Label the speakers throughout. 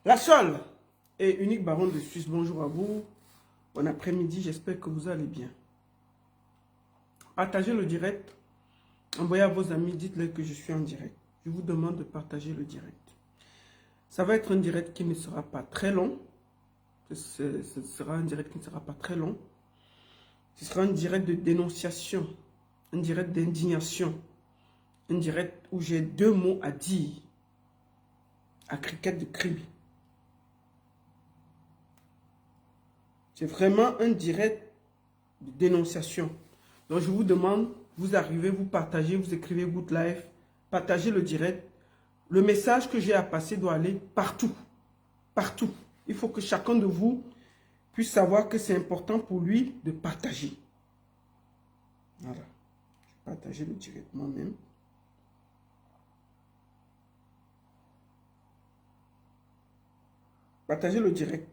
Speaker 1: La seule et unique baronne de Suisse, bonjour à vous. Bon après-midi, j'espère que vous allez bien. Partagez le direct. Envoyez à vos amis, dites-leur que je suis en direct. Je vous demande de partager le direct. Ça va être un direct qui ne sera pas très long. Ce sera un direct qui ne sera pas très long. Ce sera un direct de dénonciation, un direct d'indignation, un direct où j'ai deux mots à dire à Cricket de Kribi. C'est vraiment un direct de dénonciation. Donc je vous demande, vous arrivez, vous partagez, vous écrivez Good Life, partagez le direct. Le message que j'ai à passer doit aller partout. Partout. Il faut que chacun de vous puisse savoir que c'est important pour lui de partager. Voilà. Je vais partager le direct moi-même. Partagez le direct.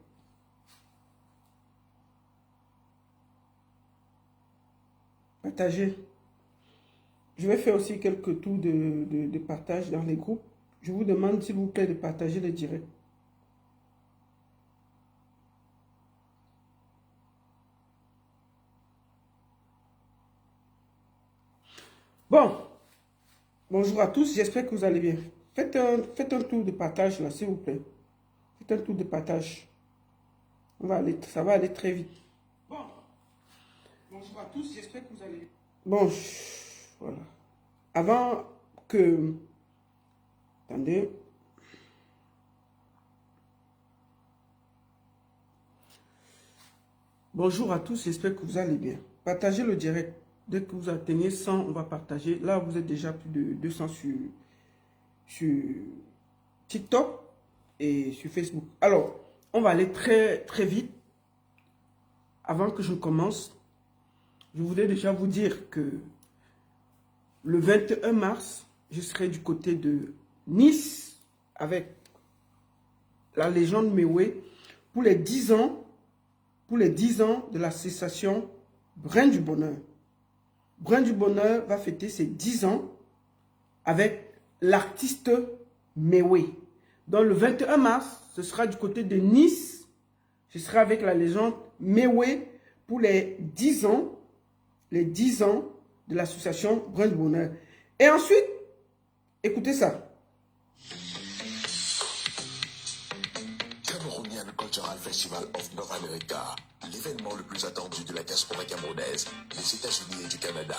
Speaker 1: Partagez. Je vais faire aussi quelques tours de partage dans les groupes. Je vous demande s'il vous plaît de partager le direct. Bon, bonjour à tous, j'espère que vous allez bien. Faites un tour de partage là, s'il vous plaît. Faites un tour de partage. Ça va aller très vite. Bon, bonjour à tous, j'espère que vous allez bien. Bon, voilà. Avant que... Attendez. Bonjour à tous, j'espère que vous allez bien. Partagez le direct. Dès que vous atteignez 100, on va partager. Là, vous êtes déjà plus de 200 sur TikTok et sur Facebook. Alors, on va aller très vite. Avant que je commence, je voudrais déjà vous dire que le 21 mars, je serai du côté de Nice avec la légende Mewé pour les 10 ans de l'association Brin du Bonheur. Brin du Bonheur va fêter ses 10 ans avec l'artiste Mewé. Donc le 21 mars, ce sera du côté de Nice. Je serai avec la légende Mewé pour les 10 ans de l'association Brin du Bonheur. Et ensuite, écoutez ça.
Speaker 2: Cameroonian Cultural Festival of North America, l'événement le plus attendu de la diaspora camerounaise, des États-Unis et du Canada.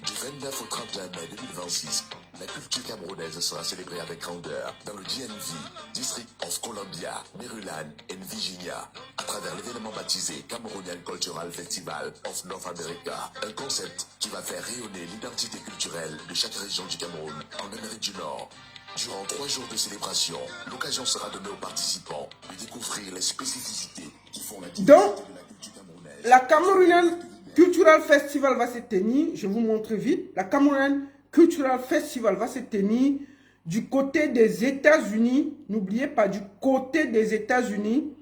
Speaker 2: Du 29 au 31 mai 2026, la culture camerounaise sera célébrée avec grandeur dans le DMV, District of Columbia, Maryland et Virginia, à travers l'événement baptisé Cameroonian Cultural Festival of North America, un concept qui va faire rayonner l'identité culturelle de chaque région du Cameroun en Amérique du Nord. Durant 3 jours de célébration, l'occasion sera donnée aux participants de découvrir les spécificités qui font la diversité de la culture camerounaise.
Speaker 1: La Cameroonian Cultural Festival va se tenir, je vous montre vite, la Cameroonian Cultural Festival va se tenir du côté des États-Unis. N'oubliez pas, du côté des États-Unis,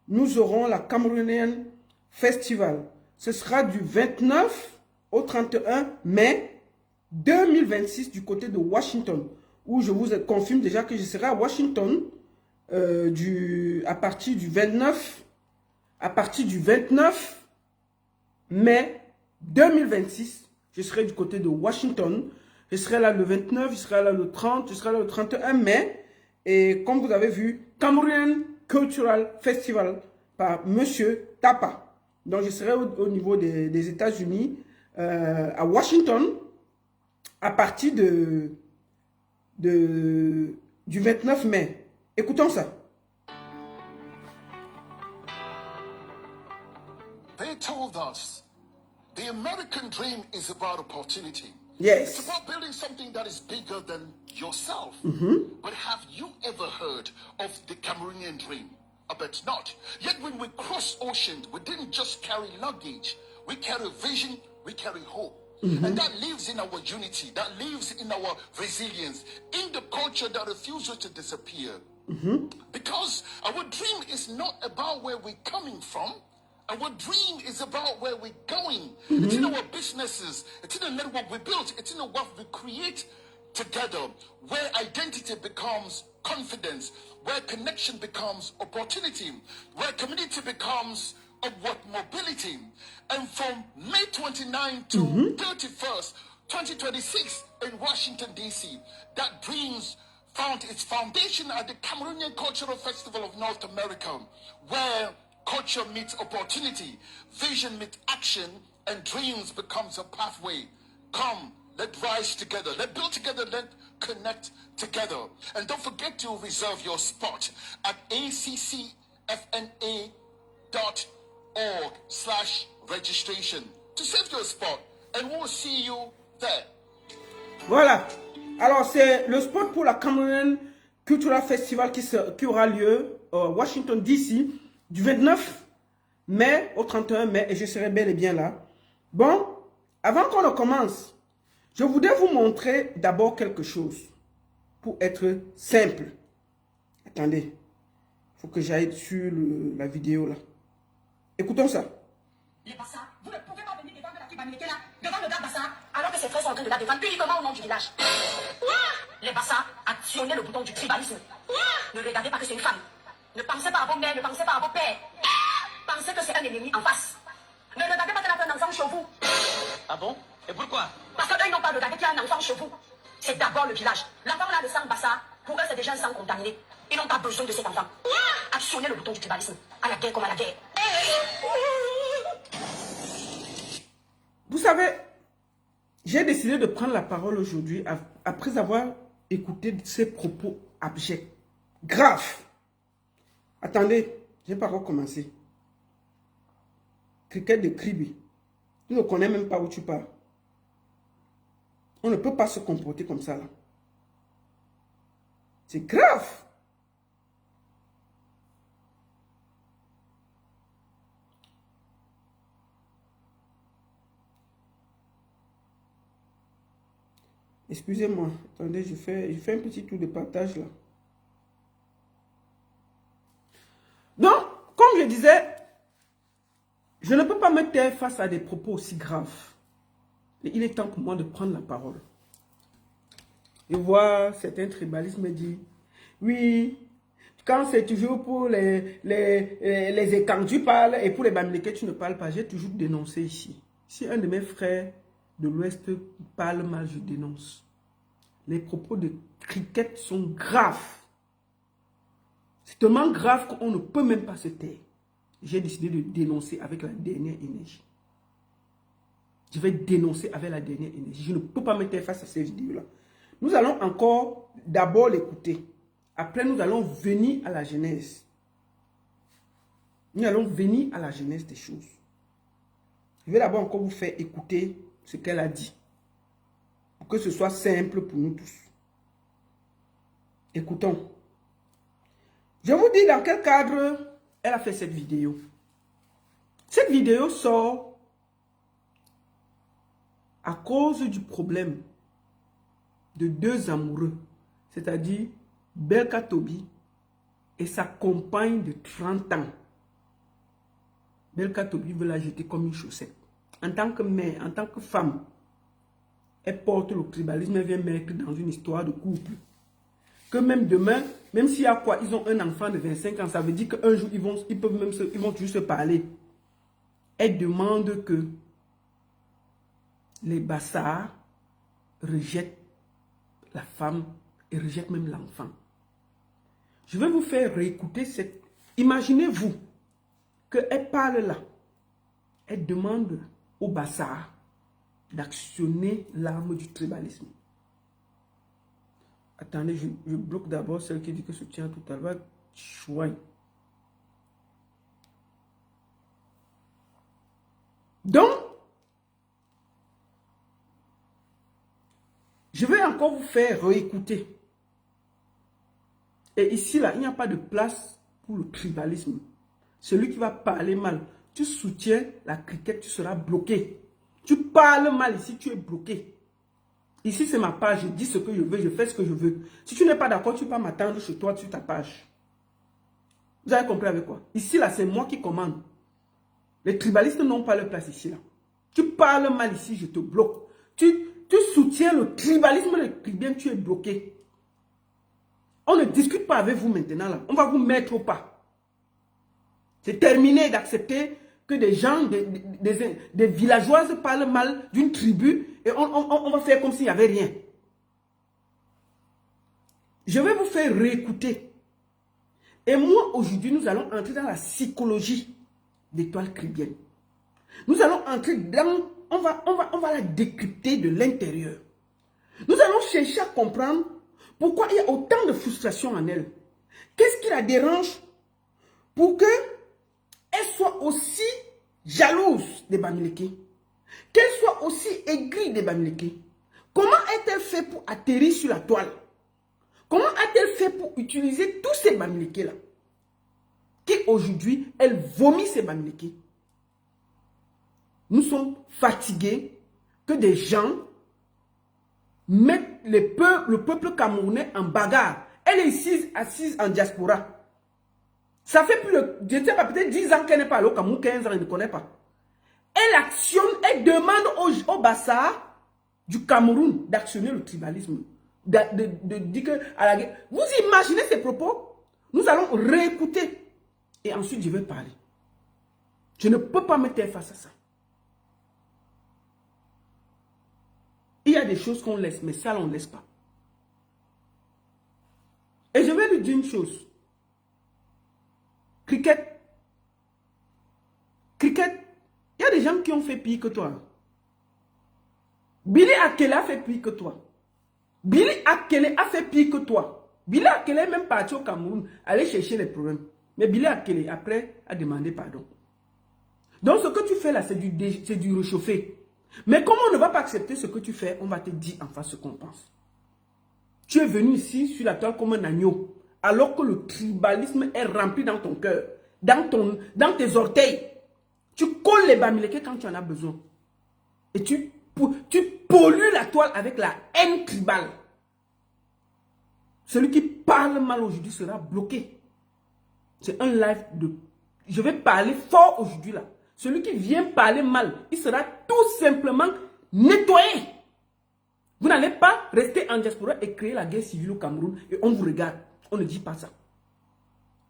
Speaker 1: nous aurons la Cameroonian Festival. Ce sera du 29 au 31 mai 2026 du côté de Washington, où je vous confirme déjà que je serai à Washington à partir du 29 mai 2026. Je serai du côté de Washington. Je serai là le 29, je serai là le 30, je serai là le 31 mai. Et comme vous avez vu, Cameroonian Cultural Festival par Monsieur Tapa. Donc je serai au niveau des États-Unis, à Washington, à partir du 29 mai. Écoutons ça.
Speaker 3: They told us the American dream is about opportunity.
Speaker 1: Yes.
Speaker 3: It's about building something that is bigger than yourself. But have you ever heard of the Cameroonian dream? I bet not. Yet when we cross oceans, we didn't just carry luggage. We carry vision, we carry hope. And that lives in our unity, that lives in our resilience, in the culture that refuses to disappear. Because our dream is not about where we're coming from. Our dream is about where we're going. It's in our businesses. It's in the network we built. It's in the work we create together, where identity becomes confidence, where connection becomes opportunity, where community becomes upward mobility. And from May 29 to 31st, 2026 in Washington, D.C., that dreams found its foundation at the Cameroonian Cultural Festival of North America, where culture meets opportunity, vision meets action, and dreams becomes a pathway. Come, let's rise together, let's build together, let's connect together. And don't forget to reserve your spot at accfna.org/registration to save your spot, and we'll see you there.
Speaker 1: Voilà. Alors, c'est le spot pour la Cameroon Cultural Festival qui aura lieu à Washington, D.C. du 29 mai au 31 mai, et je serai bel et bien là. Bon, avant qu'on ne commence, je voudrais vous montrer d'abord quelque chose pour être simple. Attendez, il faut que j'aille sur la vidéo là. Écoutons ça.
Speaker 4: Les Bassa, vous ne pouvez pas venir défendre la Kibaneke là, devant le gars Bassa, alors que ses frères sont en train de la défendre uniquement au nom du village. Les Bassa, actionnez le bouton du tribalisme. Ne regardez pas que c'est une femme. Ne pensez pas à vos mères, ne pensez pas à vos pères. Pensez que c'est un ennemi en face. Ne regardez pas qu'elle a un enfant chez vous.
Speaker 5: Ah bon? Et pourquoi?
Speaker 4: Parce qu'eux n'ont pas regardé qu'il y a un enfant chez vous. C'est d'abord le village. L'enfant là, le sang Bassa, pour eux c'est déjà un sang contaminé. Ils n'ont pas besoin de cet enfant. Actionnez le bouton du tribalisme. À la guerre comme à la guerre.
Speaker 1: Vous savez, j'ai décidé de prendre la parole aujourd'hui après avoir écouté ces propos abjects, graves. Attendez, je n'ai pas recommencé. Cricket de Kribi. Tu ne connais même pas où tu pars. On ne peut pas se comporter comme ça là. C'est grave. Excusez-moi, attendez, je fais un petit tour de partage là. Donc, comme je disais, je ne peux pas me taire face à des propos aussi graves. Et il est temps pour moi de prendre la parole. Je vois certains tribalistes me dire, oui, quand c'est toujours pour les écarts, tu parles, et pour les Bamileke, tu ne parles pas. J'ai toujours dénoncé ici. Si un de mes frères de l'Ouest parle mal, je dénonce. Les propos de Cricket sont graves. C'est tellement grave qu'on ne peut même pas se taire. J'ai décidé de dénoncer avec la dernière énergie. Je vais dénoncer avec la dernière énergie. Je ne peux pas me taire face à ces vidéos-là. Nous allons encore d'abord l'écouter. Après, nous allons venir à la genèse. Nous allons venir à la genèse des choses. Je vais d'abord encore vous faire écouter ce qu'elle a dit. Pour que ce soit simple pour nous tous. Écoutons. Je vous dis dans quel cadre elle a fait cette vidéo. Cette vidéo sort à cause du problème de deux amoureux, c'est-à-dire Belka Tobi et sa compagne de 30 ans. Belka Tobi veut la jeter comme une chaussette. En tant que mère, en tant que femme, elle porte le tribalisme, elle vient mettre dans une histoire de couple. Que même demain, même s'il y a quoi, ils ont un enfant de 25 ans, ça veut dire qu'un jour, ils vont toujours se parler. Elle demande que les Bassards rejettent la femme et rejettent même l'enfant. Je vais vous faire réécouter cette... Imaginez-vous qu'elle parle là. Elle demande aux Bassards d'actionner l'arme du tribalisme. Attendez, je bloque d'abord celle qui dit que soutient tout à l'heure. Chouin. Donc, je vais encore vous faire réécouter. Et ici, là, il n'y a pas de place pour le tribalisme. Celui qui va parler mal, tu soutiens la cricket, tu seras bloqué. Tu parles mal ici, tu es bloqué. Ici, c'est ma page, je dis ce que je veux, je fais ce que je veux. Si tu n'es pas d'accord, tu peux m'attendre chez toi sur ta page. Vous avez compris avec quoi? Ici, là, c'est moi qui commande. Les tribalistes n'ont pas leur place ici, là. Tu parles mal ici, je te bloque. Tu soutiens le tribalisme, le tribalisme, tu es bloqué. On ne discute pas avec vous maintenant. Là. On va vous mettre au pas. C'est terminé d'accepter que des gens, des villageoises parlent mal d'une tribu et on va faire comme s'il n'y avait rien. Je vais vous faire réécouter. Et moi, aujourd'hui, nous allons entrer dans la psychologie d'étoile caribéenne. Nous allons entrer dans... On va la décrypter de l'intérieur. Nous allons chercher à comprendre pourquoi il y a autant de frustration en elle. Qu'est-ce qui la dérange pour qu'elle soit aussi jalouse des Bamileke, qu'elle soit aussi aigrie des Bamileke. Comment a-t-elle fait pour atterrir sur la toile? Comment a-t-elle fait pour utiliser tous ces Bamileke-là? Qui aujourd'hui, elle vomit ces Bamileke. Nous sommes fatigués que des gens mettent le peuple camerounais en bagarre. Elle est assise en diaspora. Ça fait plus de, je ne sais pas, peut-être 10 ans qu'elle n'est pas allée au Cameroun, 15 ans, elle ne connaît pas. Elle actionne, elle demande au Bassa du Cameroun d'actionner le tribalisme. De dire que à la guerre. Vous imaginez ces propos? Nous allons réécouter. Et ensuite, je vais parler. Je ne peux pas me taire face à ça. Il y a des choses qu'on laisse, mais ça, on ne laisse pas. Et je vais lui dire une chose. Cricket. Cricket. Il y a des gens qui ont fait pire que toi. Billy Akele a fait pire que toi. Billy Akele a fait pire que toi. Billy Akele est même parti au Cameroun, aller chercher les problèmes. Mais Billy Akele, après, a demandé pardon. Donc, ce que tu fais là, c'est du réchauffé. Mais comme on ne va pas accepter ce que tu fais, on va te dire en face ce qu'on pense. Tu es venu ici sur la toile comme un agneau, alors que le tribalisme est rempli dans ton cœur, dans tes orteils. Tu colles les Bamileke quand tu en as besoin. Et tu pollues la toile avec la haine tribale. Celui qui parle mal aujourd'hui sera bloqué. C'est un live de... Je vais parler fort aujourd'hui là. Celui qui vient parler mal, il sera tout simplement nettoyé. Vous n'allez pas rester en diaspora et créer la guerre civile au Cameroun et on vous regarde. On ne dit pas ça.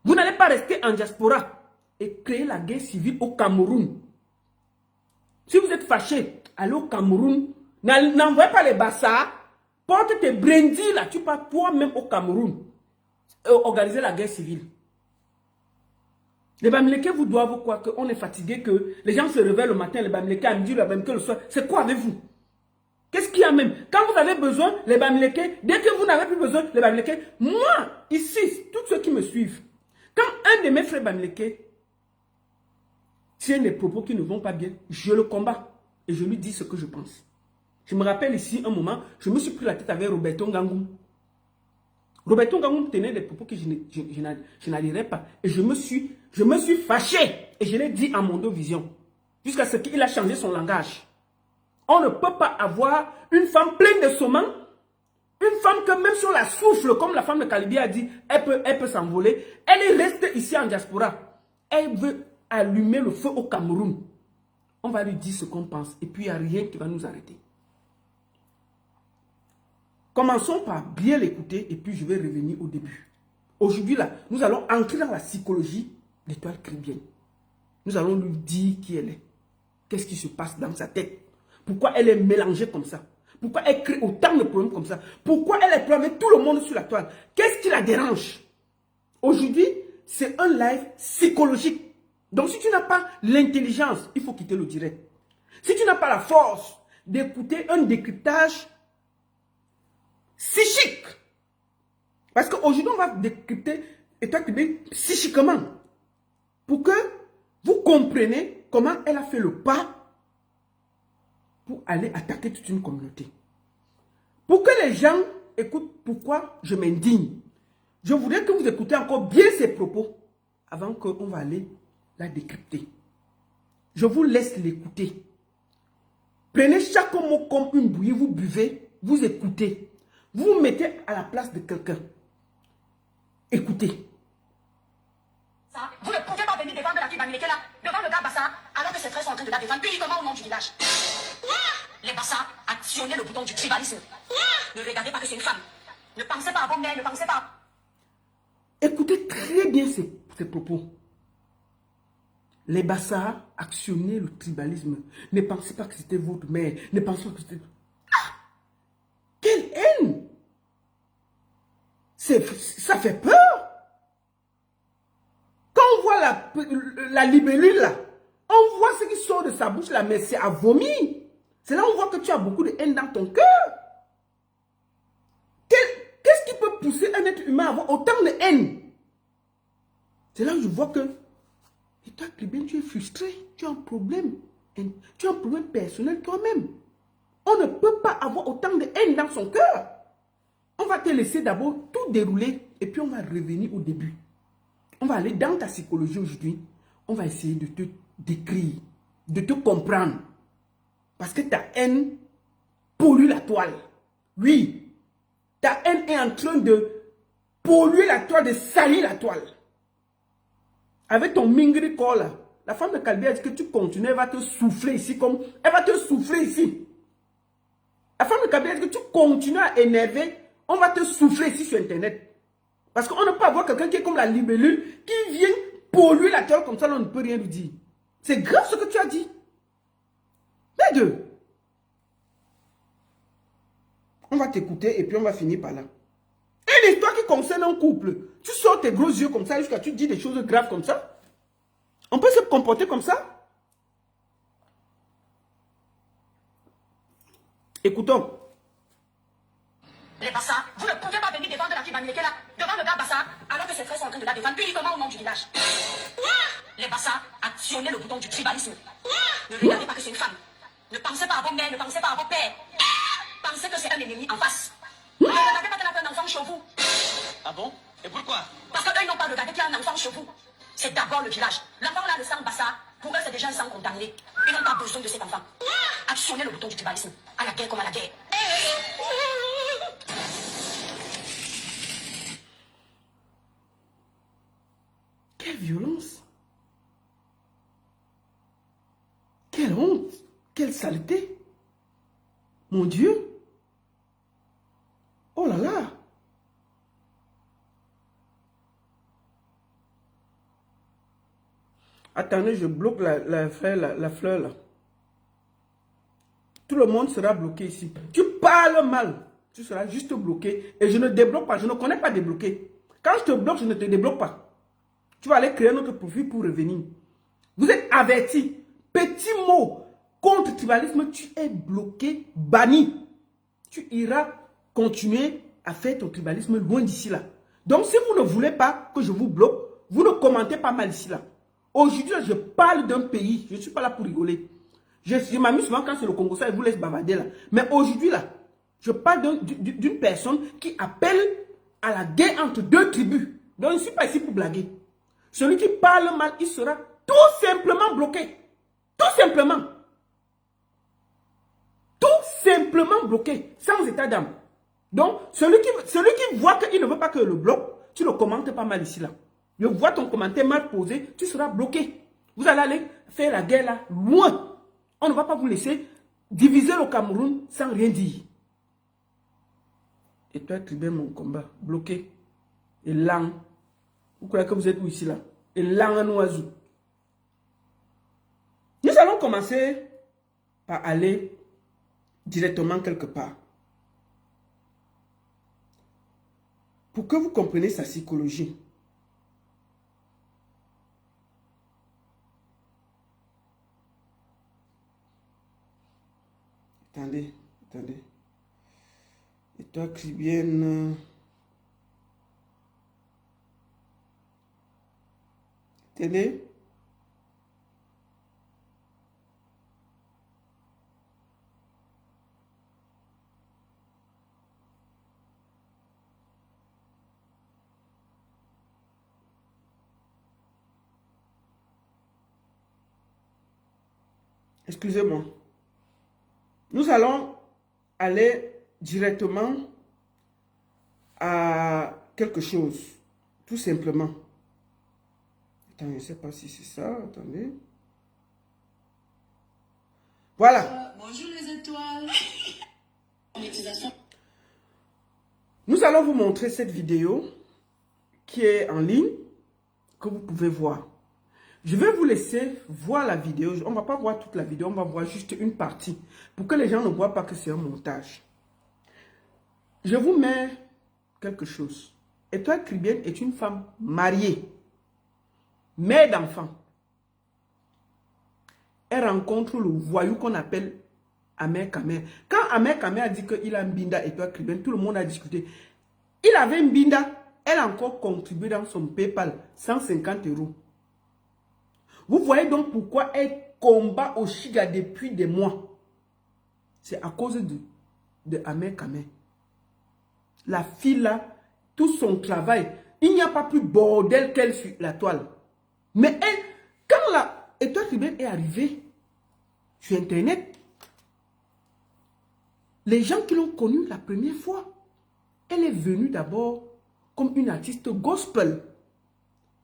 Speaker 1: Vous n'allez pas rester en diaspora et créer la guerre civile au Cameroun. Si vous êtes fâché, allez au Cameroun. N'envoyez pas les bassards. Porte tes brindilles là. Tu pars toi-même au Cameroun. Organiser la guerre civile. Les Bamileke vous doivent quoi? Qu'on est fatigué, que les gens se réveillent le matin, les Bamileke à midi, les Bamileke le soir. C'est quoi avec vous? Qu'est-ce qu'il y a même? Quand vous avez besoin, les Bamileke, dès que vous n'avez plus besoin, les Bamileke, moi, ici, tous ceux qui me suivent, quand un de mes frères Bamileke tient des propos qui ne vont pas bien, je le combats et je lui dis ce que je pense. Je me rappelle ici un moment, je me suis pris la tête avec Roberto Ngangou. Roberto Ngangou tenait des propos que je n'adhérais pas. Et je me suis fâché. Et je l'ai dit à Mondo Vision. Jusqu'à ce qu'il a changé son langage. On ne peut pas avoir une femme pleine de saumon. Une femme que même si on la souffle, comme la femme de Kalibé a dit, elle peut s'envoler. Elle est restée ici en diaspora. Elle veut allumer le feu au Cameroun. On va lui dire ce qu'on pense. Et puis il n'y a rien qui va nous arrêter. Commençons par bien l'écouter et puis je vais revenir au début. Aujourd'hui, là, nous allons entrer dans la psychologie de l'étoile caribéenne. Nous allons lui dire qui elle est. Qu'est-ce qui se passe dans sa tête? Pourquoi elle est mélangée comme ça? Pourquoi elle crée autant de problèmes comme ça? Pourquoi elle est avec tout le monde sur la toile? Qu'est-ce qui la dérange? Aujourd'hui, c'est un live psychologique. Donc, si tu n'as pas l'intelligence, il faut quitter le direct. Si tu n'as pas la force d'écouter un décryptage psychique. Parce qu'aujourd'hui, on va décrypter état psychiquement. Pour que vous compreniez comment elle a fait le pas pour aller attaquer toute une communauté. Pour que les gens écoutent pourquoi je m'indigne. Je voudrais que vous écoutez encore bien ces propos avant qu'on va aller la décrypter. Je vous laisse l'écouter. Prenez chaque mot comme une bouillie, vous buvez, vous écoutez. Vous vous mettez à la place de quelqu'un. Écoutez.
Speaker 4: Vous ne pouvez pas venir défendre la fille Bamileke là, devant le gars Bassa, alors que ses frères sont en train de la défendre uniquement au nom du village. Les Bassa, actionnez le bouton du tribalisme. Ne regardez pas que c'est une femme. Ne pensez pas à vos mères, ne pensez pas.
Speaker 1: Écoutez très bien ces propos. Les Bassas actionnaient le tribalisme. Ne pensez pas que c'était votre mère. Ne pensez pas que c'était... Ah! Quelle haine! Ça fait peur. Quand on voit la libellule là, on voit ce qui sort de sa bouche là, mais c'est à vomir. C'est là où on voit que tu as beaucoup de haine dans ton cœur. Qu'est-ce qui peut pousser un être humain à avoir autant de haine? C'est là où je vois que... Et toi, Clibin, tu es frustré, tu as un problème. Tu as un problème personnel toi-même. On ne peut pas avoir autant de haine dans son cœur. On va te laisser d'abord tout dérouler et puis on va revenir au début. On va aller dans ta psychologie aujourd'hui. On va essayer de te décrire, de te comprendre. Parce que ta haine pollue la toile. Oui, ta haine est en train de polluer la toile, de salir la toile. Avec ton mingri corps là, la femme de Kalbi a dit que tu continues, elle va te souffler ici comme... Elle va te souffler ici. La femme de Kalbi a dit que tu continues à énerver, on va te souffler ici sur Internet. Parce qu'on ne peut pas avoir quelqu'un qui est comme la libellule, qui vient polluer la toile comme ça, on ne peut rien lui dire. C'est grave ce que tu as dit. Les deux. On va t'écouter et puis on va finir par là. Une histoire qui concerne un couple. Tu sors tes gros yeux comme ça jusqu'à tu dis des choses graves comme ça. On peut se comporter comme ça. Écoutons.
Speaker 4: Les Bassas, vous ne pouvez pas venir défendre la fille Bamileke là, devant le gars Bassa, alors que ses frères sont en train de la défendre uniquement au nom du village. Les Bassas, actionnez le bouton du tribalisme. Ne regardez pas que c'est une femme. Ne pensez pas à vos mères, ne pensez pas à vos pères. Pensez que c'est un ennemi en face. Ne regardez pas qu'elle a fait un enfant chez vous.
Speaker 5: Ah bon? Et pourquoi?
Speaker 4: Parce qu'eux n'ont pas regardé qu'il y a un enfant chez vous. C'est d'abord le village. L'enfant là, le sang Bassa, pour eux c'est déjà un sang contaminé. Ils n'ont pas besoin de cet enfant. Actionnez le bouton du tribalisme. À la guerre comme à la guerre.
Speaker 1: Quelle violence! Quelle honte! Quelle saleté! Mon Dieu! Oh là là! Attendez, je bloque la fleur là. Tout le monde sera bloqué ici. Tu parles mal. Tu seras juste bloqué. Et je ne débloque pas. Je ne connais pas débloquer. Quand je te bloque, je ne te débloque pas. Tu vas aller créer notre profil pour revenir. Vous êtes avertis. Petit mot contre le tribalisme, tu es bloqué, banni. Tu iras continuer à faire ton tribalisme loin d'ici là. Donc si vous ne voulez pas que je vous bloque, vous ne commentez pas mal ici là. Aujourd'hui, je parle d'un pays. Je ne suis pas là pour rigoler. Je m'amuse souvent quand c'est le Congo, ça, et vous laisse bavarder là. Mais aujourd'hui là, je parle d'une personne qui appelle à la guerre entre deux tribus. Donc je ne suis pas ici pour blaguer. Celui qui parle mal, il sera tout simplement bloqué. Tout simplement. Tout simplement bloqué. Sans état d'âme. Donc, celui qui voit qu'il ne veut pas que le bloque, tu ne commentes pas mal ici là. Je vois ton commentaire mal posé, tu seras bloqué. Vous allez aller faire la guerre là, loin. On ne va pas vous laisser diviser le Cameroun sans rien dire. Et toi, tu mon combat, bloqué. Et lent. Vous croyez que vous êtes où ici là? Et lent un oiseau. Nous allons commencer par aller directement quelque part. Pour que vous compreniez sa psychologie. Attendez. Et toi, Cribienne. Attendez. Excusez-moi. Nous allons aller directement à quelque chose. Tout simplement. Attends, je ne sais pas si c'est ça. Attendez. Voilà.
Speaker 6: Bonjour les étoiles.
Speaker 1: Nous allons vous montrer cette vidéo qui est en ligne que vous pouvez voir. Je vais vous laisser voir la vidéo. On ne va pas voir toute la vidéo, on va voir juste une partie pour que les gens ne voient pas que c'est un montage. Je vous mets quelque chose. Étoile Caribbean est une femme mariée, mère d'enfants. Elle rencontre le voyou qu'on appelle Amer Kamer. Quand Amer Kamer a dit qu'il a un binda Étoile Caribbean, tout le monde a discuté. Il avait un binda, elle a encore contribué dans son PayPal 150 €. Vous voyez donc pourquoi elle combat au Chiga depuis des mois. C'est à cause de Amer Kamer. La fille là, tout son travail, il n'y a pas plus bordel qu'elle sur la toile. Mais elle, quand la Étoile Caribbean est arrivée sur Internet, les gens qui l'ont connue la première fois, elle est venue d'abord comme une artiste gospel.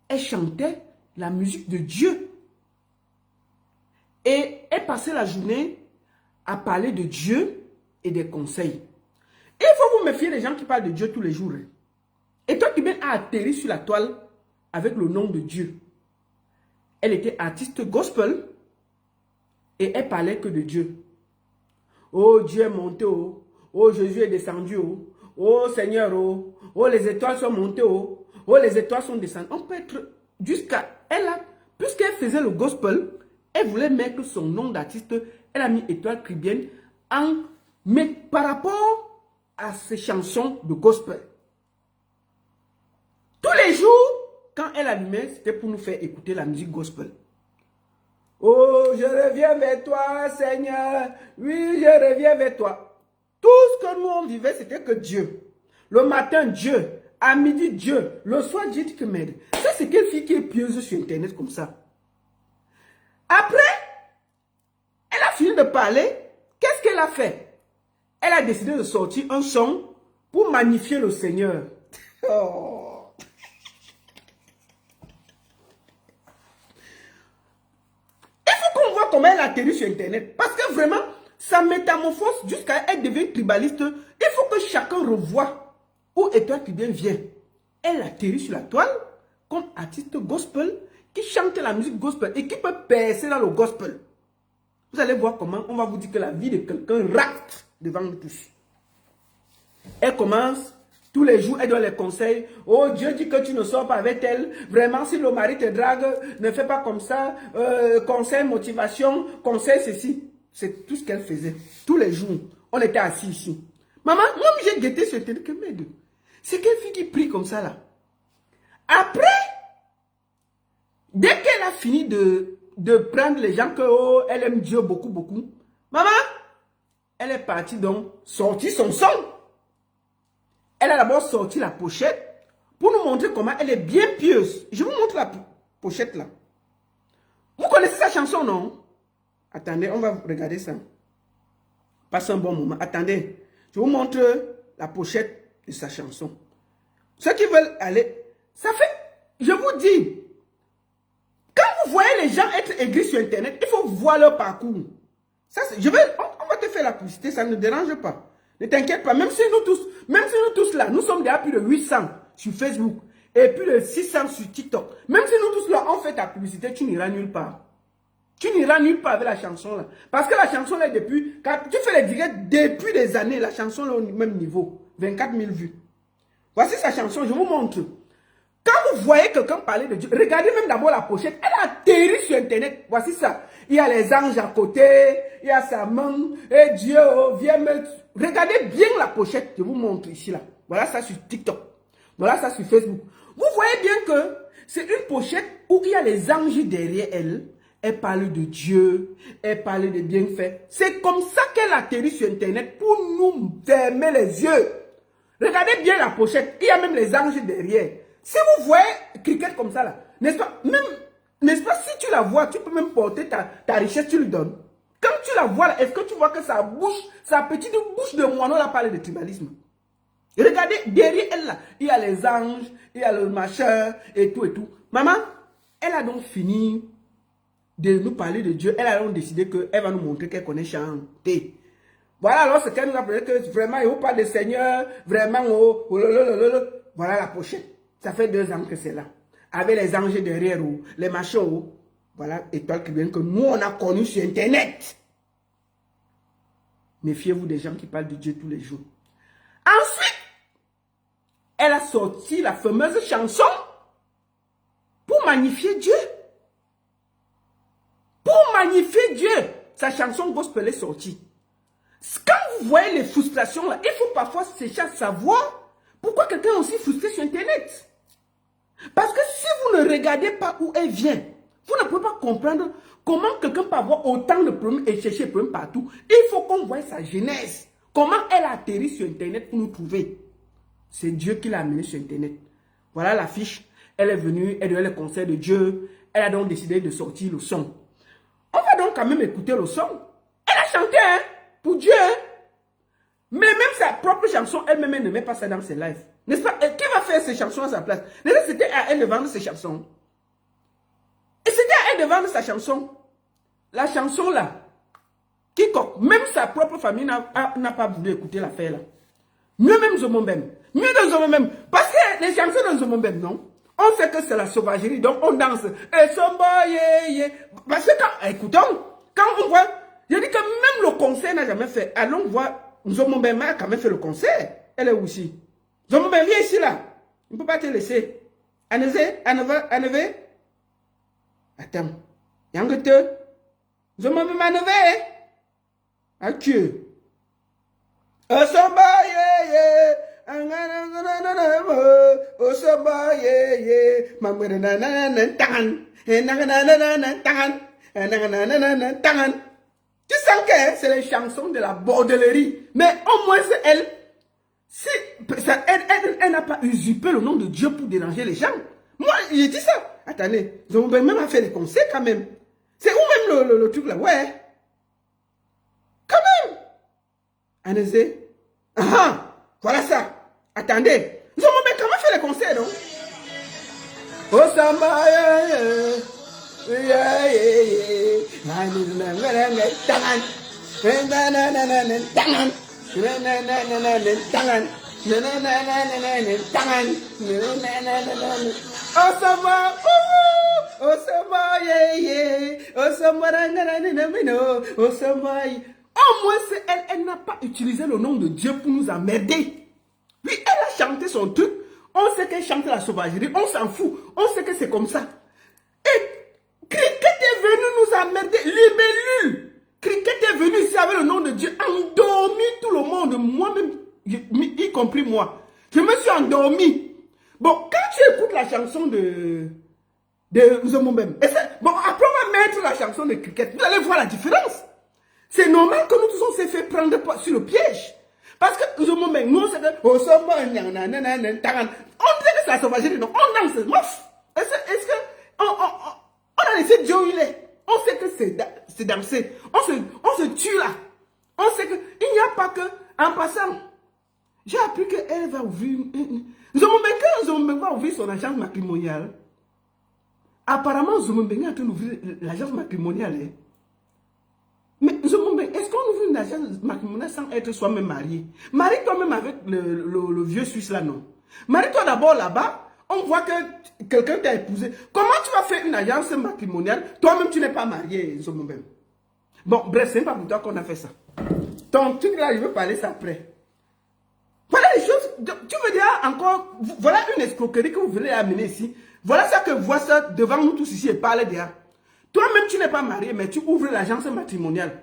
Speaker 1: Elle chantait la musique de Dieu. Et elle passait la journée à parler de Dieu et des conseils. Et il faut vous méfier des gens qui parlent de Dieu tous les jours. Et toi qui viens à atterrir sur la toile avec le nom de Dieu. Elle était artiste gospel et elle parlait que de Dieu. Oh, Dieu est monté, oh, oh Jésus est descendu, oh, oh Seigneur, oh, oh les étoiles sont montées, oh, oh les étoiles sont descendues. On peut être jusqu'à elle, puisqu'elle faisait le gospel, elle voulait mettre son nom d'artiste, elle a mis Étoile Caribbean mais par rapport à ses chansons de gospel. Tous les jours, quand elle allumait, c'était pour nous faire écouter la musique gospel. Oh, je reviens vers toi, Seigneur. Oui, je reviens vers toi. Tout ce que nous on vivait, c'était que Dieu. Le matin, Dieu. À midi, Dieu. Le soir, Dieu dit que merde. Ça, c'est quelle fille qui est pieuse sur Internet comme ça. Après, elle a fini de parler. Qu'est-ce qu'elle a fait? Elle a décidé de sortir un son pour magnifier le Seigneur. Oh. Comment elle atterrit sur Internet. Parce que vraiment, sa métamorphose jusqu'à elle devient tribaliste. Il faut que chacun revoie où Étoile Caribbean vient. Elle atterrit sur la toile comme artiste gospel qui chante la musique gospel et qui peut percer dans le gospel. Vous allez voir comment on va vous dire que la vie de quelqu'un rate devant nous tous. Elle commence tous les jours, elle donne les conseils. Oh, Dieu dit que tu ne sors pas avec elle. Vraiment, si le mari te drague, ne fais pas comme ça. Conseil, motivation, conseil, ceci. C'est tout ce qu'elle faisait. Tous les jours, on était assis ici. Maman, moi, j'ai guetté ce tel que merde. C'est quelle fille qui prie comme ça, là? Après, dès qu'elle a fini de prendre les gens que, oh, elle aime Dieu beaucoup, beaucoup. Maman, elle est partie donc sortir son son. Elle a d'abord sorti la pochette pour nous montrer comment elle est bien pieuse. Je vous montre la pochette là. Vous connaissez sa chanson, non? Attendez, on va regarder ça. Passe un bon moment. Attendez, je vous montre la pochette de sa chanson. Ceux qui veulent aller, ça fait, je vous dis, quand vous voyez les gens être aigris sur Internet, il faut voir leur parcours. Ça, on va te faire la publicité, ça ne dérange pas. Ne t'inquiète pas, même si nous tous là, nous sommes déjà plus de 800 sur Facebook et plus de 600 sur TikTok. Même si nous tous là, on fait ta publicité, tu n'iras nulle part. Tu n'iras nulle part avec la chanson là. Parce que la chanson là, quand tu fais les directs depuis des années, la chanson là au même niveau. 24 000 vues. Voici sa chanson, je vous montre. Quand vous voyez quelqu'un parler de Dieu, regardez même d'abord la pochette. Elle a atterri sur Internet. Voici ça. Il y a les anges à côté, il y a sa main, et Dieu, oh, viens me... Regardez bien la pochette, je vous montre ici là. Voilà ça sur TikTok. Voilà ça sur Facebook. Vous voyez bien que c'est une pochette où il y a les anges derrière elle. Elle parle de Dieu, elle parle de bienfaits. C'est comme ça qu'elle atterrit sur Internet pour nous fermer les yeux. Regardez bien la pochette, il y a même les anges derrière. Si vous voyez Cricket comme ça là, n'est-ce pas, même, n'est-ce pas, si tu la vois, tu peux même porter ta richesse, tu lui donnes. Quand tu la vois là, est-ce que tu vois que sa bouche, sa petite bouche de moineau là parle de tribalisme? Regardez, derrière elle là, il y a les anges, il y a le machin et tout et tout. Maman, elle a donc fini de nous parler de Dieu. Elle a donc décidé qu'elle va nous montrer qu'elle connaît chanter. Voilà alors ce qu'elle nous a parlé, que vraiment, il vous parle de Seigneur, vraiment, oh, oh, voilà la pochette. Ça fait 2 ans que c'est là. Avec les anges derrière, les machins, voilà, étoile qui vient que nous, on a connu sur Internet. Méfiez-vous des gens qui parlent de Dieu tous les jours. Ensuite, elle a sorti la fameuse chanson pour magnifier Dieu. Pour magnifier Dieu. Sa chanson gospel est sortie. Quand vous voyez les frustrations là, il faut parfois chercher à savoir pourquoi quelqu'un est aussi frustré sur Internet. Parce que si vous ne regardez pas où elle vient, vous ne pouvez pas comprendre comment quelqu'un peut avoir autant de problèmes et chercher des problèmes partout. Il faut qu'on voie sa genèse. Comment elle a atterri sur Internet pour nous trouver. C'est Dieu qui l'a amené sur Internet. Voilà l'affiche. Elle est venue, elle donnait le conseil de Dieu. Elle a donc décidé de sortir le son. On va donc quand même écouter le son. Elle a chanté, hein, pour Dieu. Hein. Mais même sa propre chanson, elle-même, elle ne met pas ça dans ses lives. N'est-ce pas? Et qui va faire ses chansons à sa place? C'était à elle de vendre ses chansons. Et c'était à elle de vendre sa chanson. La chanson là. Quiconque, même sa propre famille n'a pas voulu écouter l'affaire là. Mieux même Zomombem. Mieux de Zomombem. Parce que les chansons de Zomombem, non? On sait que c'est la sauvagerie, donc on danse. Et somba, yeah, yeah. Parce que quand, écoutons, quand on voit, je dis que même le concert n'a jamais fait. Allons voir, Zomombem a quand même fait le concert. Elle est où ici? Zomombem, viens ici là. On ne peut pas te laisser. Aneve. Attends. Yangete. Zomombem Aneve. Adieu. Osamba, yeah, yeah. Osamba, yeah, yeah. Mamere na na na tangan. Tu sens que c'est les chansons de la bordellerie. Mais au moins c'est elle. Si, elle n'a pas usurpé le nom de Dieu pour déranger les gens. Moi, j'ai dit ça. Attendez, ils ont même fait des concerts quand même. C'est où même le truc là? Ouais. Quand même. Anezé. Ah, voilà ça. Attendez. Ils ont même comment fait les concerts, non? Oh, samba, yeah, yeah. Yeah, yeah, yeah. Au moins, elle n'a pas utilisé le nom de Dieu pour nous emmerder. Oui, elle a chanté son truc. On sait qu'elle chante la sauvagerie. On s'en fout. On sait que c'est comme ça. Et Cricket est venu nous emmerder. Libellule. Cricket est venu ici avec le nom de Dieu. Endormi tout le monde. Moi-même, y compris moi. Je me suis endormi. Bon, quand tu écoutes la chanson de Zomombem, bon, après on va mettre la chanson de Cricket. Vous allez voir la différence. C'est normal que nous tous on s'est fait prendre sur le piège. Parce que Zomombem, nous, c'est que on dirait que c'est la sauvagerie. Non, on danse. Est-ce que on a laissé Dieu où il est? On sait que c'est danser. On se tue là. On sait qu'il n'y a pas que en passant. J'ai appris qu'elle va ouvrir. Zomombem va ouvrir son agence matrimoniale. Apparemment, Zomombem est en train d'ouvrir l'agence matrimoniale. Hein? Mais Zomombem, est-ce qu'on ouvre une agence matrimoniale sans être soi-même marié? Marie-toi même avec le vieux Suisse là, non? Marie-toi d'abord là-bas. On voit que quelqu'un t'a épousé. Comment tu vas faire une agence matrimoniale? Toi-même, tu n'es pas marié, Zomombem. Bon, bref, c'est pas pour toi qu'on a fait ça. Ton truc là, je veux parler ça après. Voilà les choses. Tu veux dire encore, voilà une escroquerie que vous voulez amener ici. Voilà ça que voit ça devant nous tous ici et parle déjà. Toi-même, tu n'es pas marié, mais tu ouvres l'agence matrimoniale.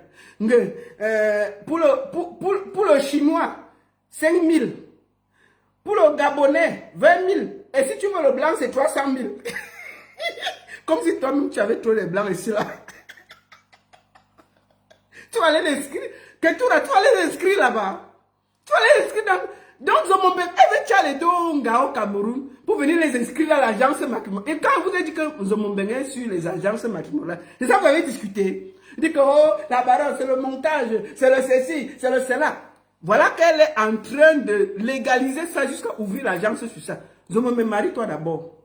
Speaker 1: Pour le Chinois, 5 000. Pour le Gabonais, 20 000. Et si tu veux le blanc, c'est 300 000. Comme si toi-même, tu avais trop les blancs ici, là. Tu vas aller l'inscrire. Tu vas aller l'inscrire là-bas. Tu vas aller l'inscrire dans... Donc, Zomombem, elle veut aller au Cameroun pour venir les inscrire à l'agence matrimoniale. Et quand vous avez dit que Zomombem est sur les agences matrimoniales, c'est ça que vous avez discuté. Vous dites que, oh, la baronne, c'est le montage, c'est le ceci, c'est le cela. Voilà qu'elle est en train de légaliser ça jusqu'à ouvrir l'agence sur ça. Zomombem, marie-toi d'abord.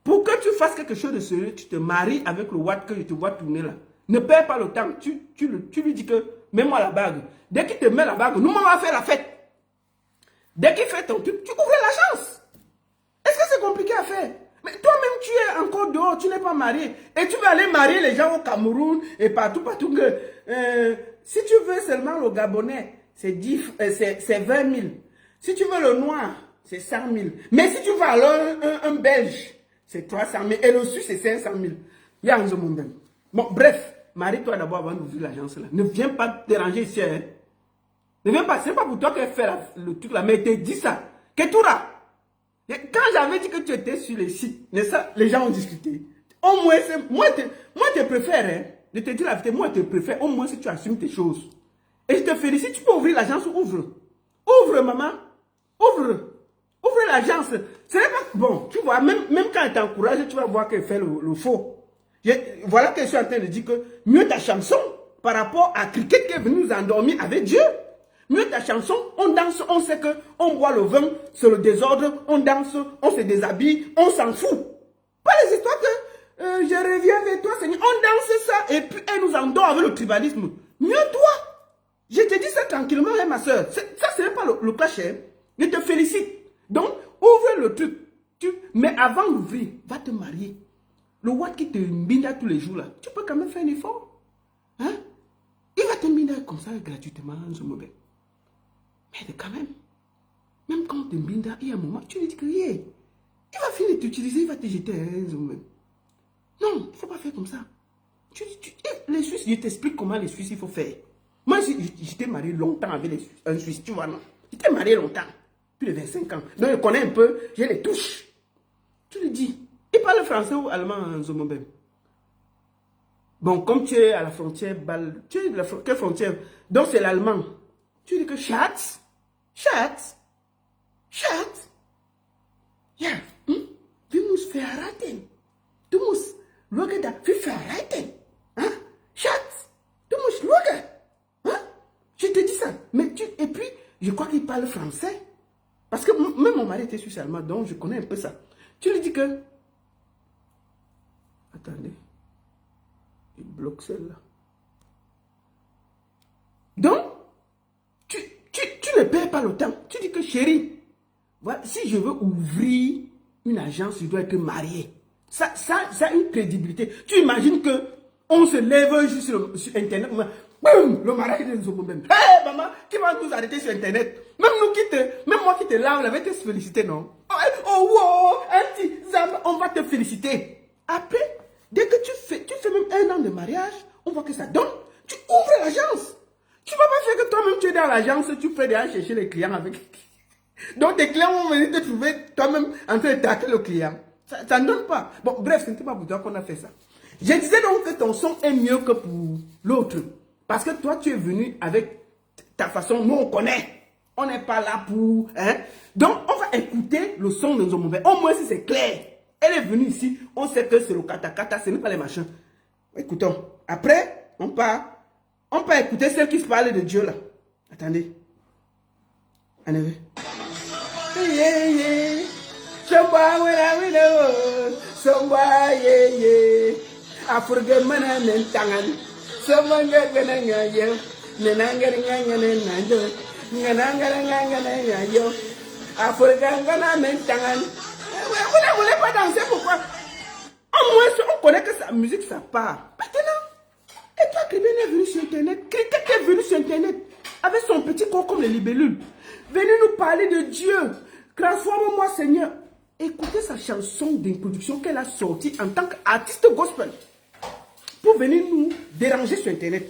Speaker 1: Pour que tu fasses quelque chose de sérieux, tu te maries avec le watt que je te vois tourner là. Ne perds pas le temps. Tu lui dis que, mets-moi la bague. Dès qu'il te met la bague, nous, on va faire la fête. Dès qu'il fait ton truc, tu ouvres l'agence. Est-ce que c'est compliqué? tu n'es pas marié. Et tu vas aller marier les gens au Cameroun et partout, partout. Si tu veux seulement le Gabonais, c'est 20 000. Si tu veux le noir, c'est 100 000. Mais si tu veux alors un Belge, c'est 300 000. Et le Suisse, c'est 500 000. Il y a un monde. Bon, bref, marie-toi d'abord avant d'ouvrir l'agence là. Ne viens pas te déranger ici. Hein. Ne viens pas, c'est pas pour toi qu'elle fait le truc là, mais te dis ça. Ketura, quand j'avais dit que tu étais sur les sites, les gens ont discuté. Au moins, moi, je te préfère, hein. Je te dis la vérité, moi, je te préfère, au moins si tu assumes tes choses. Et je te félicite, tu peux ouvrir l'agence, ouvre. Ouvre, maman. Ouvre. Ouvre l'agence. Ce n'est pas bon, tu vois, même quand elle t'encourage, tu vas voir qu'elle fait le faux. Voilà que je suis en train de dire que mieux ta chanson par rapport à Cricket qui est venu nous endormir avec Dieu. Mieux ta chanson, on danse, on sait que on boit le vin, c'est le désordre, on danse, on se déshabille, on s'en fout. Pas les histoires que je reviens avec toi, Seigneur, on danse ça et puis elle nous endort avec le tribalisme. Mieux toi. Je te dis ça tranquillement, hein, ma soeur. Ça, ce n'est pas le clash. Hein. Je te félicite. Donc, ouvre le truc. Mais avant d'ouvrir, va te marier. Le Watt qui te mbinda tous les jours là, tu peux quand même faire un effort. Hein? Il va te mbinda comme ça gratuitement en ce moment. Mais quand même quand on te mbinda, il y a un moment, tu lui dis que il va finir de t'utiliser, il va te jeter en ce moment. Non, il ne faut pas faire comme ça. Les Suisses, je t'explique comment les Suisses il faut faire. Moi, j'étais marié longtemps avec un Suisse, tu vois, non? J'étais marié longtemps, plus de 25 ans. Donc, je connais un peu, je les touche. Tu lui dis. Il parle français ou allemand en Zomobem? Bon, comme tu es à la frontière, tu es à quelle frontière? Donc c'est l'allemand. Tu dis que Schatz, ja, wir müssen verheiraten. Du musst schauen, da wir verheiraten. Hein? Schatz, du musst schauen. Hein? Je te dis ça. Et puis, je crois qu'il parle français. Parce que même mon mari était suisse allemand, donc je connais un peu ça. Tu lui dis que attendez. Il bloque celle-là. Donc, tu ne perds pas le temps. Tu dis que chérie, voilà, si je veux ouvrir une agence, je dois être marié. Ça a une crédibilité. Tu imagines que on se lève juste sur Internet, boum, le mariage de nos problèmes. Hé, maman, qui va nous arrêter sur Internet? Même moi qui te lave, je vais te féliciter, non? Oh, wow, on va te féliciter. Après, dès que tu fais même 1 an de mariage, on voit que ça donne. Tu ouvres l'agence. Tu ne vas pas faire que toi-même tu es dans l'agence, tu fais déjà chercher les clients avec. Donc tes clients vont venir te trouver toi-même en train de traquer le client. Ça ne donne pas. Bon, bref, ce n'était pas pour toi qu'on a fait ça. Je disais donc que ton son est mieux que pour l'autre. Parce que toi, tu es venu avec ta façon, nous on connaît. On n'est pas là pour... Hein? Donc, on va écouter le son de Nzomobem. Au moins, si c'est clair. Elle est venue ici, on sait que c'est le kata-kata, ce n'est pas les machins. Écoutons. Après, on peut écouter celle qui se parle de Dieu là. Attendez. En effet. Yeah, yeah. Somba wera wino. Somba yeah yeah. Afurge mana nentangan. Somba ngana ngayo. Nenangara ngana nanjo. Nenangara ngana ngayo. Afurge ngana nentangan. Vous ne voulez pas danser, pourquoi? Au moins, on connaît que sa musique, ça part. Maintenant, et toi, Criben est venu sur Internet. Cricket est venu sur Internet avec son petit corps comme les libellules. Venez nous parler de Dieu. Transforme-moi, Seigneur. Écoutez sa chanson d'introduction qu'elle a sortie en tant qu'artiste gospel pour venir nous déranger sur Internet.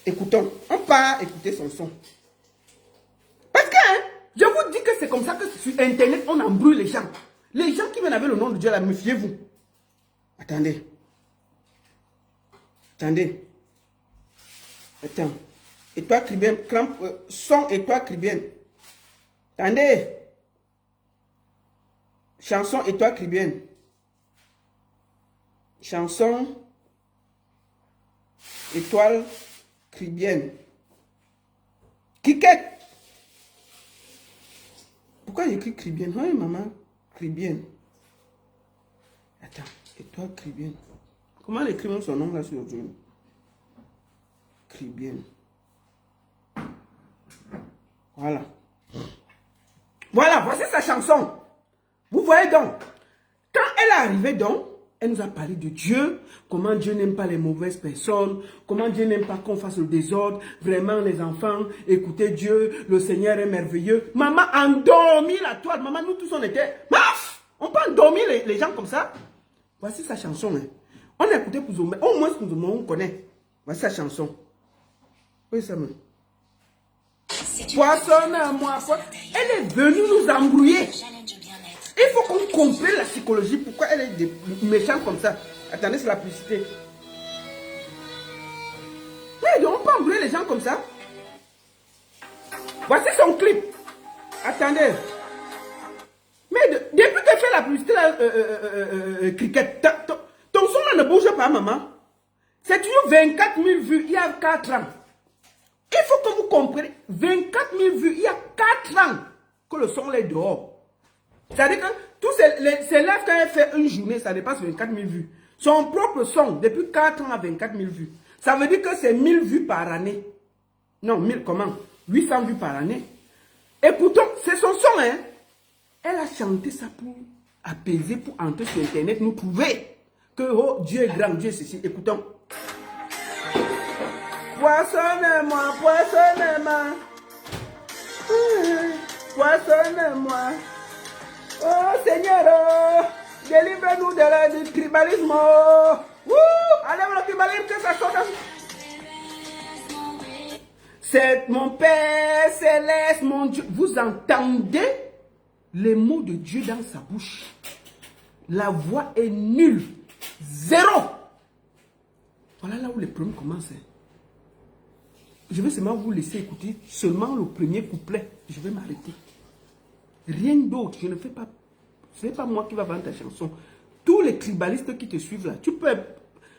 Speaker 1: Écoutons. On part écouter son son. Parce que, hein, je vous dis que c'est comme ça que sur Internet, on embrouille les gens. Les gens qui viennent avec le nom de Dieu, là, méfiez-vous. Attendez. Attendez. Attends. Et toi, Criben, son et toi, Criben. Attendez. Chanson et toi, Criben. Chanson. Étoile, Criben. Cricket. Pourquoi j'écris Criben? Oui, maman. Criben. Attends. Et toi, Criben. Comment écrire son nom là sur le jeu? Criben. Voilà. Voilà, voici sa chanson. Vous voyez donc. Quand elle est arrivée donc, Elle nous a parlé de Dieu, comment Dieu n'aime pas les mauvaises personnes, comment Dieu n'aime pas qu'on fasse le désordre. Vraiment, les enfants, écoutez Dieu, le Seigneur est merveilleux. Maman a endormi la toile. Maman, nous tous, on était... Maf! On peut endormir les gens comme ça. Voici sa chanson. Hein. On a écouté plus ou moins. Au moins, on connaît. Voici sa chanson. Oui, ça me... Poissonne-moi. Elle est venue nous embrouiller. Il faut qu'on comprenne la psychologie. Pourquoi elle est méchante comme ça. Attendez, c'est la publicité. Mais on peut embrouiller les gens comme ça. Voici son clip. Attendez. Mais depuis qu'elle fait la publicité, cricket, ton son là ne bouge pas, maman. C'est toujours 24 000 vues il y a 4 ans. Il faut que vous compreniez, 24 000 vues il y a 4 ans que le son est dehors. C'est-à-dire que tous ces lives, quand elle fait une journée, ça dépasse 24 000 vues. Son propre son, depuis 4 ans à 24 000 vues. Ça veut dire que c'est 1000 vues par année. Non, 1000 comment? 800 vues par année. Écoutons, c'est son son, hein. Elle a chanté ça pour apaiser, pour entrer sur Internet, nous prouver que oh, Dieu est grand, Dieu est ceci. Écoutons. Poissonne-moi, poissonne-moi. Poissonne-moi. Oh Seigneur, oh, délivre-nous du tribalisme. Allez, le tribalisme, que ça sorte. C'est mon Père céleste, mon Dieu. Vous entendez les mots de Dieu dans sa bouche. La voix est nulle. Zéro. Voilà là où les problèmes commencent. Je vais seulement vous laisser écouter seulement le premier couplet. Je vais m'arrêter. Rien d'autre. Je ne fais pas. Ce n'est pas moi qui va vendre ta chanson. Tous les tribalistes qui te suivent là, tu peux.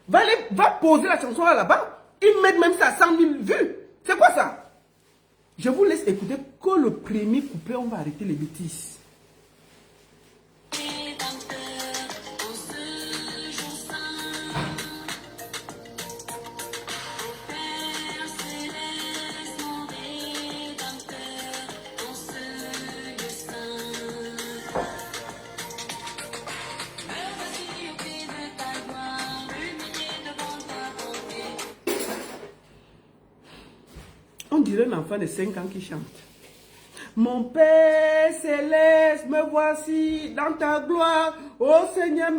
Speaker 1: Va poser la chanson là-bas. Ils mettent même ça à 100 000 vues. C'est quoi ça? Je vous laisse écouter que le premier couplet. On va arrêter les bêtises. On dirait un enfant de 5 ans qui chante. Mon Père céleste, me voici dans ta gloire, ô Seigneur.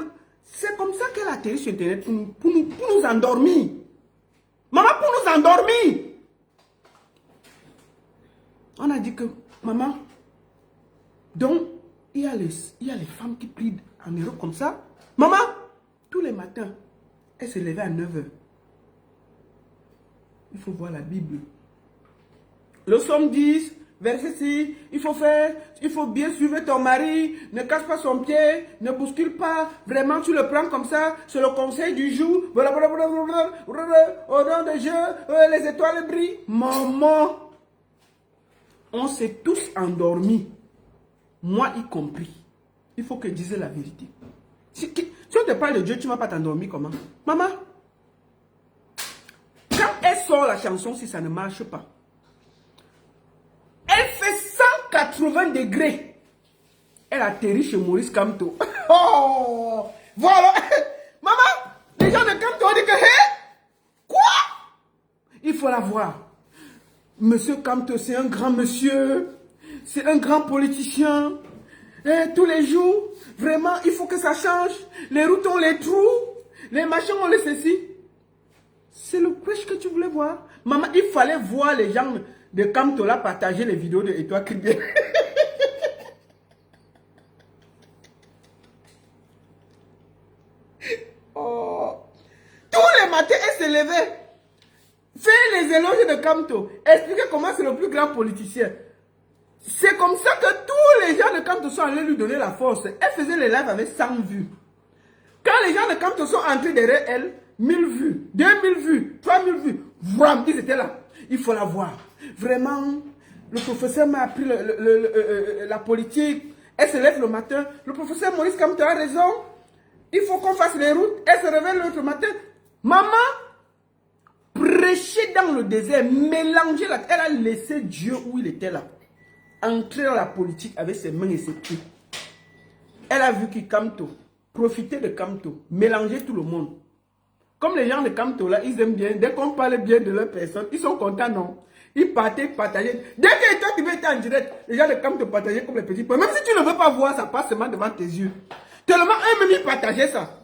Speaker 1: C'est comme ça qu'elle atterrit sur Internet pour nous endormir. Maman, pour nous endormir. On a dit que, maman, donc, il y a les femmes qui prient en Europe comme ça. Maman, tous les matins, elle se levait à 9 h. Il faut voir la Bible. Le psaume 10, verset 6, il faut bien suivre ton mari, ne casse pas son pied, ne bouscule pas, vraiment tu le prends comme ça, c'est le conseil du jour, au nom de Dieu, les étoiles brillent. Maman, on s'est tous endormis, moi y compris. Il faut que je dise la vérité. Si on te parle de Dieu, tu ne vas pas t'endormir comment? Maman, quand elle sort la chanson, si ça ne marche pas, elle fait 180 degrés. Elle atterrit chez Maurice Kamto. Oh, voilà. Maman, les gens de Kamto ont dit que, hé, quoi? Il faut la voir. Monsieur Kamto, c'est un grand monsieur. C'est un grand politicien. Et tous les jours, vraiment, il faut que ça change. Les routes ont les trous. Les machins ont les ceci. C'est le prêche que tu voulais voir. Maman, il fallait voir les gens de Kamto là partager les vidéos de Et toi crie bien. Oh. Tous les matins, elle se levait. Faire les éloges de Kamto. Expliquer comment c'est le plus grand politicien. C'est comme ça que tous les gens de Kamto sont allés lui donner la force. Elle faisait les lives avec 100 vues. Quand les gens de Kamto sont entrés derrière elle, 1000 vues, 2000 vues, 3000 vues, vroom, ils étaient là. Il faut la voir. Vraiment, le professeur m'a appris la politique. Elle se lève le matin. Le professeur Maurice Kamto a raison. Il faut qu'on fasse les routes. Elle se réveille l'autre matin. Maman, prêcher dans le désert, mélanger la... Elle a laissé Dieu où il était là. Entrer dans la politique avec ses mains et ses pieds. Elle a vu qu'il Kamto. profiter de Camto, mélanger tout le monde. Comme les gens de Camto, là, ils aiment bien, dès qu'on parle bien de leur personne, ils sont contents, non? Ils partaient, partageaient. Dès que toi, tu veux être en direct, les gens de Camto partageaient comme les petits points. Même si tu ne veux pas voir, ça passe seulement devant tes yeux. Tellement eux-mêmes, ils partageaient ça.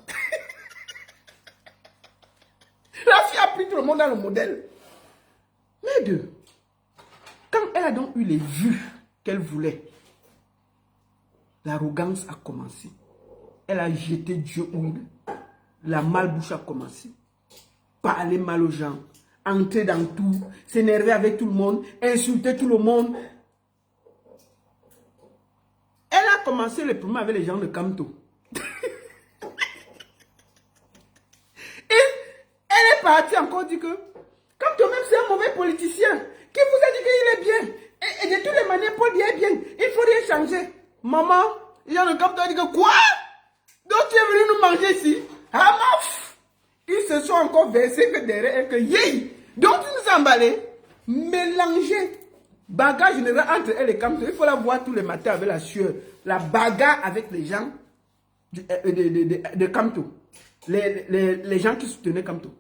Speaker 1: La fille a pris tout le monde dans le modèle. Mais deux, quand elle a donc eu les vues qu'elle voulait, l'arrogance a commencé. Elle a jeté Dieu où la malbouche a commencé. Parler mal aux gens, entrer dans tout, s'énerver avec tout le monde, insulter tout le monde. Elle a commencé le problème avec les gens de Camto. Elle est partie encore dire que Camto même c'est un mauvais politicien qui vous a dit qu'il est bien. Et de toutes les manières, Paul Biya est bien. Il ne faut rien changer. Maman, les gens de Camto ont dit que quoi? Donc tu es venu nous manger ici? Ah maf! Ils se sont encore versés que derrière elle que yé! Donc tu nous as emballés, mélangés. Bagarre générale entre elle et Camto. Il faut la voir tous les matins avec la sueur. La bagarre avec les gens de Camto. Les gens qui soutenaient Camto.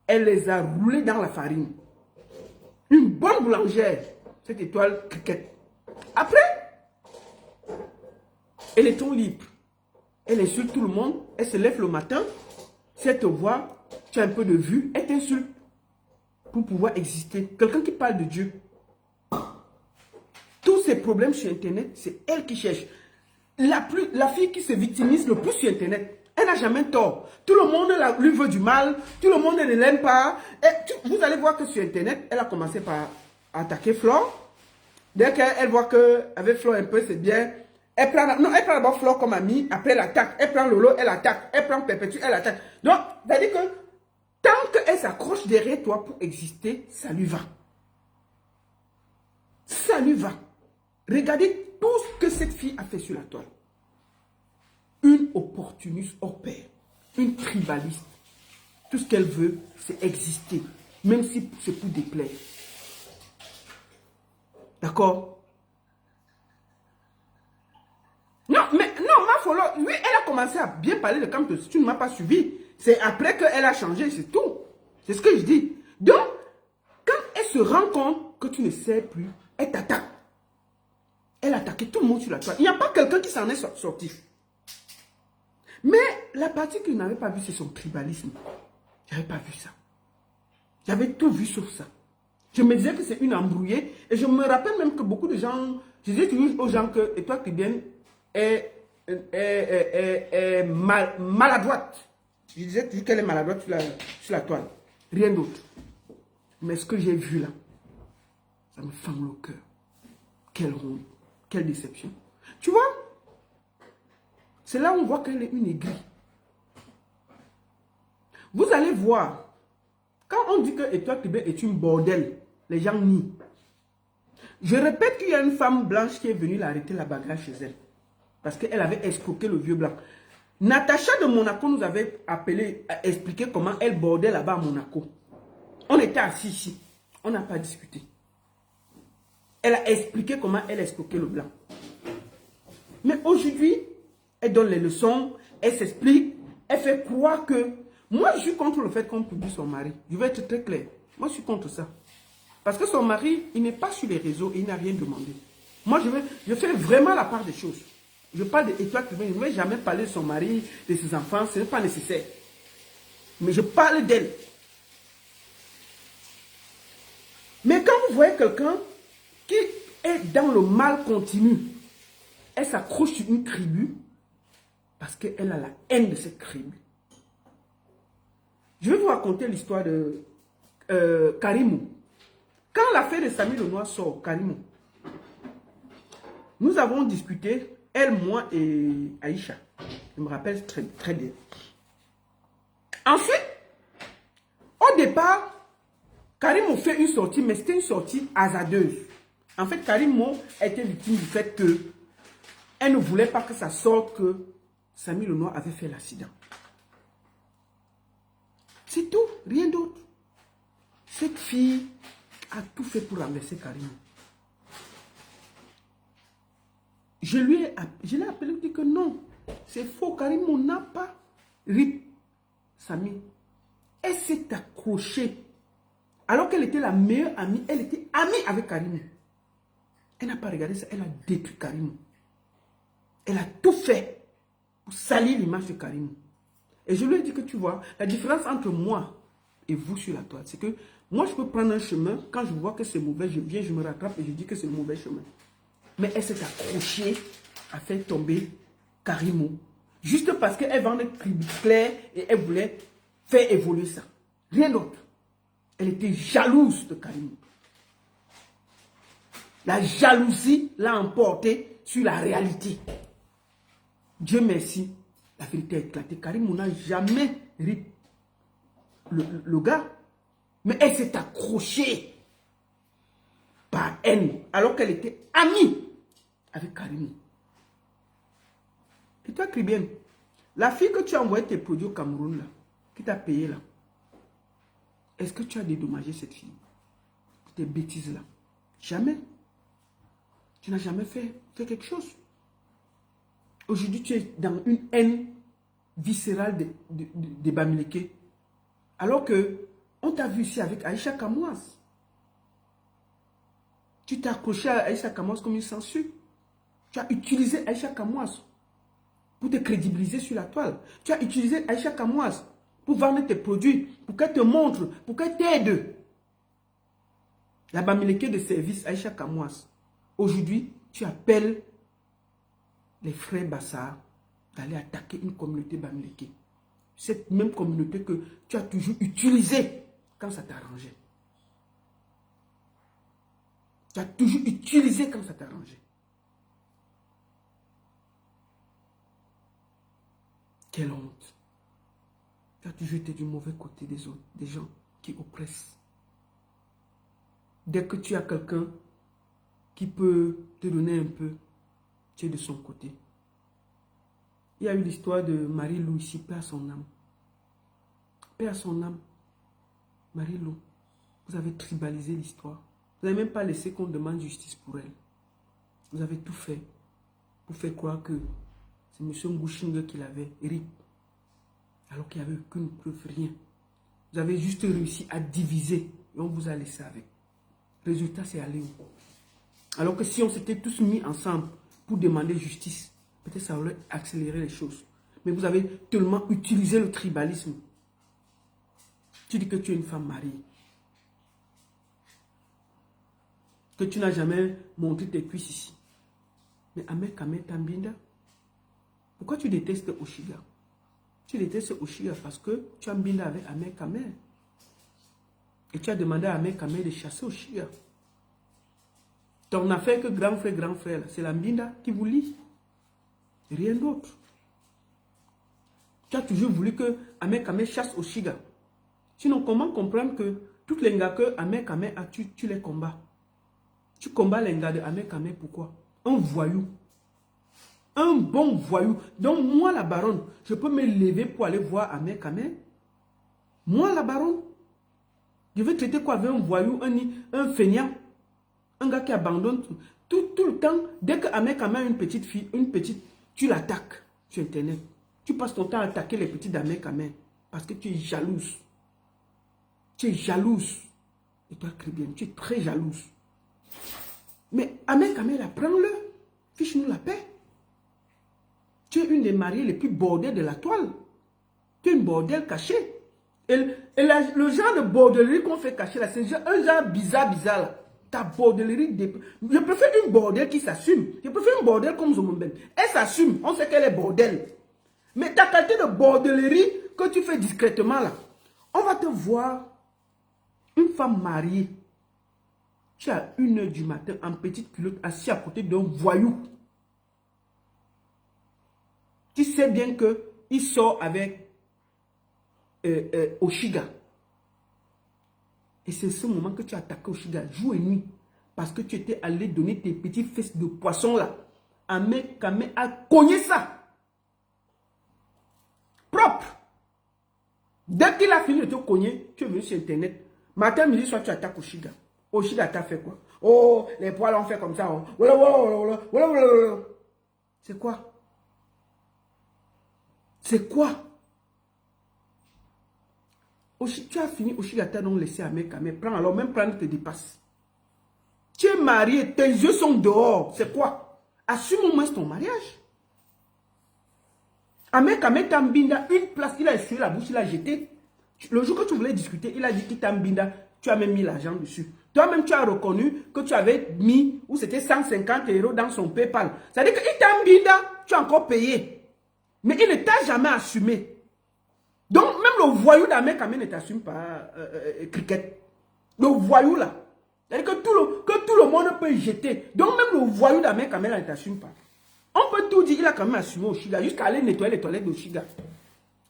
Speaker 1: Elle les a roulés dans la farine. Une bonne boulangère. Cette étoile cricket. Après, elle est ton libre. Elle insulte tout le monde. Elle se lève le matin. Si elle te voit, tu as un peu de vue, elle t'insulte. Pour pouvoir exister. Quelqu'un qui parle de Dieu. Tous ces problèmes sur Internet, c'est elle qui cherche. La fille qui se victimise le plus sur Internet, elle n'a jamais tort. Tout le monde lui veut du mal. Tout le monde ne l'aime pas. Vous allez voir que sur Internet, elle a commencé par attaquer Flore. Dès qu'elle voit qu'avec Flore un peu, c'est bien. Elle prend d'abord Flore comme amie. Après, elle attaque. Elle prend Lolo, elle attaque. Elle prend Perpétue, elle attaque. Donc, c'est-à-dire que tant qu'elle s'accroche derrière toi pour exister, ça lui va. Ça lui va. Regardez tout ce que cette fille a fait sur la toile. Une opportuniste hors pair. Une tribaliste. Tout ce qu'elle veut, c'est exister. Même si c'est pour déplaire. D'accord? Non, mais non, ma follow, lui, elle a commencé à bien parler de Camto. Si tu ne m'as pas suivi, c'est après qu'elle a changé, c'est tout. C'est ce que je dis. Donc, quand elle se rend compte que tu ne sais plus, elle t'attaque. Elle a attaqué tout le monde sur la toile. Il n'y a pas quelqu'un qui s'en est sorti. Mais la partie que je n'avais pas vue, c'est son tribalisme. Je n'avais pas vu ça. J'avais tout vu sauf ça. Je me disais que c'est une embrouillée. Et je me rappelle même que beaucoup de gens, je disais toujours aux gens que, et toi qui viens, est maladroite. Je disais toujours qu'elle est maladroite sur la toile. Rien d'autre. Mais ce que j'ai vu là, ça me fend le cœur. Quelle honte. Quelle déception. Tu vois, c'est là où on voit qu'elle est une aigrie. Vous allez voir, quand on dit que Étoile Tibet est une bordel, les gens nient. Je répète qu'il y a une femme blanche qui est venue l'arrêter la bagarre chez elle. Parce qu'elle avait escroqué le vieux blanc. Natacha de Monaco nous avait appelé à expliquer comment elle bordait là-bas à Monaco. On était assis ici. On n'a pas discuté. Elle a expliqué comment elle escroquait le blanc. Mais aujourd'hui, elle donne les leçons, elle s'explique, elle fait croire que... Moi, je suis contre le fait qu'on publie son mari. Je vais être très clair. Moi, je suis contre ça. Parce que son mari, il n'est pas sur les réseaux et il n'a rien demandé. Moi, je fais vraiment la part des choses. Je parle d'Étoile Tibet, je ne vais jamais parler de son mari, de ses enfants, ce n'est pas nécessaire. Mais je parle d'elle. Mais quand vous voyez quelqu'un qui est dans le mal continu, elle s'accroche sur une tribu parce qu'elle a la haine de cette tribu. Je vais vous raconter l'histoire de Karimou. Quand l'affaire de Samy Lenoir sort, Karimou, nous avons discuté, elle, moi et Aïcha. Je me rappelle très, très bien. Ensuite, au départ, Karimou fait une sortie, mais c'était une sortie hasardeuse. En fait, Karimou était victime du fait que elle ne voulait pas que ça sorte que Samy Lenoir avait fait l'accident. C'est tout, rien d'autre. Cette fille a tout fait pour renverser Karimou. Je l'ai appelé, je lui ai dit que non, C'est faux. Karimou n'a pas rip Samy. Elle s'est accrochée. Alors qu'elle était la meilleure amie, elle était amie avec Karimou. Elle n'a pas regardé ça, elle a détruit Karimou. Elle a tout fait pour salir l'image de Karimou. Et je lui ai dit que tu vois, la différence entre moi et vous sur la toile, c'est que moi je peux prendre un chemin, quand je vois que c'est mauvais, je viens, je me rattrape et je dis que c'est le mauvais chemin. Mais elle s'est accrochée à faire tomber Karimou. Juste parce qu'elle vendait clair et elle voulait faire évoluer ça. Rien d'autre. Elle était jalouse de Karimou. La jalousie l'a emporté sur la réalité. Dieu merci, la vérité a éclaté. Karimou n'a jamais ri le gars. Mais elle s'est accrochée par haine, alors qu'elle était amie avec Karimou. Et toi, Kribienne, la fille que tu as envoyé tes produits au Cameroun, là, qui t'a payé, là, est-ce que tu as dédommagé cette fille pour tes bêtises, là? Jamais. Tu n'as jamais fait quelque chose. Aujourd'hui, tu es dans une haine viscérale des Bamileke. Alors que on t'a vu ici avec Aïcha Kamouaz. Tu t'es accroché à Aïcha Kamouaz comme une censure. Tu as utilisé Aïcha Kamouaz pour te crédibiliser sur la toile. Tu as utilisé Aïcha Kamouaz pour vendre tes produits, pour qu'elle te montre, pour qu'elle t'aide. La Bamileke de service Aïcha Kamouaz. Aujourd'hui, tu appelles les frères Bassar d'aller attaquer une communauté Bamileke. Cette même communauté que tu as toujours utilisée quand ça t'arrangeait. Tu as toujours utilisé quand ça t'arrangeait. Quelle honte. Tu as toujours été du mauvais côté des autres, des gens qui oppressent. Dès que tu as quelqu'un qui peut te donner un peu, tu es de son côté. Il y a eu l'histoire de Marie-Lou ici, paix à son âme. Paix à son âme. Marie-Lou, vous avez tribalisé l'histoire. Vous n'avez même pas laissé qu'on demande justice pour elle. Vous avez tout fait pour faire croire que c'est M. Ngouchingue qui l'avait RIP. Alors qu'il n'y avait aucune preuve, rien. Vous avez juste réussi à diviser et on vous a laissé avec. Résultat, c'est aller où? Alors que si on s'était tous mis ensemble pour demander justice, peut-être ça aurait accéléré les choses. Mais vous avez tellement utilisé le tribalisme. Tu dis que tu es une femme mariée. Que tu n'as jamais montré tes cuisses ici. Mais Ahmed Kamer Tambinda, pourquoi tu détestes Oshiga? Tu détestes Oshiga parce que tu as Mbinda avec Ahmed Kamer. Et tu as demandé à Ahmed Kamer de chasser Oshiga. Ton affaire que grand frère, c'est la Mbinda qui vous lie. Rien d'autre. Tu as toujours voulu que Ahmed Kamer chasse Oshiga. Sinon, comment comprendre que toutes les gars que Ahmed Kamer a, tu les combats? Tu combats les gars de Ahmed Kamer, pourquoi? Un voyou. Un bon voyou. Donc, moi, la baronne, je peux me lever pour aller voir Ahmed Kamer. Moi, la baronne, je vais traiter quoi avec un voyou, un feignant, un gars qui abandonne tout le temps. Dès que Ahmed Kamer a une petite fille, tu l'attaques sur Internet. Tu passes ton temps à attaquer les petits d'Ahmed Kamer parce que tu es jalouse. Tu es jalouse. Et toi, Kribienne, tu es très jalouse. Mais Ahmed Kamer, prends-le. Fiche-nous la paix. Tu es une des mariées les plus bordées de la toile. Tu es une bordelle cachée. Et le genre de bordellerie qu'on fait cacher là, c'est un genre bizarre là. Ta bordellerie, je préfère une bordelle qui s'assume. Je préfère une bordelle comme Zomomben. Elle s'assume, on sait qu'elle est bordelle. Mais ta qualité de bordellerie que tu fais discrètement là, on va te voir une femme mariée. Tu es à 1h du matin en petite culotte assis à côté d'un voyou. Tu sais bien qu'il sort avec Oshiga. Et c'est ce moment que tu as attaqué Oshiga, jour et nuit. Parce que tu étais allé donner tes petits fesses de poisson là. Ahmed Kamer a cogné ça. Propre. Dès qu'il a fini de te cogner, tu es venu sur Internet. Matin, midi, soir, tu attaques Oshiga. Oshiga t'a fait quoi? Oh, les poils ont fait comme ça. Oh. C'est quoi? C'est quoi? Tu as fini, Oshiga t'a donc laissé à Meka, mais prends, alors même prendre tes dépasses. Tu es marié, tes yeux sont dehors. C'est quoi? Assume au moins ton mariage. Ameka Tambinda, une place, il a essuyé la bouche, il a jeté. Le jour que tu voulais discuter, il a dit qu'il Tambinda, tu as même mis l'argent dessus. Toi-même, tu as reconnu que tu avais mis, ou c'était 150 € dans son PayPal. C'est-à-dire que Tambinda, tu as encore payé. Mais il ne t'a jamais assumé. Donc, même le voyou d'Ameka ne t'assume pas, Cricket. Le voyou là. C'est-à-dire que tout le monde peut jeter. Donc, même le voyou d'Ameka ne t'assume pas. On peut tout dire, il a quand même assumé Oshiga, jusqu'à aller nettoyer les toilettes d'Oshiga.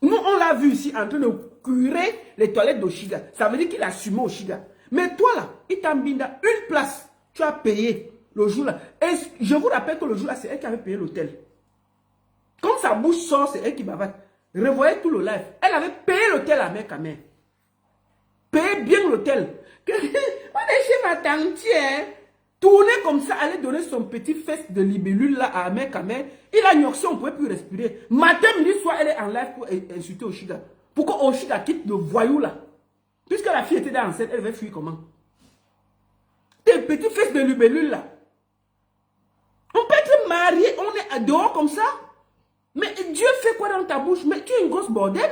Speaker 1: Nous, on l'a vu ici en train de curer les toilettes d'Oshiga. Ça veut dire qu'il a assumé Oshiga. Mais toi là, Itambinda, une place, tu as payé le jour là. Et je vous rappelle que le jour là, c'est elle qui avait payé l'hôtel. Quand sa bouche sort, c'est elle qui bavate. Revoyez tout le live. Elle avait payé l'hôtel à mère. Payé bien l'hôtel. On est chez ma tante, hein. Tourner comme ça, aller donner son petit fesse de libellule là à mère. Il a gnoxé, on ne pouvait plus respirer. Matin, midi, soir, elle est en live pour insulter Oshiga. Pourquoi Oshiga quitte le voyou là? Puisque la fille était dans l'enceinte, elle va fuir comment? Tes petits fesses de libellule là. On peut être marié, on est dehors comme ça. Mais Dieu fait quoi dans ta bouche? Mais tu es une grosse bordel.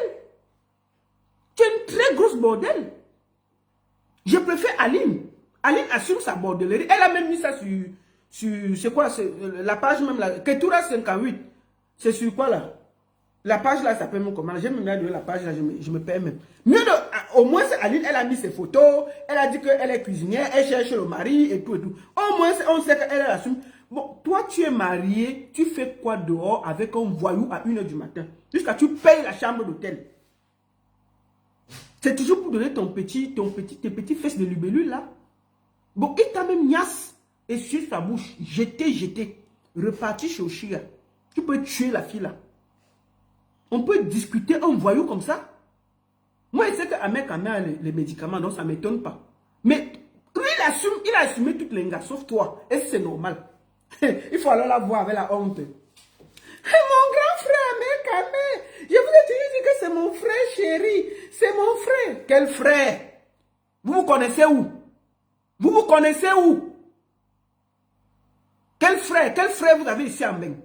Speaker 1: Tu es une très grosse bordel. Je préfère Aline. Aline assume sa bordellerie. Elle a même mis ça sur c'est quoi? La page même là. Ketura 58. C'est sur quoi là? La page là s'appelle mon comment? J'aime bien de la page là, je me perds même. Mieux de, au moins Aline, elle a mis ses photos. Elle a dit qu'elle est cuisinière. Elle cherche le mari et tout et tout. Au moins on sait qu'elle assume. Bon, toi, tu es marié, tu fais quoi dehors avec un voyou à 1 h du matin? Jusqu'à tu payes la chambre d'hôtel. C'est toujours pour donner tes petits fesses de libellule là. Bon, il t'a même niasse et sur sa bouche, jeté. Reparti chez Oshiga. Tu peux tuer la fille là. On peut discuter un voyou comme ça? Moi, je sais qu'Amek a les médicaments, donc ça ne m'étonne pas. Mais lui, il a assumé toutes les gars, sauf toi. Et c'est normal. Il faut alors la voir avec la honte. Mon grand frère, Amé, je vous ai toujours dit que c'est mon frère chéri. C'est mon frère. Quel frère? Vous connaissez où? Vous connaissez où? Quel frère vous avez ici en main?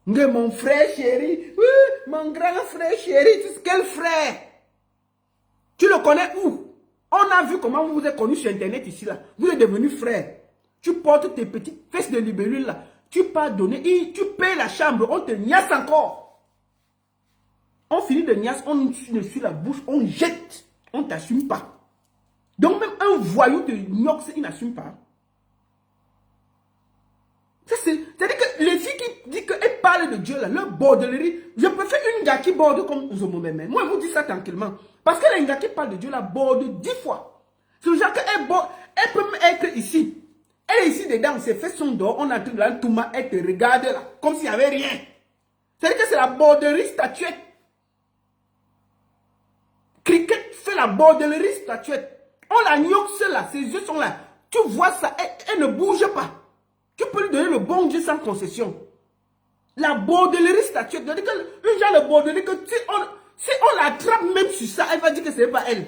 Speaker 1: Mon frère chéri. Oui, mon grand frère chéri. Quel frère? Tu le connais où? On a vu comment vous vous êtes connu sur internet ici là. Vous êtes devenu frère. Tu portes tes petites fesses de libellule là. Tu pas donné. Tu payes la chambre. On te niasse encore. On finit de niasse. On suit la bouche. On jette. On ne t'assume pas. Donc même un voyou de Nox, il n'assume pas. C'est-à-dire que les filles qui disent qu'elles parlent de Dieu là, leur bordellerie, je préfère une gars qui borde comme Zomomeme. Moi, je vous dis ça tranquillement. Parce que les gars qui parlent de Dieu là borde 10 fois. C'est le genre qu'elle borde. Elle peut même être ici. Elle est ici dedans, ses fesses sont dehors, on a tout là, tout mal, elle te regarde là, comme s'il n'y avait rien. C'est-à-dire que c'est la bordellerie statuette. Cricket fait la bordellerie statuette. On la gnoxe là, ses yeux sont là. Tu vois ça, elle ne bouge pas. Tu peux lui donner le bon Dieu sans concession. La bordellerie statuette, c'est-à-dire que une genre de bordellerie que si on l'attrape même sur ça, elle va dire que ce n'est pas elle.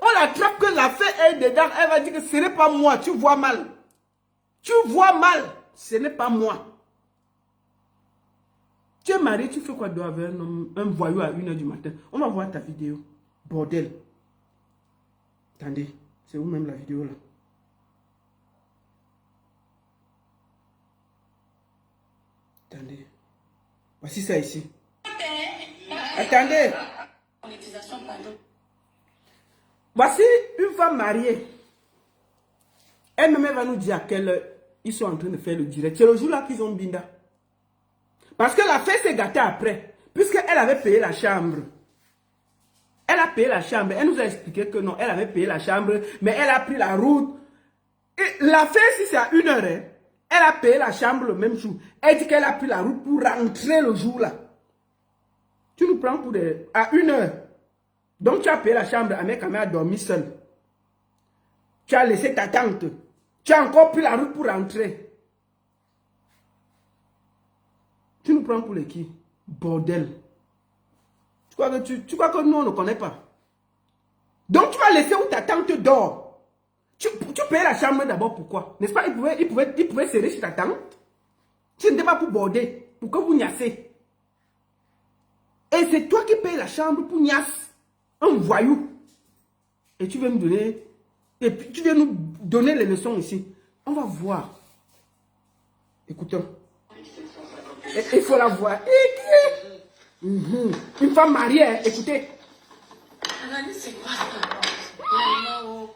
Speaker 1: On l'attrape que la fée est dedans, elle va dire que ce n'est pas moi, tu vois mal. Tu vois mal, ce n'est pas moi. Tu es marié, tu fais quoi dehors avec un voyou à 1 h du matin? On va voir ta vidéo. Bordel. Attendez, c'est où même la vidéo là? Attendez. Voici ça ici. Attendez. Voici une femme mariée. Elle-même va nous dire à quelle heure ils sont en train de faire le direct. C'est le jour là qu'ils ont binda. Parce que la fête s'est gâtée après. Puisqu'elle avait payé la chambre. Elle a payé la chambre. Elle nous a expliqué que non, elle avait payé la chambre. Mais elle a pris la route. Et la fête, si c'est à 1 h, hein, elle a payé la chambre le même jour. Elle dit qu'elle a pris la route pour rentrer le jour là. Tu nous prends pour des... à 1 h. Donc tu as payé la chambre, Amé a dormi seul. Tu as laissé ta tante. Tu as encore pris la route pour rentrer. Tu nous prends pour les qui? Bordel. Tu crois que nous, on ne connaît pas? Donc, tu vas laisser où ta tante dort. Tu payes la chambre d'abord, pourquoi? N'est-ce pas? Il pouvait serrer chez ta tante. Tu n'étais pas pour border, pour que vous niassez. Et c'est toi qui payes la chambre pour niasse. Un voyou. Et tu viens me donner... Et puis tu viens nous donner les leçons ici. On va voir. Écoutons. Il faut la voir. Une femme mariée, hein. Écoutez.
Speaker 6: Anani, c'est quoi ça? Non.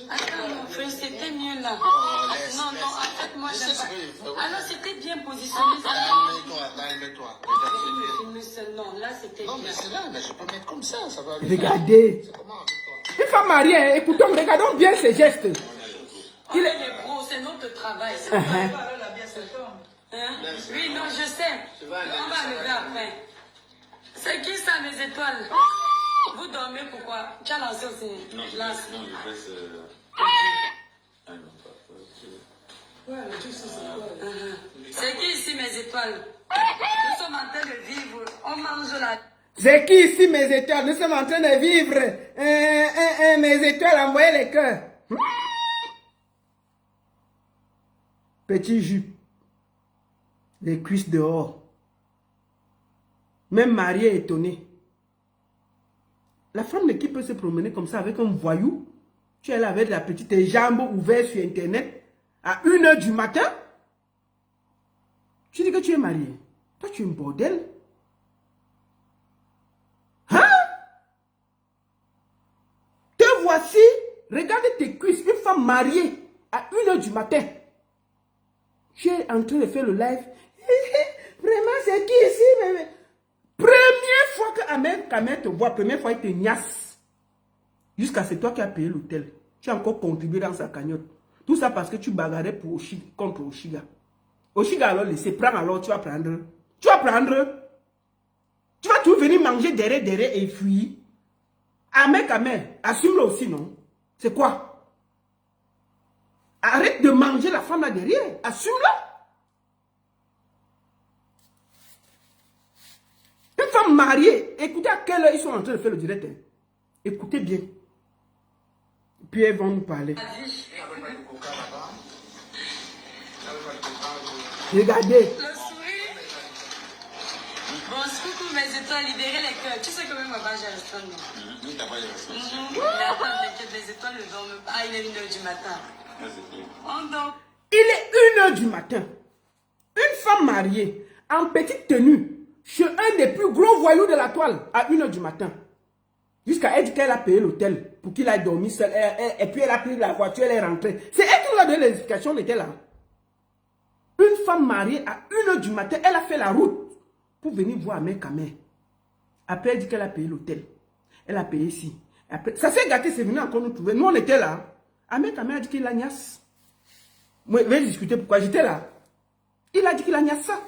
Speaker 6: Attends, mon frère, c'était mieux là. Non, en fait, moi, je sais pas. Alors, c'était bien positionné. Non, là, c'était bien.
Speaker 3: Non, mais c'est là, je peux mettre comme ça va aller.
Speaker 1: Regardez. Une femme mariée, hein. Écoutons, regardons bien ses gestes.
Speaker 6: Il est les pros, c'est notre travail. Oui, non, je sais. On va lever après. C'est qui ça, mes étoiles? Vous dormez pourquoi? Tu as lancé aussi?
Speaker 5: Non, je laisse...
Speaker 6: C'est qui ici, mes étoiles? Nous sommes en train de vivre. On mange la...
Speaker 1: C'est qui ici, mes étoiles? Nous sommes en train de vivre. Mes étoiles, envoyez les cœurs. Petit jupe. Les cuisses dehors. Même Marie est étonnée. La femme qui peut se promener comme ça avec un voyou. Tu es là avec la petite jambe ouverte sur Internet à 1h du matin. Tu dis que tu es marié. Toi, tu es un bordel. Hein? Te voici. Regarde tes cuisses. Une femme mariée à 1h du matin. Tu es en train de faire le live. Vraiment, c'est qui ici, bébé? Première fois que Ahmed Kamer te voit, première fois il te niasse. Jusqu'à c'est toi qui as payé l'hôtel. Tu as encore contribué dans sa cagnotte. Tout ça parce que tu bagarrais pour contre Oshiga. Oshiga alors laissez, prends alors, tu vas prendre. Tu vas prendre. Tu vas tout venir manger derrière et fuir. Ahmed Kamer, assume-le aussi, non? C'est quoi? Arrête de manger la femme là derrière. Assume-la. Une femme mariée, écoutez à quelle heure ils sont en train de faire le direct. Hein. Écoutez bien. Puis elles vont nous parler. Regardez.
Speaker 6: Le sourire. Bon, coucou mes étoiles, libérez les cœurs. Tu sais que même ma page est restreinte, non?
Speaker 5: Oui, t'as pas les ressources.
Speaker 6: Mais attends, t'inquiète, les étoiles ne dorment pas. Ah, il est 1h du matin. On dort.
Speaker 1: Il est 1h du matin. Une femme mariée, en petite tenue, chez un des plus gros voyous de la toile, à 1h du matin. Jusqu'à elle dit qu'elle a payé l'hôtel pour qu'il aille dormir seul. Et puis elle a pris la voiture, elle est rentrée. C'est elle qui nous a donné l'explication, elle était là. Une femme mariée à 1h du matin, elle a fait la route pour venir voir Ahmed Kamer. Après, elle dit qu'elle a payé l'hôtel. Elle a payé ici. Après, ça s'est gâté, c'est venu encore nous trouver. Nous, on était là. Ahmed Kamer a dit qu'il a niasse. Moi, je vais discuter pourquoi j'étais là. Il a dit qu'il a niasse ça.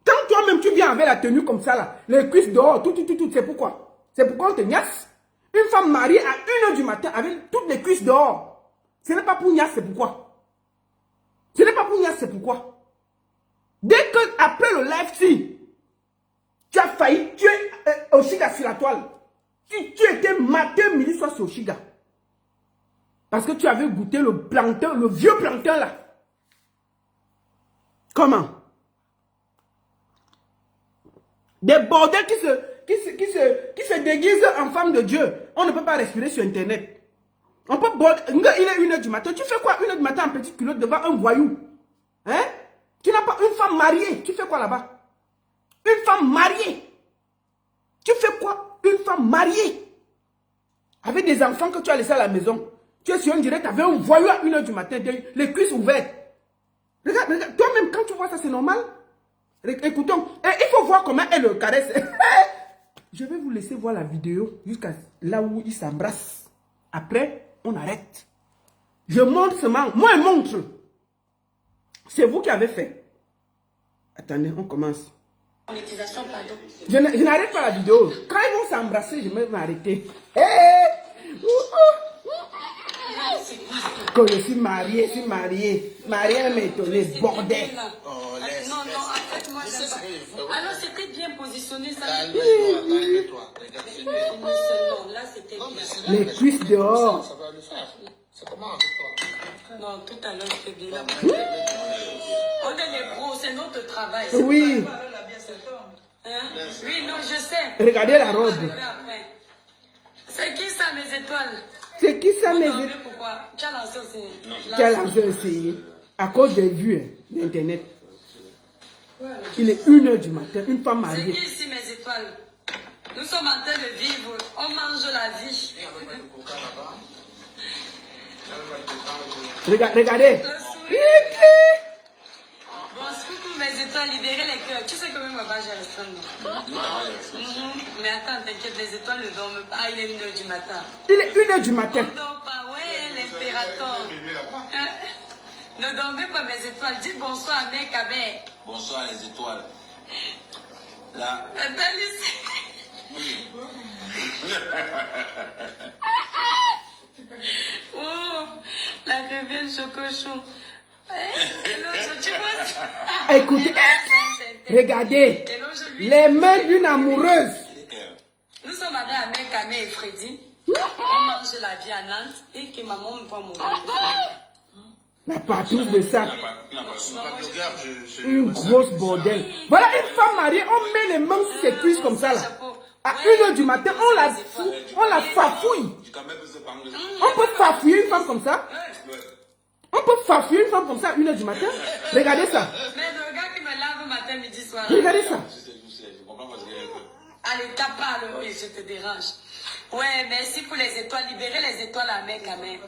Speaker 1: Quand toi-même tu viens avec la tenue comme ça, là, les cuisses dehors, tout, c'est pourquoi? C'est pourquoi on te niasse. Une femme mariée à 1h du matin avec toutes les cuisses dehors. Ce n'est pas pour niasse, c'est pourquoi? Ce n'est pas pour niasse, c'est pourquoi? Dès que, après le live, si tu as failli tuer Oshiga sur la toile, tu étais matin, midi, soir sur Oshiga. Parce que tu avais goûté le plantain, le vieux plantain là. Comment? Des bordels qui se déguisent en femme de Dieu. On ne peut pas respirer sur Internet. On peut border. Il est 1h du matin. Tu fais quoi 1h du matin en petite culotte devant un voyou? Hein? Tu n'as pas une femme mariée. Tu fais quoi là-bas? Une femme mariée. Tu fais quoi? Une femme mariée. Avec des enfants que tu as laissés à la maison. Tu es sur un direct avec un voyou à 1h du matin. Les cuisses ouvertes. Regarde. Toi-même, quand tu vois ça, c'est normal? Écoutons, il faut voir comment elle le caresse. Je vais vous laisser voir la vidéo jusqu'à là où ils s'embrassent. Après, on arrête. Je montre seulement. Moi, je montre. C'est vous qui avez fait. Attendez, on commence.
Speaker 6: Monétisation, pardon.
Speaker 1: Je n'arrête pas la vidéo. Quand ils vont s'embrasser, je vais m'arrêter. Quand je suis mariée, Mariée m'étonner, bordel.
Speaker 6: Non, en fait, fait, moi, j'aime pas. Alors, c'était bien positionné, ça.
Speaker 3: Calme-toi.
Speaker 6: Non, là, c'était bien.
Speaker 1: Les cuisses dehors.
Speaker 3: Ça va le faire. C'est comment avec toi?
Speaker 6: Non, tout à l'heure, c'était bien. On est les pros, c'est notre travail.
Speaker 1: Oui.
Speaker 6: Hein? Oui, non, je sais.
Speaker 1: Regardez la robe.
Speaker 6: C'est qui ça, mes étoiles?
Speaker 1: C'est qui ça, mes
Speaker 6: Non,
Speaker 1: étoiles?
Speaker 6: mais pourquoi? Tu as lancé aussi.
Speaker 1: Tu as lancé aussi. À cause des vues d'Internet. Il est 1h du matin, une femme
Speaker 6: C'est
Speaker 1: mariée.
Speaker 6: qui ici, mes étoiles? Nous sommes en train de vivre. On mange la vie.
Speaker 1: Regardez.
Speaker 6: Bon, coucou mes étoiles, libérez les cœurs. Tu sais que même là-bas, j'ai restreint. Mais attends, t'inquiète, les étoiles ne dorment pas. Ah, il est 1h du matin.
Speaker 1: Il est 1h du matin.
Speaker 6: Ne dort pas, ouais, l'impérateur. Ne dormez pas, mes étoiles. Dites bonsoir à mec, à mec.
Speaker 5: Bonsoir les étoiles. Là.
Speaker 6: Attends, ici. Oh, la revienne chocochon. Tu vois?
Speaker 1: Écoutez, regardez. Les mains d'une amoureuse.
Speaker 6: Nous sommes allés à Mekame et Freddy. On mange la vie à Nantes et que maman me voit mourir.
Speaker 1: La patrouille de ça.
Speaker 3: Regarde,
Speaker 1: Une grosse bordel. Voilà une femme mariée, on met les mains sur ses cuisses comme ça là. À 1h du matin, on la fafouille. On peut fafouiller une femme comme ça. On peut fafouiller une femme comme ça à 1h du matin. Regardez ça.
Speaker 6: Mais le gars qui me lave matin, midi, soir.
Speaker 1: Regardez ça.
Speaker 6: Allez, tape pas le oui, je te dérange. Ouais, merci pour les étoiles. Libérez les étoiles à mec à mec.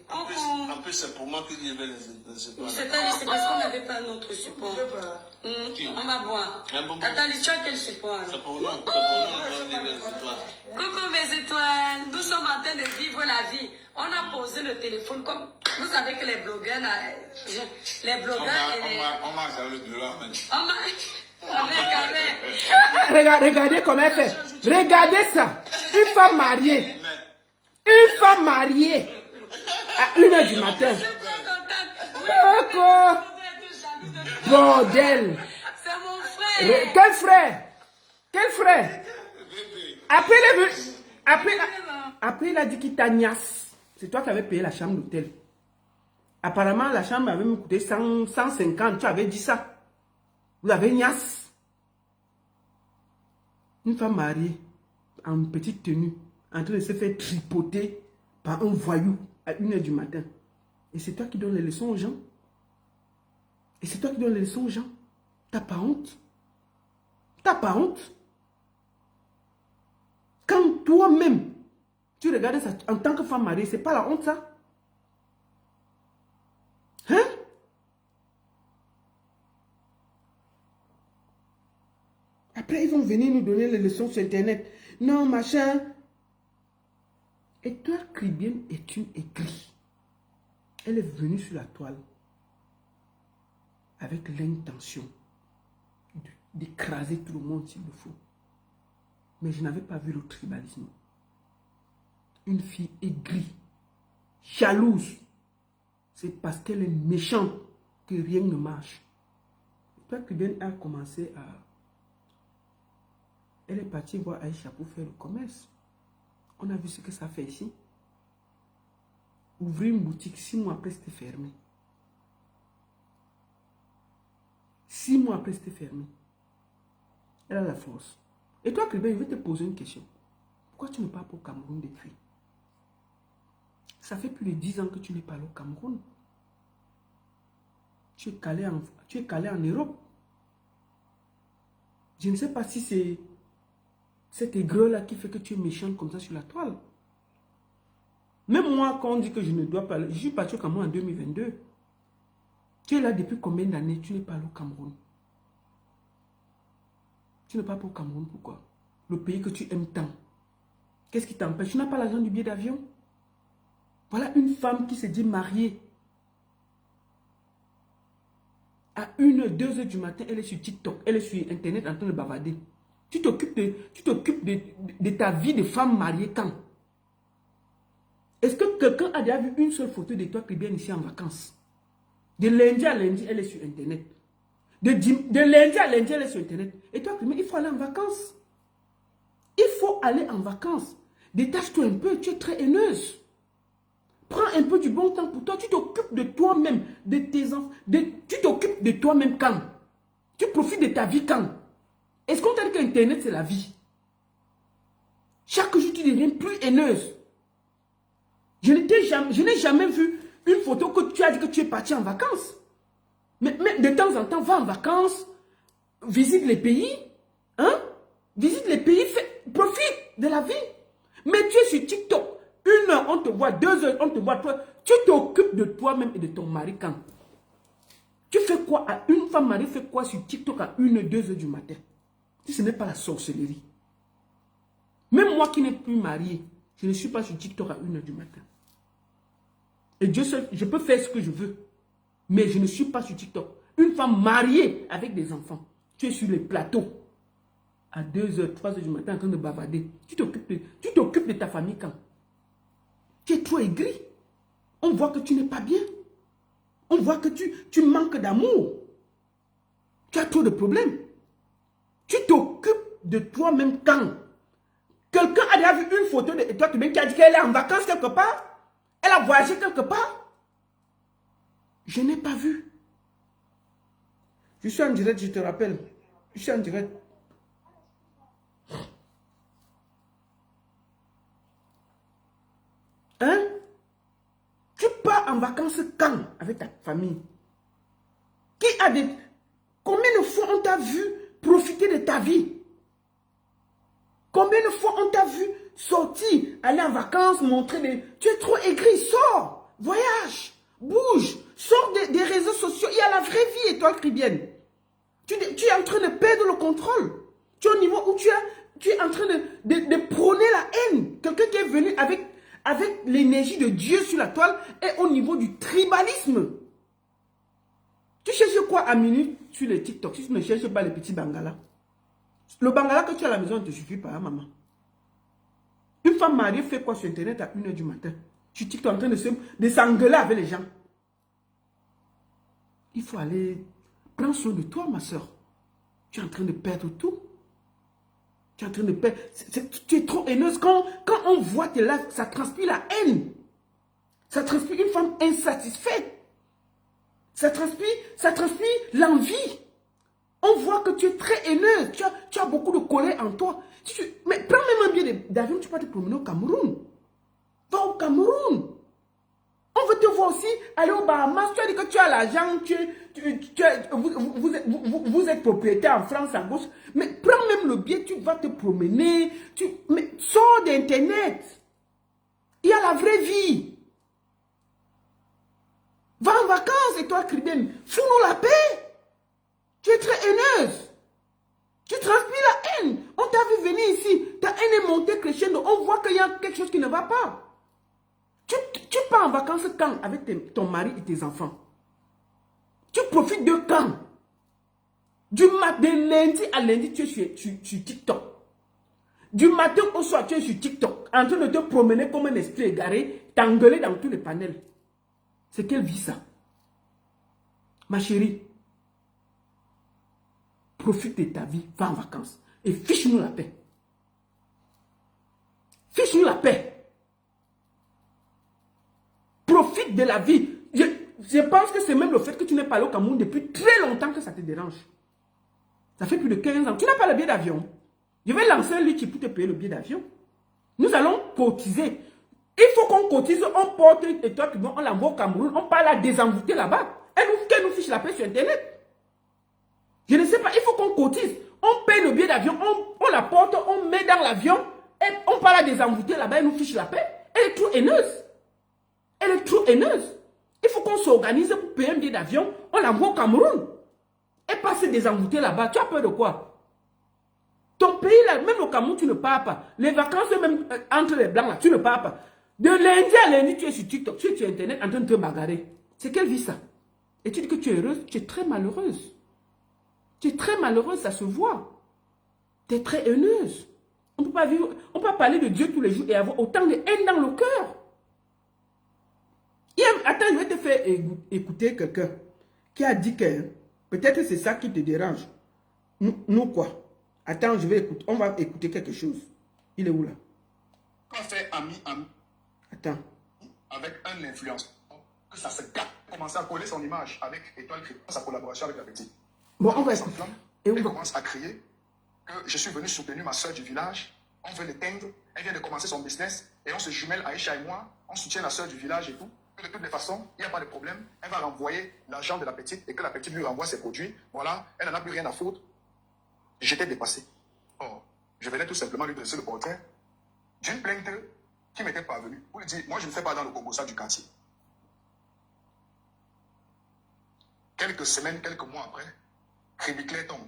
Speaker 6: Coucou.
Speaker 5: En plus, c'est pour moi qu'il y avait les étoiles.
Speaker 6: C'est parce qu'on n'avait pas notre support. On va boire. Attends, tu as quel support?
Speaker 5: C'est pour nous. C'est pour nous les étoiles.
Speaker 6: Coucou mes étoiles. Nous sommes en train de vivre la vie. On a posé le téléphone comme... Vous savez que les blogueurs, là, les blogueurs et les...
Speaker 5: On mange avec le bureau.
Speaker 6: On va... Avec.
Speaker 1: Regardez comment elle fait. Regardez ça. Une femme mariée. Une femme mariée. À 1h du matin. D'accord. Bordel.
Speaker 6: C'est mon frère.
Speaker 1: Quel frère? Quel frère? Après, il a dit qu'il t'a niasse. C'est toi qui avais payé la chambre d'hôtel. Apparemment, la chambre avait me coûté 150. Tu avais dit ça. Vous avez niasse. Une femme mariée, en petite tenue, en train de se faire tripoter par un voyou à 1h du matin. Et c'est toi qui donnes les leçons aux gens. Et c'est toi qui donnes les leçons aux gens. T'as pas honte? T'as pas honte? Quand toi-même, tu regardes ça en tant que femme mariée, c'est pas la honte ça? Hein? Après, ils vont venir nous donner les leçons sur Internet. Non, machin. Et toi, Caribbean est une aigrie. Elle est venue sur la toile avec l'intention d'écraser tout le monde s'il le faut. Mais je n'avais pas vu le tribalisme. Une fille aigrie, jalouse. C'est parce qu'elle est méchante que rien ne marche. Et toi, Caribbean a commencé à... Elle est partie voir Aïcha pour faire le commerce. On a vu ce que ça fait ici. Ouvrir une boutique, 6 mois après, c'était fermé. 6 mois après, c'était fermé. Elle a la force. Et toi, Caribbean, je vais te poser une question. Pourquoi tu ne pars pas au Cameroun depuis? Ça fait plus de 10 ans que tu n'es pas allé au Cameroun. Tu es calé en Europe. Je ne sais pas si c'est cette aigreur-là qui fait que tu es méchante comme ça sur la toile. Même moi, quand on dit que je ne dois pas aller, je suis parti au Cameroun en 2022. Tu es là depuis combien d'années? Tu n'es pas allé au Cameroun. Tu n'es pas allé au Cameroun, pourquoi? Le pays que tu aimes tant. Qu'est-ce qui t'empêche? Tu n'as pas l'argent du billet d'avion? Voilà une femme qui se dit mariée. À 1h, 2h du matin, elle est sur TikTok, elle est sur Internet en train de bavarder. Tu t'occupes de ta vie de femme mariée quand? Est-ce que quelqu'un a déjà vu une seule photo de toi qui vient ici en vacances? De lundi à lundi, elle est sur Internet. De lundi à lundi, elle est sur Internet. Et toi, il faut aller en vacances. Il faut aller en vacances. Détache-toi un peu, tu es très haineuse. Prends un peu du bon temps pour toi. Tu t'occupes de toi-même, de tes enfants. Tu t'occupes de toi-même quand? Tu profites de ta vie quand? Est-ce qu'on t'a dit qu'Internet, c'est la vie? Chaque jour, tu deviens plus haineuse. Je n'ai jamais vu une photo que tu as dit que tu es parti en vacances. Mais de temps en temps, va en vacances, visite les pays. Hein? Visite les pays, profite de la vie. Mais tu es sur TikTok. 1 heure, on te voit, 2 heures, on te voit, 3 heures. Tu t'occupes de toi-même et de ton mari quand? Tu fais quoi? Une femme mariée fait quoi sur TikTok à 1 heure, 2 heures du matin? Si ce n'est pas la sorcellerie. Même moi qui n'ai plus marié, je ne suis pas sur TikTok à 1 heure du matin. Et Dieu seul, je peux faire ce que je veux. Mais je ne suis pas sur TikTok. Une femme mariée avec des enfants, tu es sur les plateaux à 2 heures, 3 heures du matin en train de bavarder. Tu t'occupes de ta famille quand? Tu es trop aigri. On voit que tu n'es pas bien. On voit que tu manques d'amour. Tu as trop de problèmes. Tu t'occupes de toi-même quand? Quelqu'un a déjà vu une photo de toi qui a dit qu'elle est en vacances quelque part? Elle a voyagé quelque part? Je n'ai pas vu. Je suis en direct, je te rappelle. Je suis en direct. Hein? Tu pars en vacances quand avec ta famille? Combien de fois on t'a vu profiter de ta vie? Combien de fois on t'a vu sortir, aller en vacances, montrer des... Tu es trop aigri, sors, voyage, bouge, sors des réseaux sociaux. Il y a la vraie vie, étoile caribéenne. Tu es en train de perdre le contrôle. Tu es au niveau où tu es en train de prôner la haine. Quelqu'un qui est venu avec l'énergie de Dieu sur la toile est au niveau du tribalisme. Tu cherches quoi à minuit sur les TikTok si tu ne cherches pas les petits bangalas? Le bangala que tu as à la maison ne te suffit pas, maman. Une femme mariée fait quoi sur Internet à 1 heure du matin? Tu es en train de s'engueuler avec les gens. Il faut aller... Prends soin de toi, ma soeur. Tu es en train de perdre tout. Tu es en train de perdre... Tu es trop haineuse. Quand on voit tes lives, ça transpire la haine. Ça transpire une femme insatisfaite. Ça transpire l'envie. On voit que tu es très haineuse. Tu as beaucoup de colère en toi. Mais prends même un billet d'avion, tu peux te promener au Cameroun. Va au Cameroun. On veut te voir aussi aller au Bahamas. Tu as dit que tu as l'argent, vous êtes propriétaire en France, à gauche. Mais prends même le billet, tu vas te promener. Mais sors d'Internet. Il y a la vraie vie. Va en vacances, étoile caribéenne. Fous-nous la paix. Tu es très haineuse. Tu transpires la haine. On t'a vu venir ici. Ta haine est montée crescendo. On voit qu'il y a quelque chose qui ne va pas. Tu pars en vacances quand avec ton mari et tes enfants? Tu profites de quand? De lundi à lundi, tu es sur TikTok. Du matin au soir, tu es sur TikTok. En train de te promener comme un esprit égaré, t'engueuler dans tous les panels. C'est quelle vie ça? Ma chérie, profite de ta vie, va en vacances et fiche-nous la paix. Fiche-nous la paix. Profite de la vie. Je pense que c'est même le fait que tu n'es pas allé au Cameroun depuis très longtemps que ça te dérange. Ça fait plus de 15 ans. Tu n'as pas le billet d'avion. Je vais lancer un litige pour te payer le billet d'avion. Nous allons cotiser. Il faut qu'on cotise, on porte et toi, on l'envoie au Cameroun, on parle à désenvoûter là-bas. Qu'elle nous fiche la paix sur Internet. Je ne sais pas, il faut qu'on cotise. On paye le billet d'avion, on la porte, on met dans l'avion, et on parle à désenvoûter là-bas, elle nous fiche la paix. Elle est trop haineuse. Elle est trop haineuse. Il faut qu'on s'organise pour payer un billet d'avion, on l'envoie au Cameroun. Et passer désenvoûter là-bas, tu as peur de quoi? Ton pays, là, même au Cameroun, tu ne pars pas. Les vacances, même entre les blancs, là, tu ne pars pas. De lundi à lundi, tu es sur TikTok, tu es sur Internet en train de te bagarrer. C'est quelle vie ça? Et tu dis que tu es heureuse, tu es très malheureuse. Tu es très malheureuse, ça se voit. Tu es très haineuse. On ne peut pas vivre, on peut pas parler de Dieu tous les jours et avoir autant de haine dans le cœur. Attends, je vais te faire écouter quelqu'un qui a dit que Peut-être c'est ça qui te dérange. Nous quoi? Attends, je vais écouter. On va écouter quelque chose. Il est où là?
Speaker 3: On a fait ami
Speaker 1: Attends.
Speaker 3: avec un influenceur. Que ça se gâte. Commencer à coller son image avec Étoile Crédit, sa collaboration avec la petite.
Speaker 1: Bon, on va écouter. Et
Speaker 3: Elle commence à crier que je suis venu soutenir ma soeur du village. On veut l'éteindre. Elle vient de commencer son business. Et on se jumelle, Aïcha et moi. On soutient la soeur du village et tout. Que de toutes les façons, il n'y a pas de problème. Elle va renvoyer l'argent de la petite et que la petite lui renvoie ses produits. Voilà, elle n'en a plus rien à foutre. J'étais dépassé. Or, je venais tout simplement lui dresser le portrait d'une plainte qui m'était parvenue. Pour lui dire, moi je ne fais pas dans le Kobosa du quartier. Quelques semaines, quelques mois après, Crédit Clair tombe.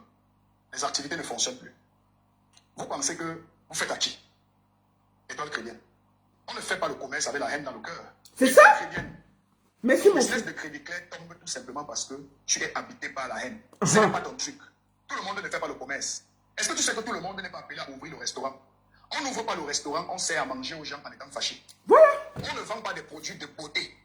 Speaker 3: Les activités ne fonctionnent plus. Vous pensez que vous faites à qui? Étoile crédienne. On ne fait pas le commerce avec la haine dans le cœur.
Speaker 1: C'est ça?
Speaker 3: Crédienne.
Speaker 1: Merci
Speaker 3: Le
Speaker 1: mon
Speaker 3: business
Speaker 1: frère.
Speaker 3: de Crédit Clair tombe tout simplement parce que tu es habité par la haine. Ce n'est pas ton truc. Tout le monde ne fait pas le commerce. Est-ce que tu sais que tout le monde n'est pas appelé à ouvrir le restaurant? On n'ouvre pas le restaurant, on sert à manger aux gens en étant fâchés.
Speaker 1: Voilà.
Speaker 3: On ne vend pas des produits de beauté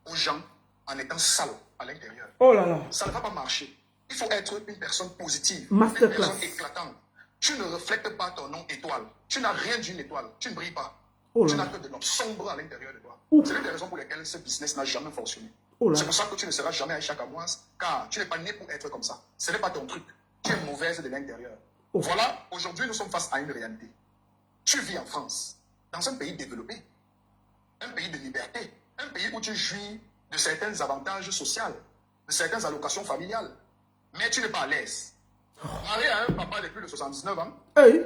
Speaker 3: aux gens en étant sale à l'intérieur.
Speaker 1: Oh là là.
Speaker 3: Ça ne va pas marcher. Il faut être une personne positive,
Speaker 1: Masterclass.
Speaker 3: une personne éclatante. Tu ne reflètes pas ton nom étoile. Tu n'as rien d'une étoile. Tu ne brilles pas.
Speaker 1: Oh là
Speaker 3: Tu n'as
Speaker 1: là.
Speaker 3: que de l'ombre sombre à l'intérieur de toi.
Speaker 1: Ouf.
Speaker 3: C'est l'une des raisons pour lesquelles ce business n'a jamais fonctionné.
Speaker 1: Oh là
Speaker 3: C'est
Speaker 1: là.
Speaker 3: pour ça que tu ne seras jamais Aïcha Kamoise, car tu n'es pas né pour être comme ça. Ce n'est pas ton truc. Tu es mauvaise de l'intérieur.
Speaker 1: Oh.
Speaker 3: Voilà, aujourd'hui nous sommes face à une réalité. Tu vis en France, dans un pays développé, un pays de liberté, un pays où tu jouis de certains avantages sociaux, de certaines allocations familiales, mais tu n'es pas à l'aise. Marié à un papa de plus de 79 ans,
Speaker 1: Hey.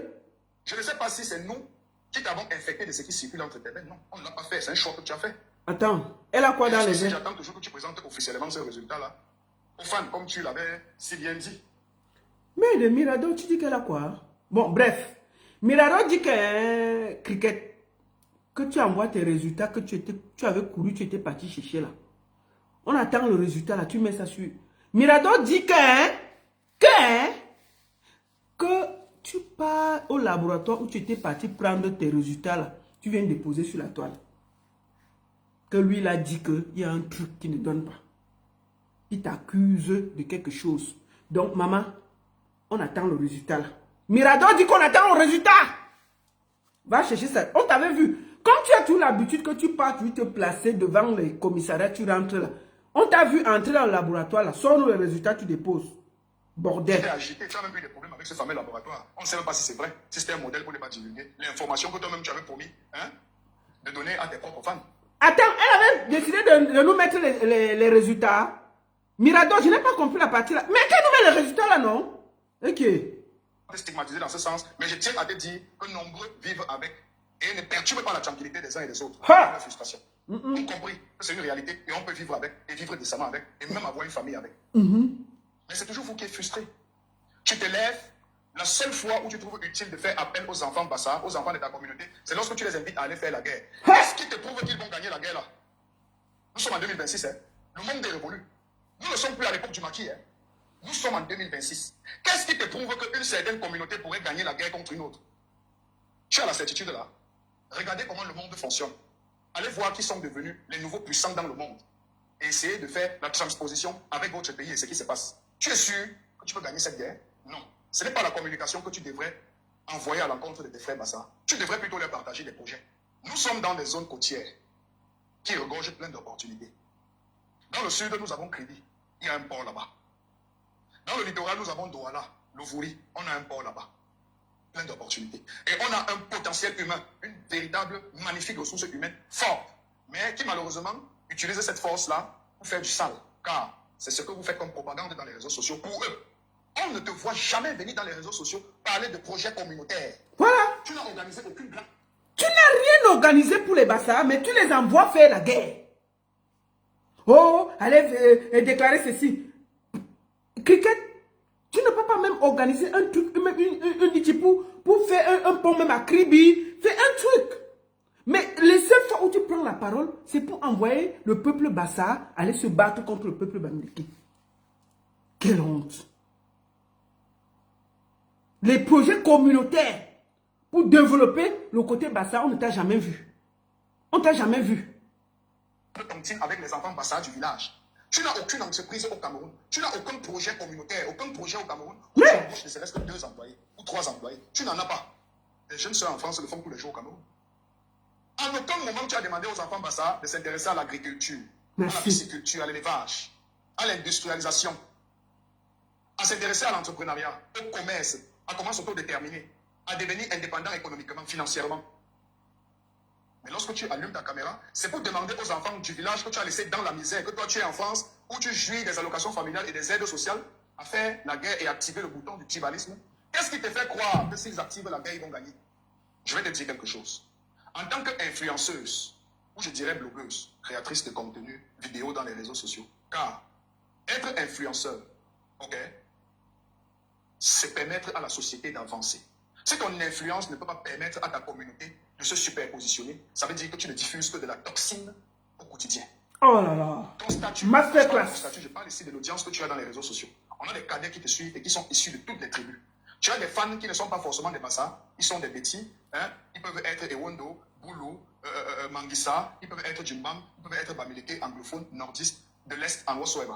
Speaker 3: je ne sais pas si c'est nous qui t'avons infecté de ce qui circule entre tes veines. Non, on ne l'a pas fait, c'est un choix que tu as fait.
Speaker 1: Attends. Elle a quoi dans les veines?
Speaker 3: J'attends toujours que tu présentes officiellement ce résultat-là aux fans, comme tu l'avais si bien dit.
Speaker 1: Mais de Mirado, tu dis qu'elle a quoi? Bon, bref. Mirado dit que cricket, que tu envoies tes résultats, que tu avais couru, tu étais parti chercher là. On attend le résultat là, tu mets ça sur. Mirado dit que tu pars au laboratoire où tu étais parti prendre tes résultats là. Tu viens déposer sur la toile. Que lui, il a dit qu'il y a un truc qui ne donne pas. Il t'accuse de quelque chose. Donc, maman, on attend le résultat là. Mirado dit qu'on attend le résultat. Va chercher ça. On t'avait vu. Comme tu as toujours l'habitude que tu pars, tu te placer devant les commissariats, tu rentres là. On t'a vu entrer dans le laboratoire là. Sors-nous les résultats, tu déposes. Bordel.
Speaker 3: Tu es agité, tu as même eu des problèmes avec ce fameux laboratoire. On ne sait même pas si c'est vrai, si c'était un modèle pour ne pas divulguer l'information que toi-même tu avais promis de donner à tes propres fans.
Speaker 1: Attends, elle avait décidé de nous mettre les résultats. Mirado, je n'ai pas compris la partie là. Mais qu'elle nous met les résultats là, non? Ok.
Speaker 3: Stigmatisé dans ce sens, mais je tiens à te dire que nombreux vivent avec et ne perturbent pas la tranquillité des uns et des autres.
Speaker 1: Ha!
Speaker 3: La frustration. On compris que c'est une réalité et on peut vivre avec et vivre décemment avec et même avoir une famille avec. Mais c'est toujours vous qui êtes frustré. Tu te lèves, la seule fois où tu trouves utile de faire appel aux enfants Bassa, aux enfants de ta communauté, c'est lorsque tu les invites à aller faire la guerre. Qu'est-ce qui te prouve qu'ils vont gagner la guerre là? Nous sommes en 2026, hein? Le monde est révolu. Nous ne sommes plus à l'époque du maquis. Hein? Nous sommes en 2026. Qu'est-ce qui te prouve qu'une certaine communauté pourrait gagner la guerre contre une autre? Tu as la certitude là. Regardez comment le monde fonctionne. Allez voir qui sont devenus les nouveaux puissants dans le monde. Et essayez de faire la transposition avec votre pays et ce qui se passe. Tu es sûr que tu peux gagner cette guerre? Non. Ce n'est pas la communication que tu devrais envoyer à l'encontre de tes frères Bassa. Tu devrais plutôt leur partager des projets. Nous sommes dans des zones côtières qui regorgent plein d'opportunités. Dans le sud, nous avons Crédit. Il y a un port là-bas. Dans le littoral, nous avons Douala, Louvuri. On a un port là-bas. Plein d'opportunités. Et on a un potentiel humain, une véritable, magnifique ressource humaine forte, mais qui malheureusement utilise cette force-là pour faire du sale. Car c'est ce que vous faites comme propagande dans les réseaux sociaux pour eux. On ne te voit jamais venir dans les réseaux sociaux parler de projets communautaires.
Speaker 1: Voilà.
Speaker 3: Tu n'as organisé aucune grande.
Speaker 1: Tu n'as rien organisé pour les Bassa, mais tu les envoies faire la guerre. Oh, allez déclarer ceci. Cricket, tu ne peux pas même organiser un truc, même une idée pour faire un pont même à Kribi. Fais un truc. Mais les seules fois où tu prends la parole, c'est pour envoyer le peuple Bassa aller se battre contre le peuple Bamileke. Quelle honte. Les projets communautaires pour développer le côté Bassa, on ne t'a jamais vu. On ne t'a jamais vu.
Speaker 3: tontine avec les enfants Bassa du village. Tu n'as aucune entreprise au Cameroun. Tu n'as aucun projet communautaire, aucun projet au Cameroun.
Speaker 1: Oui.
Speaker 3: Tu embauches ne serait-ce que 2 employés ou 3 employés. Tu n'en as pas. Les jeunes sœurs en France le font tous les jours au Cameroun. En aucun moment, tu as demandé aux enfants Bassa de s'intéresser à l'agriculture, à la pisciculture, à l'élevage, à l'industrialisation, à s'intéresser à l'entrepreneuriat, au commerce, à comment s'autodéterminer, à devenir indépendant économiquement, financièrement. Mais lorsque tu allumes ta caméra, c'est pour demander aux enfants du village que tu as laissé dans la misère, que toi tu es en France, où tu jouis des allocations familiales et des aides sociales, à faire la guerre et activer le bouton du tribalisme. Qu'est-ce qui te fait croire que s'ils activent la guerre, ils vont gagner? Je vais te dire quelque chose. En tant qu'influenceuse, ou je dirais blogueuse, créatrice de contenu vidéo dans les réseaux sociaux, car être influenceur, ok, c'est permettre à la société d'avancer. Si ton influence ne peut pas permettre à ta communauté de se superpositionner, ça veut dire que tu ne diffuses que de la toxine au quotidien.
Speaker 1: Oh là là.
Speaker 3: Ton statut,
Speaker 1: Masterclass.
Speaker 3: je parle ici de l'audience que tu as dans les réseaux sociaux. On a des cadets qui te suivent et qui sont issus de toutes les tribus. Tu as des fans qui ne sont pas forcément des Bassa, ils sont des Betty, hein? Ils peuvent être Ewondo, Boulou, Manguissa, ils peuvent être Jimbam, ils peuvent être Bamileke, anglophone, nordiste, de l'Est, en whatsoever.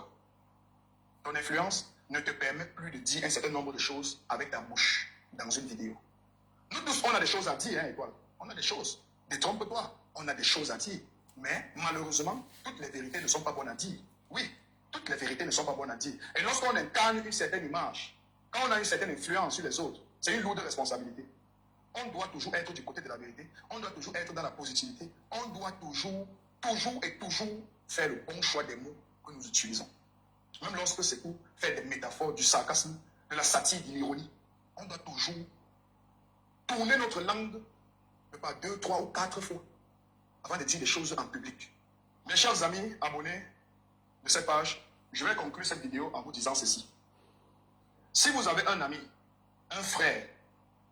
Speaker 3: Ton influence ne te permet plus de dire un certain nombre de choses avec ta bouche dans une vidéo. Nous tous, on a des choses à dire, hein, Étoile. On a des choses. Détrompe-toi, on a des choses à dire. Mais malheureusement, toutes les vérités ne sont pas bonnes à dire. Oui, toutes les vérités ne sont pas bonnes à dire. Et lorsqu'on incarne une certaine image, quand on a une certaine influence sur les autres, c'est une lourde responsabilité. On doit toujours être du côté de la vérité. On doit toujours être dans la positivité. On doit toujours faire le bon choix des mots que nous utilisons. Même lorsque c'est pour faire des métaphores, du sarcasme, de la satire, de l'ironie, on doit toujours tourner notre langue de pas 2, 3 ou 4 fois avant de dire des choses en public. Mes chers amis abonnés de cette page, je vais conclure cette vidéo en vous disant ceci. Si vous avez un ami, un frère,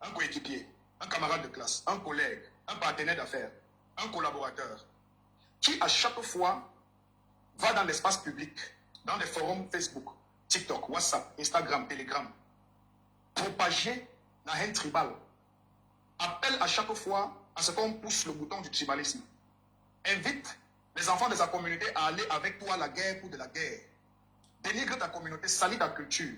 Speaker 3: un coéquipier, un camarade de classe, un collègue, un partenaire d'affaires, un collaborateur, qui à chaque fois va dans l'espace public, dans les forums Facebook, TikTok, WhatsApp, Instagram, Telegram, propager la haine tribale, appelle à chaque fois à ce qu'on pousse le bouton du tribalisme, invite les enfants de sa communauté à aller avec toi à la guerre pour de la guerre, dénigre ta communauté, salit ta culture,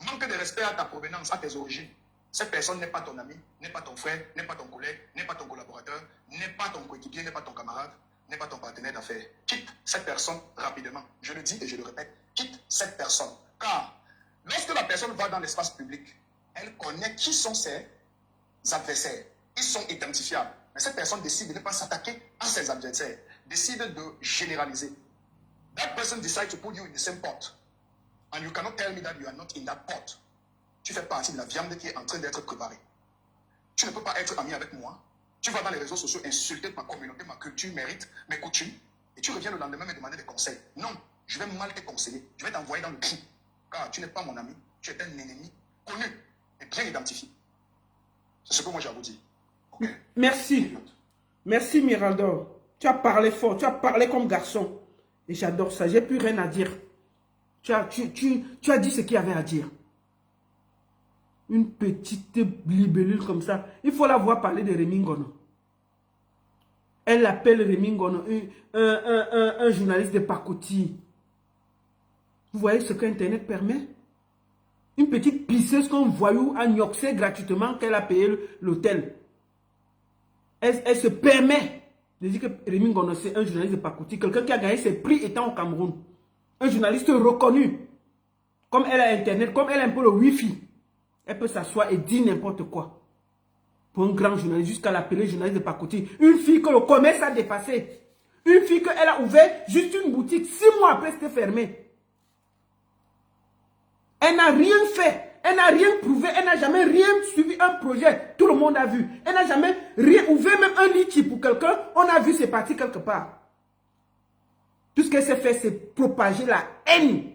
Speaker 3: manque de respect à ta provenance, à tes origines. Cette personne n'est pas ton ami, n'est pas ton frère, n'est pas ton collègue, n'est pas ton collaborateur, n'est pas ton coéquipier, n'est pas ton camarade, n'est pas ton partenaire d'affaires. Quitte cette personne rapidement. Je le dis et je le répète, quitte cette personne. Car lorsque la personne va dans l'espace public, elle connaît qui sont ses adversaires. Ils sont identifiables. Mais cette personne décide de ne pas s'attaquer à ses adversaires, décide de généraliser. That person decides to put you in the same pot. And you cannot tell me that you are not in that pot. Tu fais partie de la viande qui est en train d'être préparée. Tu ne peux pas être ami avec moi. Tu vas dans les réseaux sociaux insulter ma communauté, ma culture, mes rites, mes coutumes. Et tu reviens le lendemain me demander des conseils. Non, je vais mal te conseiller. Je vais t'envoyer dans le trou. Car tu n'es pas mon ami. Tu es un ennemi connu et bien identifié. C'est ce que moi j'ai à vous dire. Okay.
Speaker 1: Merci. Merci Miraldor. Tu as parlé fort. Tu as parlé comme garçon. Et j'adore ça. J'ai plus rien à dire. Tu as dit ce qu'il y avait à dire. Une petite libellule comme ça. Il faut la voir parler de Rémi Ngono. Elle appelle Rémi Ngono un journaliste de pacotille. Vous voyez ce qu'Internet permet? Une petite pisseuse qu'on voyou a gnoxé gratuitement qu'elle a payé l'hôtel. Elle se permet de dire que Rémi Ngono c'est un journaliste de pacotille. Quelqu'un qui a gagné ses prix étant au Cameroun. Un journaliste reconnu. Comme elle a Internet, comme elle a un peu le Wi-Fi. Elle peut s'asseoir et dire n'importe quoi. Pour un grand journaliste, jusqu'à l'appeler journaliste de pacotille. Une fille que le commerce a dépassé. Une fille qu'elle a ouvert juste une boutique. 6 mois après, c'était fermé. Elle n'a rien fait. Elle n'a rien prouvé. Elle n'a jamais rien suivi un projet. Tout le monde a vu. Elle n'a jamais rien ouvert, même un litchi pour quelqu'un. On a vu, c'est parti quelque part. Tout ce qu'elle s'est fait, c'est propager la haine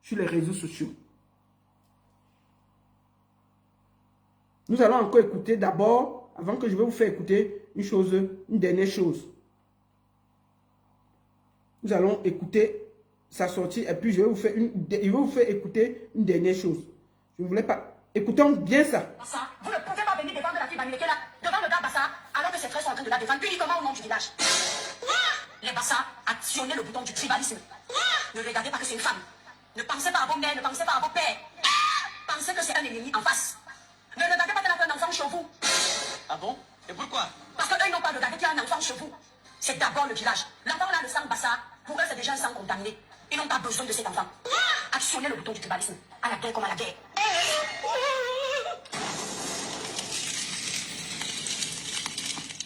Speaker 1: sur les réseaux sociaux. Nous allons encore écouter d'abord, avant que je vais vous faire écouter une dernière chose. Nous allons écouter sa sortie et puis je vais vous faire écouter une dernière chose. Je ne voulais pas. Écoutons bien ça.
Speaker 4: Vous ne pouvez pas venir défendre la fille Bamileke là, devant le gars Bassa, alors que ses frères sont en train de la défendre uniquement au nom du village. Quoi? Les bassins, actionnez le bouton du tribalisme. Ne regardez pas que c'est une femme. Ne pensez pas à vos mères, ne pensez pas à vos pères. Pensez que c'est un ennemi en face. Ne regardez pas qu'elle a fait un enfant chez vous.
Speaker 5: Ah bon? Et pourquoi?
Speaker 4: Parce qu'eux, ils n'ont pas regardé qu'il y a un enfant chez vous. C'est d'abord le village. L'enfant là, le sang bassa, pour eux, c'est déjà un sang contaminé. Ils n'ont pas besoin de cet enfant. Actionnez le bouton du tribalisme. À la guerre comme à la guerre.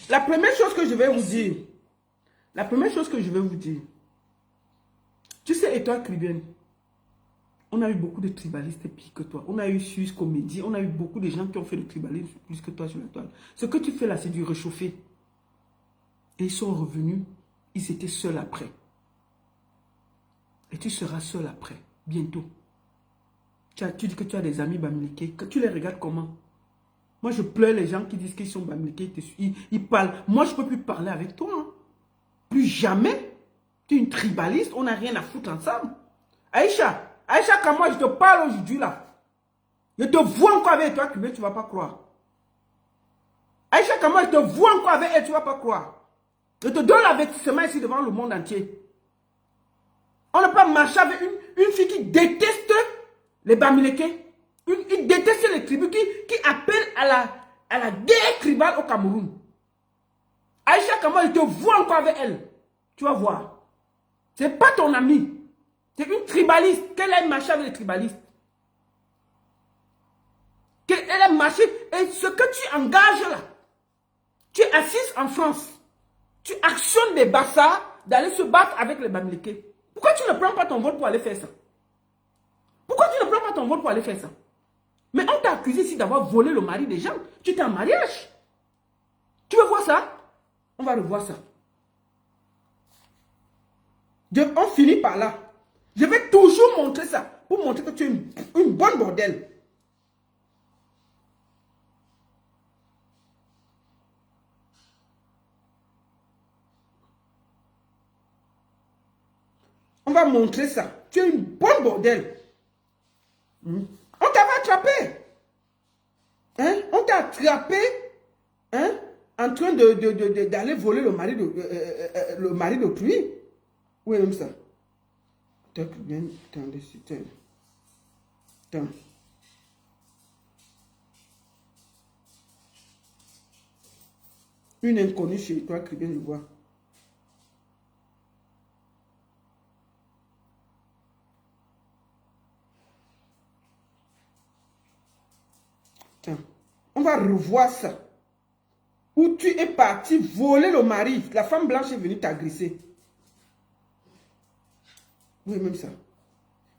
Speaker 1: La première chose que je vais vous dire, tu sais, et toi, Caribbean, on a eu beaucoup de tribalistes pires que toi. On a eu Suisse Comédie, on a eu beaucoup de gens qui ont fait le tribalisme plus que toi sur la toile. Ce que tu fais là, c'est du réchauffé. Et ils sont revenus, ils étaient seuls après. Et tu seras seul après, bientôt. Tu dis que tu as des amis bamiliqués, que tu les regardes comment? Moi, je pleure les gens qui disent qu'ils sont bamiliqués, ils parlent. Moi, je ne peux plus parler avec toi. Hein. Plus jamais. Tu es une tribaliste, on n'a rien à foutre ensemble. Aïcha, quand moi je te parle aujourd'hui là, je te vois encore avec toi, tu ne vas pas croire. Aïcha, quand moi je te vois encore avec elle, tu ne vas pas croire. Je te donne l'avertissement ici devant le monde entier. On ne peut pas marcher avec une fille qui déteste les bamilekés. Il déteste les tribus qui appellent à la guerre tribale au Cameroun. Aïcha, comment je te vois encore avec elle? Tu vas voir. Ce n'est pas ton amie. C'est une tribaliste. Qu'elle aime marcher avec les tribalistes. Qu'elle aime marcher. Et ce que tu engages là, tu es assise en France. Tu actionnes des bassards d'aller se battre avec les bamilekés. Pourquoi tu ne prends pas ton vol pour aller faire ça? Pourquoi tu ne prends pas ton vol pour aller faire ça? Mais on t'a accusé ici d'avoir volé le mari des gens. Tu étais en mariage. Tu veux voir ça? On va revoir ça. On finit par là. Je vais toujours montrer ça. Pour montrer que tu es une bonne bordelle. On va montrer ça. Tu es une bonne bordelle. On t'avait attrapé. Hein? On t'a attrapé. Hein? En train d'aller voler le mari d'autrui. Où est même ça? Attends. Une inconnue chez toi, Caribbean, je vois. Tiens, on va revoir ça. Où tu es parti voler le mari. La femme blanche est venue t'agresser. Oui, même ça.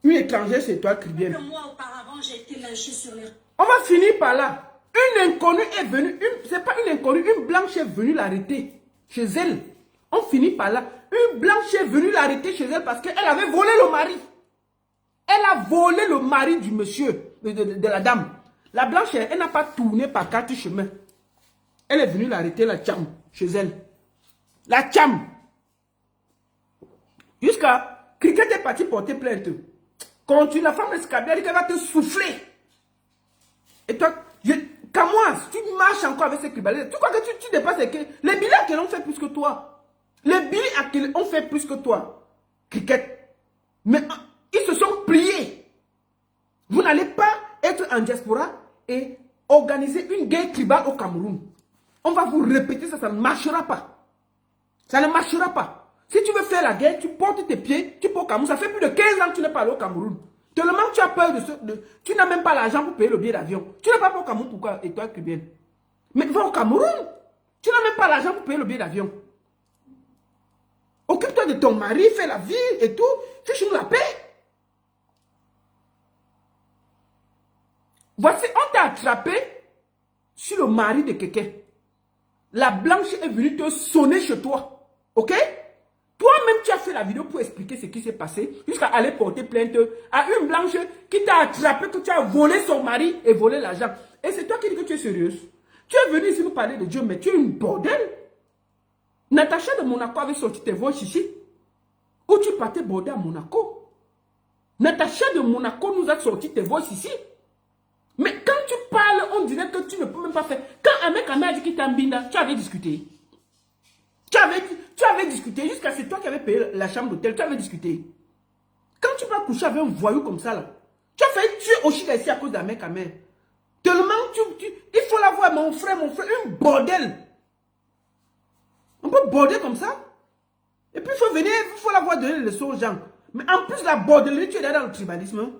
Speaker 1: Une étrangère chez toi, Caribbean.
Speaker 4: Un mois auparavant, j'ai été lynchée sur les...
Speaker 1: On va finir par là. Une inconnue est venue. C'est pas une inconnue. Une blanche est venue l'arrêter chez elle. On finit par là. Une blanche est venue l'arrêter chez elle parce qu'elle avait volé le mari. Elle a volé le mari du monsieur, de la dame. La blanche, elle n'a pas tourné par 4 chemins. Elle est venue l'arrêter, la tcham, chez elle. La tcham. Jusqu'à... Cricket est parti porter plainte. Continue, la femme escabelle, elle va te souffler. Et toi, Camoise, tu marches encore avec ces tribalistes. Tu crois que tu dépasses les billets qu'elles ont fait plus que toi. Les billets qu'elles ont fait plus que toi. Cricket. Mais ils se sont pliés. Vous n'allez pas être en diaspora et organiser une guerre tribale au Cameroun. On va vous répéter ça, ça ne marchera pas. Ça ne marchera pas. Si tu veux faire la guerre, tu portes tes pieds, tu pars au Cameroun. Ça fait plus de 15 ans que tu n'es pas allé au Cameroun. Tellement que tu as peur tu n'as même pas l'argent pour payer le billet d'avion. Tu n'es pas au Cameroun, pourquoi? Et toi, Caribbean. Mais va au Cameroun. Tu n'as même pas l'argent pour payer le billet d'avion. Occupe-toi de ton mari, fais la vie et tout. Fiche-nous la paix. Voici, on t'a attrapé sur le mari de quelqu'un. La blanche est venue te sonner chez toi. Ok? Toi-même, tu as fait la vidéo pour expliquer ce qui s'est passé, jusqu'à aller porter plainte à une blanche qui t'a attrapé, que tu as volé son mari et volé l'argent. Et c'est toi qui dis que tu es sérieuse. Tu es venu ici nous parler de Dieu, mais tu es une bordelle. Natacha de Monaco avait sorti tes voix ici. Où tu partais border à Monaco. Natacha de Monaco nous a sorti tes voix ici. Mais quand tu parles, on dirait que tu ne peux même pas faire. Quand un mec a dit qu'il t'a mbinda, tu avais discuté. Tu avais discuté, jusqu'à c'est toi qui avais payé la chambre d'hôtel, tu avais discuté. Quand tu vas coucher avec un voyou comme ça, là, tu as failli tuer Oshika ici à cause d'un mec à mère. Tellement il faut la voir, mon frère, un bordel. On peut border comme ça. Et puis il faut la voir donner les leçons aux gens. Mais en plus, la bordellerie, tu es là dans le tribalisme. Hein?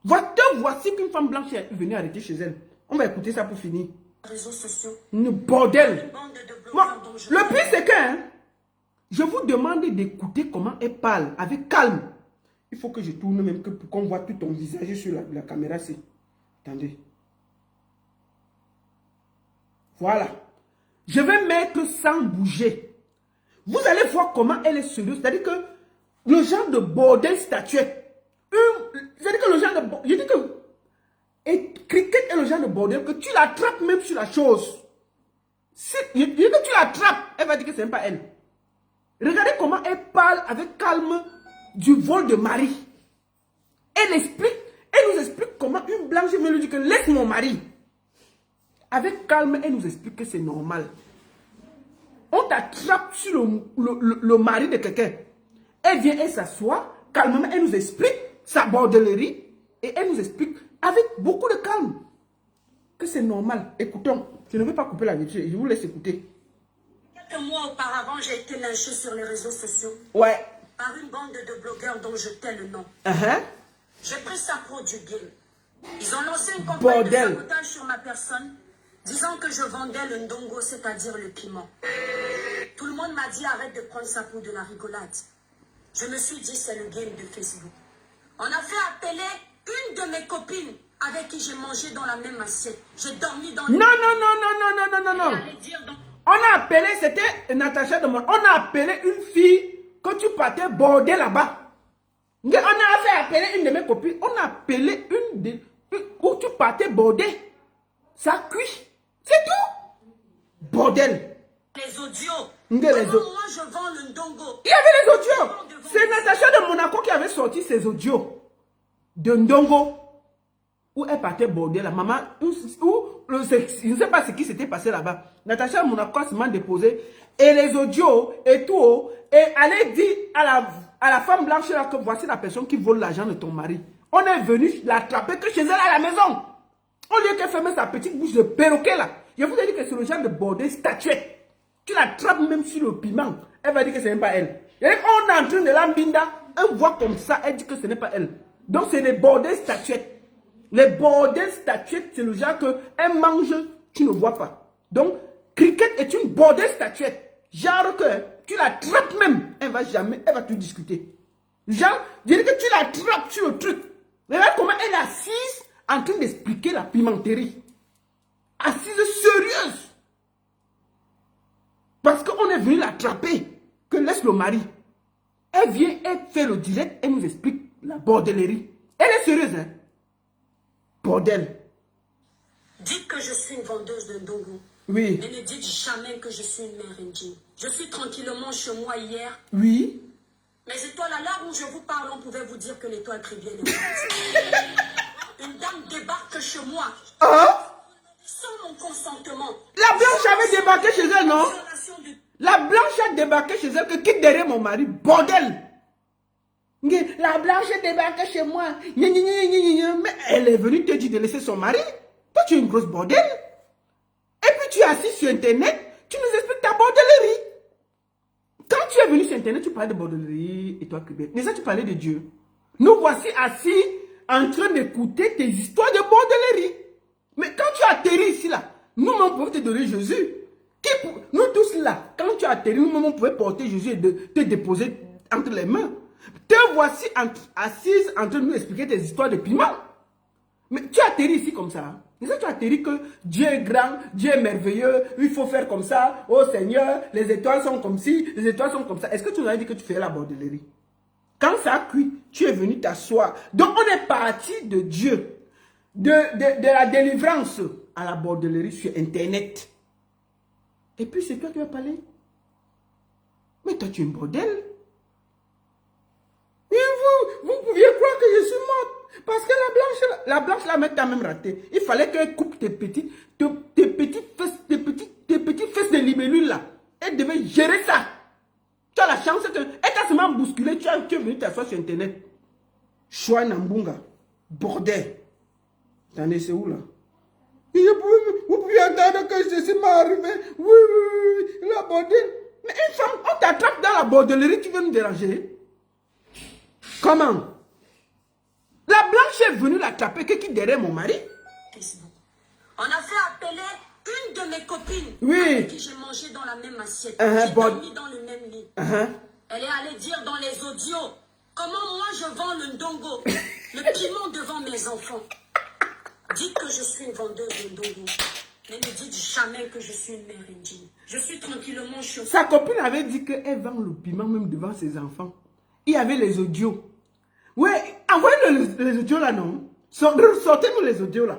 Speaker 1: Voici qu'une femme blanche est venue arrêter chez elle. On va écouter ça pour finir.
Speaker 6: Réseaux sociaux.
Speaker 1: Une bordel.
Speaker 6: Une bande de
Speaker 1: Moi,
Speaker 6: blogueurs dont je
Speaker 1: le pire c'est que hein, je vous demande d'écouter comment elle parle avec calme. Il faut que je tourne même pour qu'on voit tout ton visage sur la caméra. Attendez. Voilà. Je vais mettre sans bouger. Vous allez voir comment elle est sérieuse. C'est-à-dire que le genre de bordel statuette. C'est-à-dire que le genre de bordel. Je dis que. Et Cricket est le genre de bordel que tu l'attrapes même sur la chose. Je dis que tu l'attrapes, elle va dire que ce n'est pas elle. Regardez comment elle parle avec calme du vol de mari. Elle nous explique comment une blanche me lui dit que laisse mon mari. Avec calme, elle nous explique que c'est normal. On t'attrape sur le mari de quelqu'un. Elle vient, elle s'assoit, calmement, elle nous explique sa bordellerie et elle nous explique avec beaucoup de calme que c'est normal. Écoutons, je ne vais pas couper la vidéo, je vous laisse écouter.
Speaker 6: Quelques mois auparavant, j'ai été lynchée sur les réseaux sociaux.
Speaker 1: Ouais.
Speaker 6: Par une bande de blogueurs dont je tais le nom. J'ai pris ça pour du bien. Ils ont lancé une campagne de sabotage sur ma personne, disant que je vendais le ndongo, c'est-à-dire le piment. Tout le monde m'a dit arrête de prendre ça pour de la rigolade. Je me suis dit c'est le game de Facebook. On a fait appeler une de mes copines avec qui j'ai mangé dans la même assiette. J'ai dormi dans le...
Speaker 1: Non. On a appelé, c'était Natacha de Mon. On a appelé une fille que tu partais border là-bas. On a fait appeler une de mes copines. On a appelé où tu partais border. Ça cuit. C'est tout. Bordel.
Speaker 6: Les audios.
Speaker 1: Moi,
Speaker 6: je vends le ndongo.
Speaker 1: Il y avait les audios. C'est Natacha de Monaco qui avait sorti ses audios de ndongo. Où elle partait border la maman. Je ne sais pas ce qui s'était passé là-bas. Natacha de Monaco a seulement déposé. Et les audios et tout. Et allez dire à la femme blanche là que voici la personne qui vole l'argent de ton mari. On est venu l'attraper que chez elle à la maison. Au lieu qu'elle ferme sa petite bouche de perroquet là. Je vous ai dit que c'est le genre de bordel statuette. Tu l'attrapes même sur le piment. Elle va dire que ce n'est pas elle. Et on est en train de l'ambinda. Elle voit comme ça, elle dit que ce n'est pas elle. Donc c'est des bordels statuettes. Les bordels statuettes, c'est le genre que elle mange, tu ne vois pas. Donc, Cricket est une bordel statuette. Genre que tu l'attrapes même, elle va te discuter. Genre, je dis que tu l'attrapes sur le truc. Regarde comment elle est assise en train d'expliquer la pimenterie. Assise sérieuse. Parce qu'on est venu l'attraper. Que laisse le mari. Elle vient, elle fait le direct, elle nous explique la bordellerie. Elle est sérieuse, hein. Bordel.
Speaker 6: Dites que je suis une vendeuse de ndongo.
Speaker 1: Oui.
Speaker 6: Mais ne dites jamais que je suis une mère indienne. Je suis tranquillement chez moi hier.
Speaker 1: Oui.
Speaker 6: Mes étoiles, à l'heure où je vous parle, on pouvait vous dire que l'étoile très bien. Une dame débarque chez moi. Sans mon consentement.
Speaker 1: La blanche avait débarqué chez elle, non? La blanche a débarqué chez elle que quitte derrière mon mari. Bordel. La blanche est débarquée chez moi. Mais elle est venue te dire de laisser son mari. Toi, tu es une grosse bordel. Et puis tu es assis sur Internet. Tu nous expliques ta bordellerie. Quand tu es venu sur Internet, tu parlais de bordellerie et toi, Québec. Mais ça, tu parlais de Dieu. Nous voici assis en train d'écouter tes histoires de bordellerie. Mais quand tu atterris ici, là, nous-mêmes, on pouvait te donner Jésus. Nous tous là, quand tu atterris, nous-mêmes, on pouvait porter Jésus et te déposer entre les mains. Te voici assise en train de nous expliquer tes histoires de piment. Mais tu atterris ici comme ça. Et ça, tu atterris que Dieu est grand, Dieu est merveilleux, il faut faire comme ça. Oh Seigneur, les étoiles sont comme ci, les étoiles sont comme ça. Est-ce que tu nous as dit que tu fais la bordellerie? Quand ça a cuit, tu es venu t'asseoir. Donc on est parti de Dieu, de la délivrance à la bordellerie sur Internet. Et puis c'est toi qui vas parler. Mais toi tu es un bordel. Et vous pouviez croire que je suis morte. Parce que la blanche là, t'a même raté. Il fallait qu'elle coupe tes petites fesses de les libellules là. Elle devait gérer ça. Tu as la chance que... Elle t'a seulement bousculé, tu es venu t'asseoir sur internet. Choua Nambunga. Bordel. Attendez, c'est où là? Vous pouvez entendre que ceci m'est arrivé. Oui, oui, oui, la bordel. Mais une femme, on t'attrape dans la bordellerie, tu veux nous déranger? Comment? La blanche est venue l'attraper, qui derrière mon mari?
Speaker 6: On a fait appeler une de mes copines.
Speaker 1: Oui.
Speaker 6: Avec qui j'ai mangé dans la même assiette. J'ai dormi dans le même lit. Elle est allée dire dans les audios comment moi je vends le ndongo, le piment devant mes enfants. Dites que je suis une vendeuse de ndongo. Mais ne dites jamais que je suis une mère indigne. Je suis tranquillement chauffée.
Speaker 1: Sa copine avait dit qu'elle vend le piment même devant ses enfants. Il y avait les audios. Ouais, envoyez les audios là, non? Sortez-nous les audios là.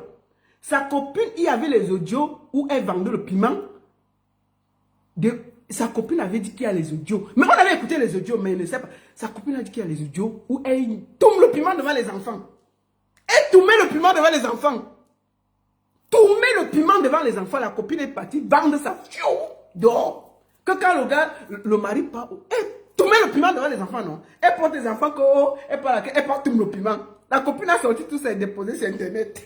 Speaker 1: Sa copine, il y avait les audios où elle vendait le piment. Sa copine avait dit qu'il y a les audios. Mais on avait écouté les audios, mais elle ne sait pas. Sa copine a dit qu'il y a les audios où elle tourne le piment devant les enfants. Elle tournait le piment devant les enfants. Tourner le piment devant les enfants, la copine est partie vendre sa fiole dehors. Que quand le gars, le mari part, elle tournait le piment devant les enfants, non? Elle porte les enfants, elle part tourner le piment. La copine a sorti tout ça et déposé sur internet.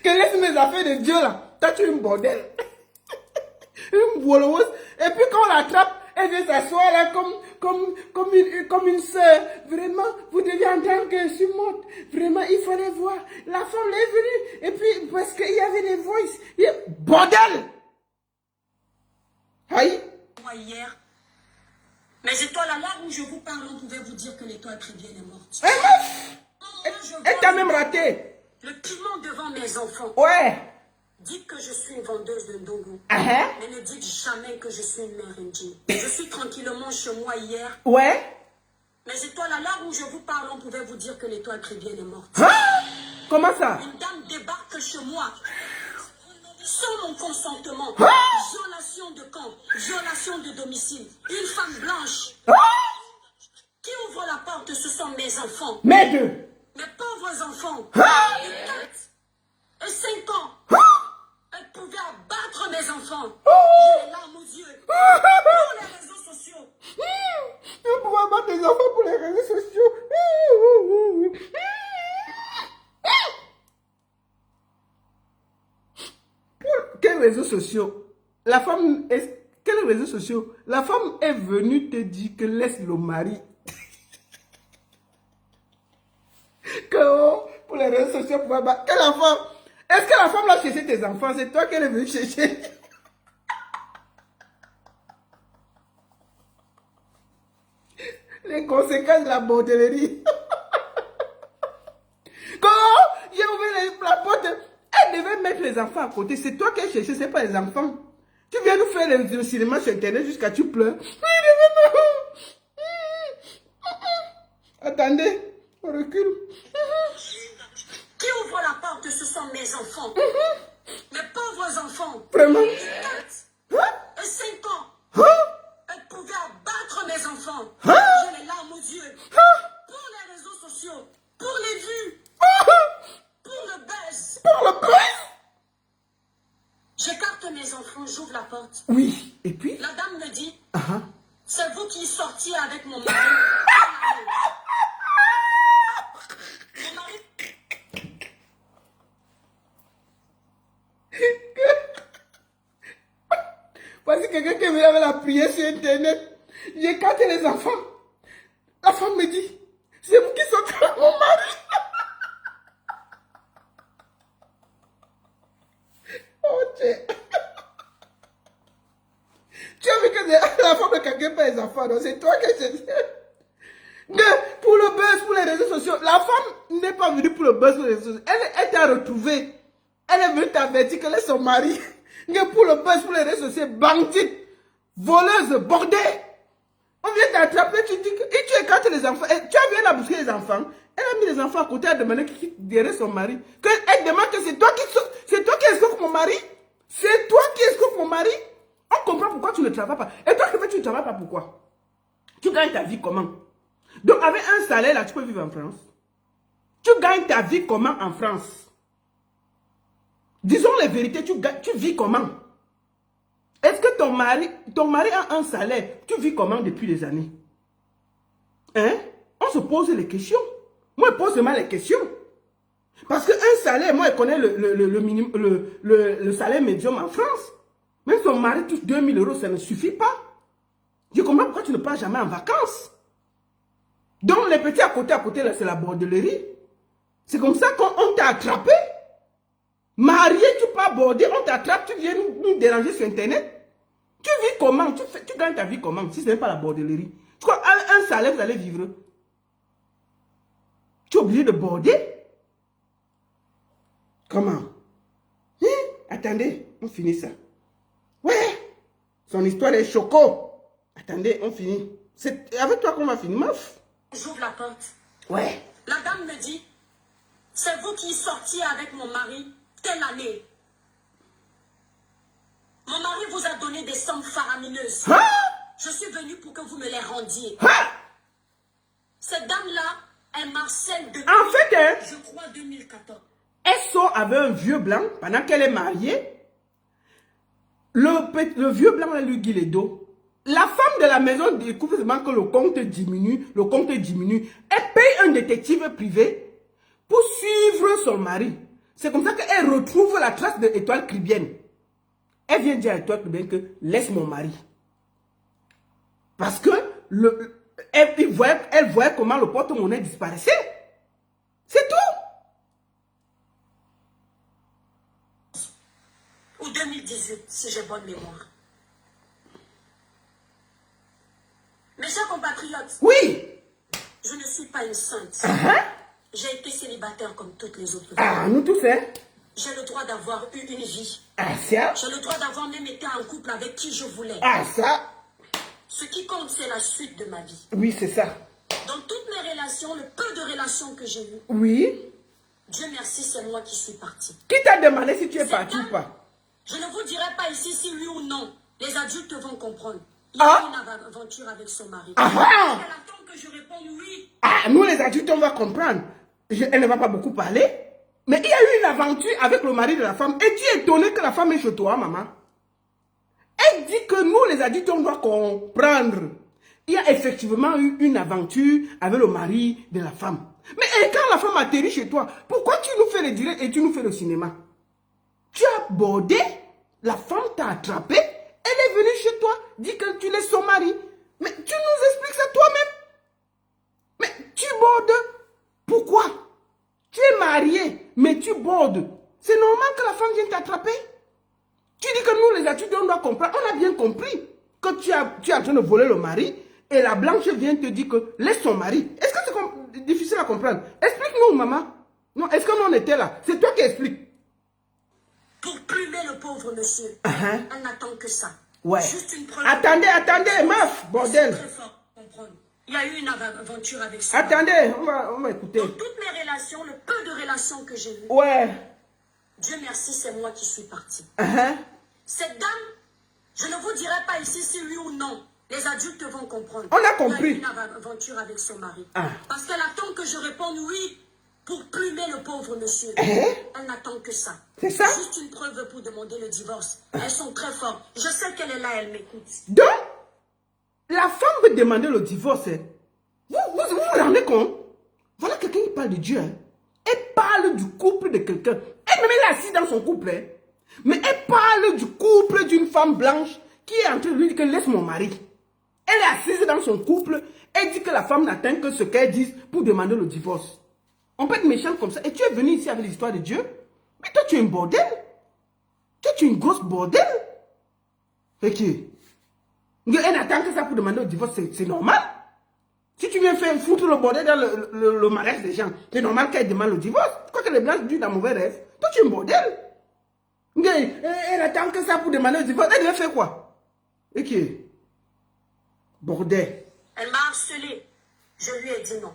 Speaker 1: Que laisse mes affaires de Dieu là. Toi tu es une bordel. Une bouleuse. Et puis quand on l'attrape, elle vient s'asseoir là comme une soeur. Vraiment, vous devez entendre que je suis morte. Vraiment, il fallait voir. La femme est venue. Et puis, parce qu'il y avait des voices. Bordel! Aïe!
Speaker 6: Moi hier, mes étoiles à l'heure où je vous parle, on pouvait vous dire que l'étoile Trivienne est morte.
Speaker 1: Elle t'a même raté.
Speaker 6: Le piment devant mes enfants.
Speaker 1: Ouais.
Speaker 6: Dites que je suis une vendeuse de ndongo. Mais ne dites jamais que je suis une mère indigne. Je suis tranquillement chez moi hier.
Speaker 1: Ouais.
Speaker 6: Mes étoiles, à l'heure où je vous parle, on pouvait vous dire que l'étoile Trivienne est morte.
Speaker 1: Comment ça?
Speaker 6: Une dame débarque chez moi. Sans mon consentement. Violation de camp. Violation de domicile. Une femme blanche. Qui ouvre la porte, ce sont mes enfants.
Speaker 1: Mes deux.
Speaker 6: Mes pauvres enfants. De 4 et 5 ans. Elle pouvait abattre mes enfants. J'ai les larmes aux yeux. Pour les réseaux sociaux.
Speaker 1: Elle pouvait abattre les enfants pour les réseaux sociaux. Pour quels réseaux sociaux? La femme est... Quels réseaux sociaux? La femme est venue te dire que laisse le mari. Que pour les réseaux sociaux, pour abattre. Quelle enfant? Est-ce que la femme l'a cherché tes enfants? C'est toi qu'elle est venue chercher. Les conséquences de la bordellerie. Quand j'ai ouvert la porte, elle devait mettre les enfants à côté. C'est toi qui as cherché, c'est pas les enfants. Tu viens nous faire le cinéma sur internet jusqu'à tu pleures. Attendez, on recule.
Speaker 6: Qui ouvre la porte, ce sont mes enfants. Mes pauvres enfants.
Speaker 1: Vraiment?
Speaker 6: De 4 et 5 ans. Elle pouvait abattre mes enfants. J'ai les larmes aux yeux. Pour les réseaux sociaux. Pour les vues. Pour le buzz.
Speaker 1: Pour le buzz?
Speaker 6: J'écarte mes enfants, j'ouvre la porte.
Speaker 1: Oui, et puis?
Speaker 6: La dame me dit, c'est vous qui sortiez avec mon mari. Mon mari.
Speaker 1: Voici quelqu'un qui est venu avec la prière sur internet. J'ai écarté les enfants. La femme me dit, c'est vous qui sortez avec mon mari. Oh Dieu. Tu as vu que la femme de quelqu'un pas les enfants, donc c'est toi qui es... Pour le buzz, pour les réseaux sociaux, la femme n'est pas venue pour le buzz, pour les réseaux sociaux. Elle t'a retrouvé. Elle est venue t'avertir qu'elle est son mari. Pour le buzz, pour les réseaux sociaux, bandite, voleuse, bordée. On vient t'attraper, tu dis que... Et tu écartes les enfants. Et tu as bien bousculer les enfants. Elle a mis les enfants à côté, elle a demandé qui derrière son mari. Elle demande que c'est toi qui escroques mon mari. C'est toi qui escroques mon mari. On comprend pourquoi tu ne travailles pas. Et toi, tu ne travailles pas pourquoi? Tu gagnes ta vie comment? Donc, avec un salaire, là, tu peux vivre en France. Tu gagnes ta vie comment en France? Disons les vérités, tu vis comment? Est-ce que ton mari a un salaire? Tu vis comment depuis des années? Hein? On se pose les questions. Moi, je pose seulement les questions. Parce qu'un salaire, moi, je connais le salaire médium en France. Même son mari touche 2000 €, ça ne suffit pas. Je comprends pourquoi tu ne pars jamais en vacances. Donc, les petits à côté, là, c'est la bordellerie. C'est comme ça qu'on t'a attrapé. Marié, tu pars border, on t'attrape, tu viens nous déranger sur Internet. Tu vis comment? Tu gagnes ta vie comment? Si ce n'est pas la bordellerie. Tu crois, un salaire, vous allez vivre. Tu es obligé de border. Comment? Hein? Attendez, on finit ça. Ouais, son histoire est choco. Attendez, on finit. C'est avec toi qu'on va finir, meuf.
Speaker 6: J'ouvre la porte.
Speaker 1: Ouais.
Speaker 6: La dame me dit, c'est vous qui sortiez avec mon mari telle année. Mon mari vous a donné des sommes faramineuses.
Speaker 1: Hein?
Speaker 6: Je suis venue pour que vous me les rendiez.
Speaker 1: Hein?
Speaker 6: Cette dame-là, elle marcelle depuis,
Speaker 1: En fait, hein,
Speaker 6: je crois, 2014.
Speaker 1: elle sort avec un vieux blanc pendant qu'elle est mariée. Le vieux blanc lui guide les dos. La femme de la maison découvre seulement que le compte diminue. Elle paye un détective privé pour suivre son mari. C'est comme ça qu'elle retrouve la trace de Étoile Caribbeenne. Elle vient dire à Étoile Caribbeenne que laisse mon mari. Parce que elle voyait comment le porte-monnaie disparaissait. C'est tout.
Speaker 6: Ou 2018, si j'ai bonne mémoire. Mes chers compatriotes,
Speaker 1: Oui.
Speaker 6: je ne suis pas une sainte. J'ai été célibataire comme toutes les autres
Speaker 1: Ah,
Speaker 6: femmes.
Speaker 1: nous tous, hein.
Speaker 6: J'ai le droit d'avoir eu une vie.
Speaker 1: Ah, ça.
Speaker 6: J'ai le droit d'avoir même été en couple avec qui je voulais.
Speaker 1: Ah, ça.
Speaker 6: Ce qui compte, c'est la suite de ma vie.
Speaker 1: Oui, c'est ça.
Speaker 6: Dans toutes mes relations, le peu de relations que j'ai eues,
Speaker 1: Oui.
Speaker 6: Dieu merci, c'est moi qui suis partie.
Speaker 1: Qui t'a demandé si tu es parti ou pas?
Speaker 6: Je ne vous dirai pas ici si oui ou non. Les adultes vont comprendre. Il y
Speaker 1: Ah.
Speaker 6: a une aventure avec son mari.
Speaker 1: Ah ah.
Speaker 6: Elle attend que je réponde oui.
Speaker 1: Ah, nous les adultes, on va comprendre. Elle ne va pas beaucoup parler. Mais il y a eu une aventure avec le mari de la femme. Et tu es étonné que la femme est chez toi, maman. Elle dit que nous les adultes, on doit comprendre. Il y a effectivement eu une aventure avec le mari de la femme. Mais quand la femme atterrit chez toi, pourquoi tu nous fais le direct et tu nous fais le cinéma? Tu as bordé, la femme t'a attrapé, elle est venue chez toi, dit que tu es son mari. Mais tu nous expliques ça toi-même. Mais tu bordes. Pourquoi? Tu es marié, mais tu bordes. C'est normal que la femme vienne t'attraper. Tu dis que nous, les adultes, on doit comprendre. On a bien compris que tu es en train de voler le mari et la blanche vient te dire que laisse son mari. Est-ce que c'est difficile à comprendre? Explique-nous, maman. Non, est-ce que nous, on était là? C'est toi qui expliques.
Speaker 6: Pour plumer le pauvre monsieur, elle n'attend que ça.
Speaker 1: Ouais.
Speaker 6: Juste une preuve.
Speaker 1: Attendez, meuf, bordel.
Speaker 6: Très fort pour comprendre. Il y a eu une aventure avec ça.
Speaker 1: Attendez, on va écouter.
Speaker 6: Dans toutes mes relations, le peu de relations que j'ai eues,
Speaker 1: Ouais.
Speaker 6: Dieu merci, c'est moi qui suis partie.
Speaker 1: Uh-huh.
Speaker 6: Cette dame, je ne vous dirai pas ici si oui ou non. Les adultes vont comprendre.
Speaker 1: On a compris.
Speaker 6: Il y a eu une aventure avec son mari.
Speaker 1: Ah.
Speaker 6: Parce qu'elle attend que je réponde oui pour plumer le pauvre monsieur. Elle n'attend que ça.
Speaker 1: C'est ça?
Speaker 6: Juste une preuve pour demander le divorce. Elles sont très fortes. Je sais qu'elle est là, elle m'écoute.
Speaker 1: Donc, la femme veut demander le divorce. Hein. Vous vous rendez compte? Voilà quelqu'un qui parle de Dieu. Hein. Elle parle du couple de quelqu'un. Elle-même est assise dans son couple. Hein. Mais elle parle du couple d'une femme blanche qui est en train de lui dire que laisse mon mari. Elle est assise dans son couple. Elle dit que la femme n'atteint que ce qu'elle dit pour demander le divorce. On peut être méchant comme ça. Et tu es venu ici avec l'histoire de Dieu. Mais toi, tu es une bordel. Toi, tu es une grosse bordel. Ok. Elle n'attend que ça pour demander le divorce. C'est normal. Si tu viens faire foutre le bordel dans le mariage des gens, c'est normal qu'elle demande le divorce. Quoi que les blancs disent dans mauvais rêve. Toi, tu es une bordel. Elle attend que ça pour demander le divorce. Elle devait faire quoi? Ok. Bordel.
Speaker 6: Elle m'a harcelé. Je lui ai dit non.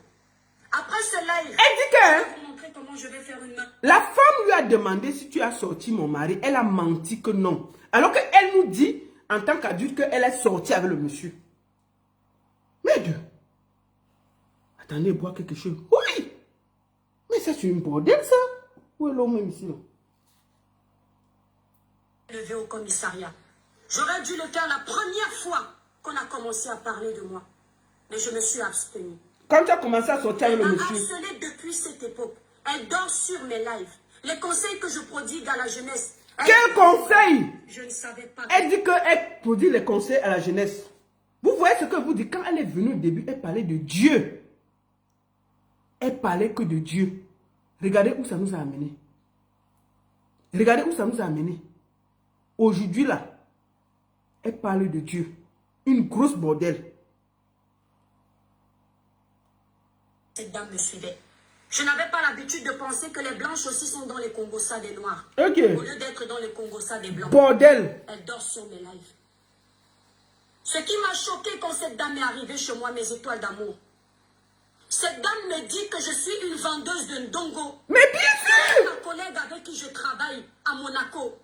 Speaker 6: Après ce live,
Speaker 1: Elle dit que...
Speaker 6: je vais vous montrer comment je vais faire une main.
Speaker 1: La femme lui a demandé si tu as sorti mon mari. Elle a menti que non. Alors qu'elle nous dit, en tant qu'adulte, qu'elle est sortie avec le monsieur. Mais Dieu. Attendez, boire quelque chose. Oui. Mais ça, c'est une bordel, ça. Où est l'homme même ici, là?
Speaker 6: levé au commissariat. J'aurais dû le faire la première fois qu'on a commencé à parler de moi. Mais je me suis abstenue.
Speaker 1: Quand tu as commencé à sortir avec
Speaker 6: Elle
Speaker 1: le
Speaker 6: m'a
Speaker 1: monsieur.
Speaker 6: harcelée depuis cette époque. Elle dort sur mes lives. Les conseils que je prodigue à la jeunesse.
Speaker 1: Quel conseil?
Speaker 6: Je ne savais pas.
Speaker 1: Elle dit qu'elle produit les conseils à la jeunesse. Vous voyez ce que vous dites. Quand elle est venue au début, elle parlait de Dieu. Elle parlait que de Dieu. Regardez où ça nous a amené. Regardez où ça nous a amené. Aujourd'hui là, elle parle de Dieu. Une grosse bordel.
Speaker 6: Cette dame me suivait. Je n'avais pas l'habitude de penser que les blanches aussi sont dans les Congossas des noirs.
Speaker 1: Ok.
Speaker 6: Au lieu d'être dans les Congossas des blancs.
Speaker 1: Bordel.
Speaker 6: Elle dort sur mes lives. Ce qui m'a choqué quand cette dame est arrivée chez moi, mes étoiles d'amour. Cette dame me dit que je suis une vendeuse de ndongo.
Speaker 1: Mais bien sûr.
Speaker 6: Ma collègue avec qui je travaille à Monaco,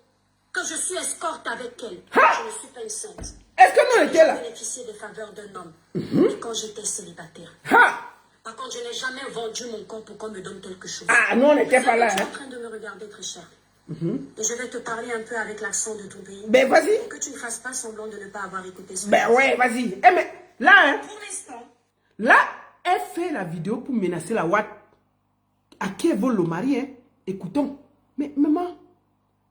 Speaker 6: que je suis escorte avec elle.
Speaker 1: Ha!
Speaker 6: Je ne suis pas une sainte.
Speaker 1: Est-ce que nous on était
Speaker 6: J'ai
Speaker 1: là?
Speaker 6: bénéficié des faveurs d'un homme quand j'étais célibataire.
Speaker 1: Ha!
Speaker 6: Par contre, je n'ai jamais vendu mon corps pour qu'on me donne quelque chose.
Speaker 1: Ah, nous on n'était pas là.
Speaker 6: Tu es en
Speaker 1: Hein?
Speaker 6: train de me regarder très cher. Et je vais te parler un peu avec l'accent de ton pays.
Speaker 1: Ben vas-y.
Speaker 6: Pour que tu ne fasses pas semblant de ne pas avoir écouté ce
Speaker 1: Ben ouais, vas-y. Eh mais là, hein,
Speaker 6: Pour l'instant,
Speaker 1: là, elle fait la vidéo pour menacer la Watt. À qui elle vole le mari, hein? Écoutons. Mais maman,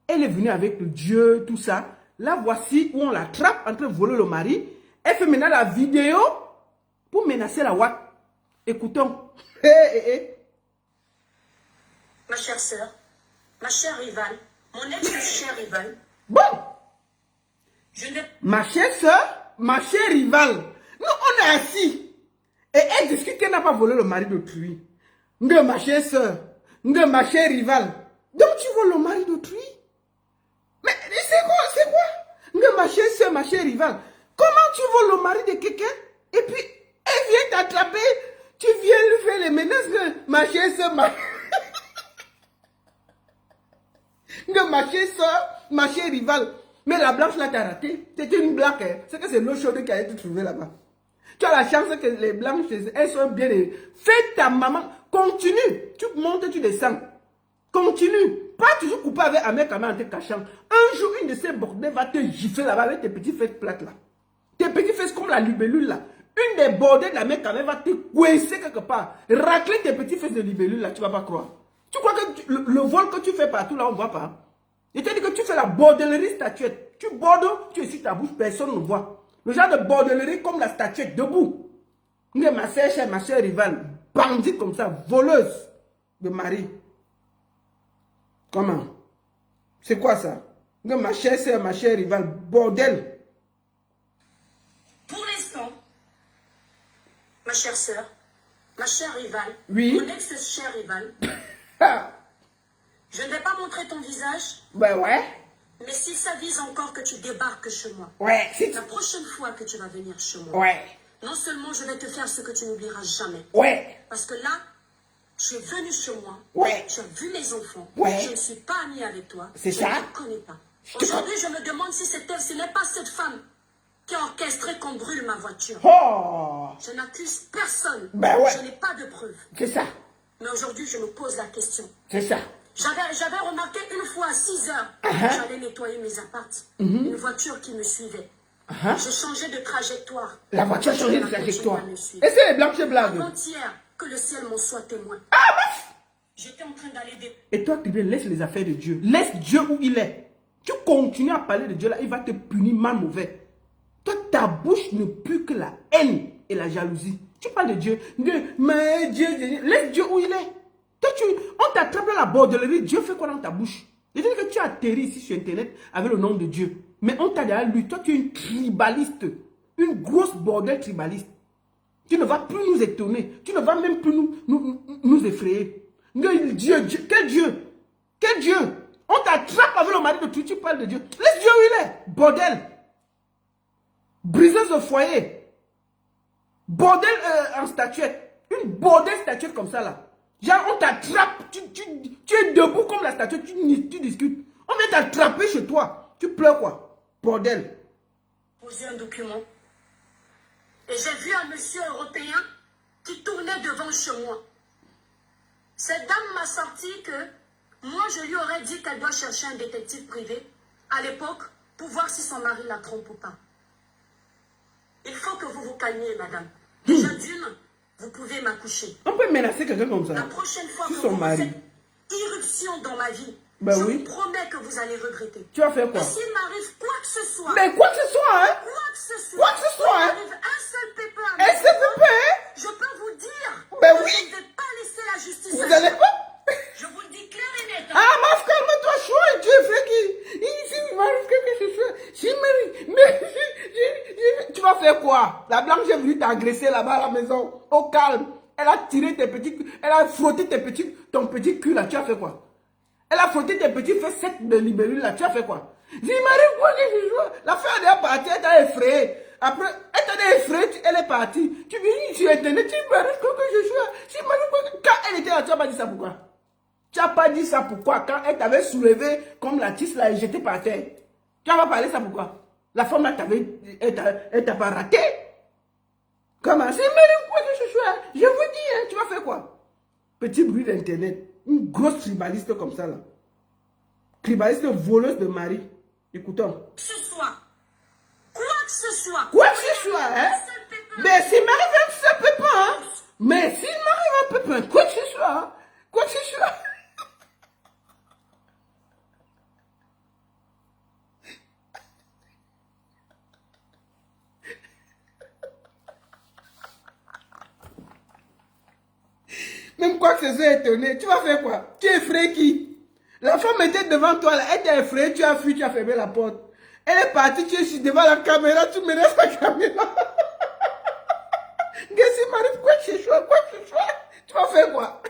Speaker 1: elle est venue avec le Dieu, tout ça. Là, voici où on l'attrape en train de voler le mari. Elle fait maintenant la vidéo pour menacer la Watt. Écoutons.
Speaker 6: ma chère sœur, ma chère rivale, mon ex-chère rivale,
Speaker 1: Bon,
Speaker 6: je n'ai
Speaker 1: ma chère soeur, ma chère rivale. Nous, on est assis. Et elle discute qu'elle n'a pas volé le mari d'autrui. Nga ma chère soeur, nga ma chère rivale. Donc tu voles le mari d'autrui? Mais c'est quoi? Nga ma chère soeur, ma chère rivale. Comment tu voles le mari de quelqu'un? Et puis, elle vient t'attraper. Tu viens lui faire les menaces de ma chère soeur, Nga ma chère soeur, ma chère rivale. Mais la blanche là, t'as raté. C'était une blague. Hein. C'est que c'est l'eau chaude qui a été trouvée là-bas. Tu as la chance que les blanches, elles sont bien. Fais ta maman. Continue. Tu montes, tu descends. Continue. Pas toujours coupé avec un mec en te cachant. Un jour, une de ces bordels va te gifler là-bas avec tes petits fesses plates là. Tes petits fesses comme la libellule là. Une des bordels de la mec va te coincer quelque part. Racler tes petits fesses de libellule là, tu vas pas croire. Tu crois que le vol que tu fais partout là, on ne voit pas? Je te dis que tu fais la bordellerie statuette. Tu bordes, tu es sur ta bouche, personne ne voit. Le genre de bordellerie comme la statuette, debout. Ma soeur rivale, bandite comme ça, voleuse de mari. Comment? C'est quoi ça? Ma chère soeur, ma chère rivale, bordel.
Speaker 6: Pour l'instant, ma chère sœur, ma chère rivale,
Speaker 1: Oui.
Speaker 6: mon ex-chère rivale,
Speaker 1: Ah,
Speaker 6: je ne vais pas montrer ton visage,
Speaker 1: ben ouais.
Speaker 6: mais si ça vise encore que tu débarques chez moi,
Speaker 1: Ouais, c'est...
Speaker 6: la prochaine fois que tu vas venir chez moi,
Speaker 1: Ouais.
Speaker 6: non seulement je vais te faire ce que tu n'oublieras jamais,
Speaker 1: Ouais.
Speaker 6: parce que là, tu es venu chez moi,
Speaker 1: Ouais.
Speaker 6: tu as vu mes enfants,
Speaker 1: Ouais.
Speaker 6: je ne suis pas amie avec toi,
Speaker 1: C'est
Speaker 6: je
Speaker 1: ça.
Speaker 6: ne te connais pas.
Speaker 1: Je te
Speaker 6: Aujourd'hui, je me demande si ce n'est pas cette femme qui a orchestré qu'on brûle ma voiture.
Speaker 1: Oh,
Speaker 6: Je n'accuse personne,
Speaker 1: Ben ouais.
Speaker 6: je n'ai pas de preuves.
Speaker 1: c'est ça.
Speaker 6: Mais aujourd'hui, je me pose la question.
Speaker 1: C'est ça.
Speaker 6: J'avais remarqué une fois à 6 heures,
Speaker 1: Uh-huh.
Speaker 6: j'allais nettoyer mes appartes, une voiture qui me suivait.
Speaker 1: Uh-huh.
Speaker 6: J'ai changé de trajectoire.
Speaker 1: La voiture a changé de
Speaker 6: Elle a
Speaker 1: trajectoire.
Speaker 6: continué à me suivre.
Speaker 1: Et c'est les blancs qui blaguent.
Speaker 6: Avant-hier, que le ciel m'en soit témoin. J'étais en train d'aller
Speaker 1: Et toi, tu laisse les affaires de Dieu. Laisse Dieu où il est. Tu continues à parler de Dieu là, il va te punir mal mauvais. Toi, ta bouche ne pue que la haine et la jalousie. Tu parles de Dieu. Mais Dieu, laisse Dieu où il est. Toi, on t'attrape dans la bordellerie. Dieu fait quoi dans ta bouche? Je dis que tu atterris ici sur Internet avec le nom de Dieu. Mais on t'a derrière lui. Toi, tu es une tribaliste. Une grosse bordel tribaliste. Tu ne vas plus nous étonner. Tu ne vas même plus nous effrayer. Dieu, quel Dieu? Quel Dieu? On t'attrape avec le mari de tout, tu parles de Dieu. Laisse Dieu où il est. Bordel. Briseuse de foyer. Bordel en statuette. Une bordel statuette comme ça là. Genre on t'attrape. Tu es debout comme la statuette. Tu discutes. On vient t'attraper chez toi. Tu pleures quoi? Bordel.
Speaker 6: poser un document. Et j'ai vu un monsieur européen qui tournait devant chez moi. Cette dame m'a sorti que moi, je lui aurais dit qu'elle doit chercher un détective privé à l'époque pour voir si son mari la trompe ou pas. Il faut que vous vous calmiez, madame. Déjà d'une, vous pouvez m'accoucher.
Speaker 1: On peut menacer quelqu'un comme ça.
Speaker 6: La prochaine fois que
Speaker 1: son
Speaker 6: vous
Speaker 1: mari.
Speaker 6: faites irruption dans ma vie,
Speaker 1: Ben
Speaker 6: je
Speaker 1: oui.
Speaker 6: vous promets que vous allez regretter.
Speaker 1: Tu vas faire quoi?
Speaker 6: Et s'il m'arrive quoi que ce soit,
Speaker 1: Mais quoi que ce soit, hein?
Speaker 6: quoi que ce soit,
Speaker 1: Quoi que ce soit,
Speaker 6: s'il
Speaker 1: hein?
Speaker 6: m'arrive un seul pépin à
Speaker 1: Un
Speaker 6: ma
Speaker 1: seul
Speaker 6: maison,
Speaker 1: pépin, hein?
Speaker 6: je peux vous dire
Speaker 1: Ben
Speaker 6: que
Speaker 1: oui.
Speaker 6: je ne vais pas laisser la justice
Speaker 1: Vous
Speaker 6: agir.
Speaker 1: allez pas?
Speaker 6: Je vous le dis clair et net.
Speaker 1: Ah, ma calme-toi, choix, Dieu fait qui? Ici, il m'arrive quelque chose. Si, mais, tu vas faire quoi? La blanche est venue t'agresser là-bas à la maison, au calme. Elle a tiré tes petits, elle a frotté ton petit cul là, tu as fait quoi? Elle a frotté tes petits fesses de libellule là, tu as fait quoi? Il m'arrive quoi que je joue? La femme elle est partie, elle t'a effrayé. Après, elle t'a effrayé, elle est partie. Tu viens sur internet, tu m'arrives quoi que je joue? Si m'arrive quoi que... Quand elle était là, tu n'as pas dit ça pourquoi? Tu n'as pas dit ça pourquoi? Quand elle t'avait soulevé comme la tisse là et jeté par terre. Tu n'as pas parlé ça pourquoi? La femme là elle t'a pas raté. Comment? C'est m'arrive quoi que je joue? Je vous dis, hein, tu vas faire quoi? Petit bruit d'internet. Une grosse tribaliste comme ça là. Tribaliste voleuse de mari. Écoutons.
Speaker 6: Que ce soit, quoi que ce soit,
Speaker 1: Quoi que ce soit, hein? Mais s'il m'arrive un seul pépin, hein? Mais s'il m'arrive un pépin, quoi que ce soit, hein? Quoi que ce soit. Même quoi que ce soit étonné, tu vas faire quoi? Tu es effrayé qui? La femme était devant toi, là, elle t'a effrayé, tu as fui, tu as fermé la porte. Elle est partie, tu es devant la caméra, tu menaces la caméra. Qu'est-ce qui m'arrive? Quoi que ce soit, tu vas faire quoi?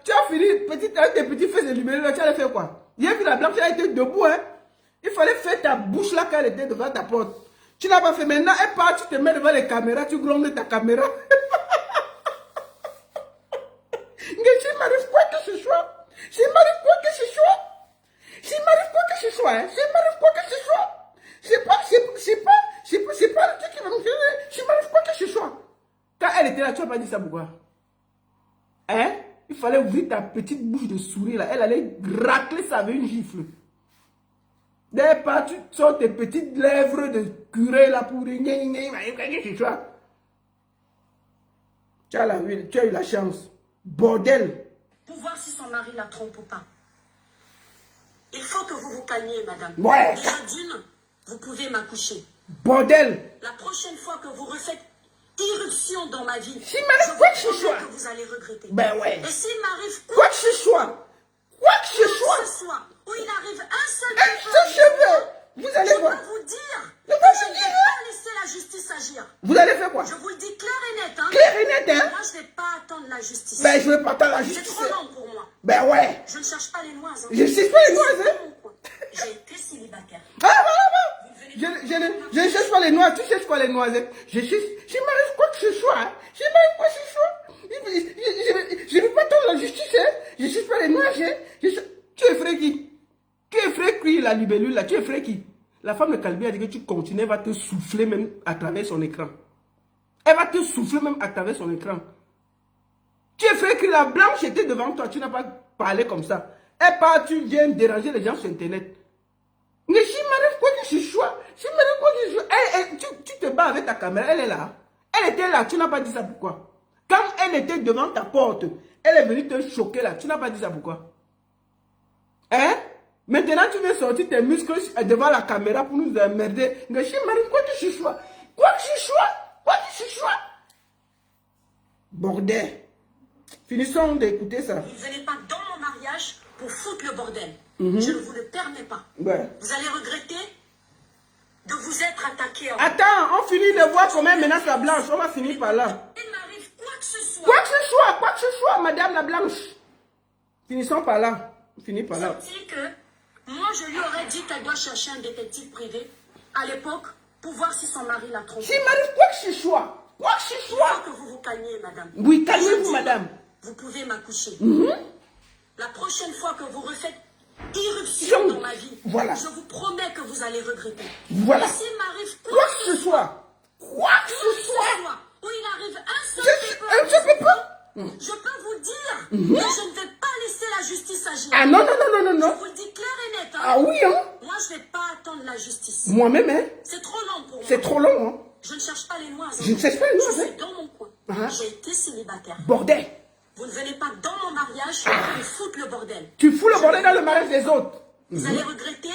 Speaker 1: Tu as fini avec tes petits fesses de lumière, tu allais faire quoi? Hier, vu la blanche, elle était debout, hein? Il fallait faire ta bouche là quand elle était devant ta porte. Tu n'as pas fait. Maintenant, elle part, tu te mets devant les caméras, tu grondes ta caméra. S'il m'arrive quoi que ce soit, s'il m'arrive quoi que ce soit, s'il m'arrive quoi que ce soit, hein, s'il m'arrive quoi que ce soit, c'est pas le truc qui va me faire, s'il m'arrive quoi que ce soit. Quand elle était là, tu n'as pas dit ça pourquoi? Hein? Il fallait ouvrir ta petite bouche de souris là, elle allait racler ça avec une gifle. Dès part, tu sors tes petites lèvres de curé là pour dire, quoi que ce soit. Tu as eu la chance. Bordel.
Speaker 6: pour voir si son mari la trompe ou pas. Il faut que vous vous calmiez, madame.
Speaker 1: Ouais.
Speaker 6: Déjà d'une, vous pouvez m'accoucher.
Speaker 1: Bordel.
Speaker 6: La prochaine fois que vous refaites irruption dans ma vie,
Speaker 1: S'il m'arrive quoi que ce
Speaker 6: promets
Speaker 1: soit.
Speaker 6: que vous allez regretter.
Speaker 1: Ben ouais.
Speaker 6: Et s'il m'arrive
Speaker 1: Quoi que ce soit. Quoi que ce soit.
Speaker 6: où il arrive un seul
Speaker 1: Un seul cheveu. Vous allez
Speaker 6: je
Speaker 1: voir.
Speaker 6: peux vous dire
Speaker 1: Je
Speaker 6: que
Speaker 1: peux
Speaker 6: je
Speaker 1: vous
Speaker 6: ne
Speaker 1: dire,
Speaker 6: vais
Speaker 1: hein.
Speaker 6: pas laisser la justice agir.
Speaker 1: Vous allez faire quoi?
Speaker 6: Je vous le dis clair et net. Hein.
Speaker 1: Clair et net, hein?
Speaker 6: Moi, je ne vais pas attendre la justice.
Speaker 1: Ben je veux pas attendre la
Speaker 6: C'est
Speaker 1: justice.
Speaker 6: trop long pour moi.
Speaker 1: Ben ouais.
Speaker 6: Je ne cherche pas les noises. Hein.
Speaker 1: Je sais pas les noises, hein?
Speaker 6: J'ai été célibataire.
Speaker 1: Ah, voilà. Je ne cherche pas les noises, tu cherches pas les noisettes. Je cherche, s'il m'arrive quoi que ce soit, hein, s'il m'arrive quoi que ce soit, je ne veux pas attendre la justice, hein. Je cherche pas les noises, hein. Tu es frère qui? Tu es frère qui, la libellule, là, tu es frère qui? La femme de Calbi a dit que tu continues, elle va te souffler même à travers son écran. Elle va te souffler même à travers son écran. Tu es frère qui, la blanche était devant toi, tu n'as pas parlé comme ça. Elle part, tu viens déranger les gens sur Internet. Mais s'il m'arrive quoi que ce soit, s'il m'arrive quoi que ce soit, tu te bats avec ta caméra, elle est là. Elle était là, tu n'as pas dit ça pourquoi? Quand elle était devant ta porte, elle est venue te choquer là, tu n'as pas dit ça pourquoi? Hein? Maintenant tu veux sortir tes muscles devant la caméra pour nous emmerder. Mais s'il m'arrive quoi que ce soit, quoi que ce soit, quoi que ce soit. Bordel. Finissons d'écouter ça.
Speaker 6: Vous ne venez pas dans mon mariage pour foutre le bordel. Je ne vous le permets pas.
Speaker 1: Ouais.
Speaker 6: Vous allez regretter de vous être attaqué.
Speaker 1: Attends, on finit de voir comment elle menace la blanche. On va finir par là.
Speaker 6: Il m'arrive quoi que ce soit.
Speaker 1: Quoi que ce soit, madame la blanche. Finissons par là. On finit par là.
Speaker 6: Senti que moi, je lui aurais dit qu'elle doit chercher un détective privé à l'époque pour voir si son mari l'a trompée.
Speaker 1: S'il m'arrive quoi que ce soit, quoi que ce
Speaker 6: Il faut
Speaker 1: soit.
Speaker 6: que vous vous calmiez, madame.
Speaker 1: Oui, calmez-vous,
Speaker 6: Je dis,
Speaker 1: madame.
Speaker 6: Vous pouvez m'accoucher.
Speaker 1: Mhm.
Speaker 6: La prochaine fois que vous refaites irruption dans ma vie,
Speaker 1: Voilà.
Speaker 6: je vous promets que vous allez regretter.
Speaker 1: Voilà.
Speaker 6: Et s'il m'arrive
Speaker 1: Quoi que ce soit. Quoi que ce soit.
Speaker 6: où il arrive un seul
Speaker 1: Je peux pas.
Speaker 6: je peux vous dire que je ne vais pas laisser la justice agir.
Speaker 1: Ah non.
Speaker 6: Je vous le dis clair et net. Hein.
Speaker 1: Ah oui, hein.
Speaker 6: Moi, attendre la justice.
Speaker 1: Moi-même, hein?
Speaker 6: C'est trop long pour moi.
Speaker 1: C'est trop long, hein?
Speaker 6: Je ne cherche pas les noises.
Speaker 1: Je ne cherche pas les noises,
Speaker 6: Je
Speaker 1: hein?
Speaker 6: suis dans mon coin. J'ai été célibataire.
Speaker 1: Bordel!
Speaker 6: Vous ne venez pas dans mon mariage pour foutre le bordel.
Speaker 1: Tu fous le bordel dans le mariage des autres.
Speaker 6: Vous allez regretter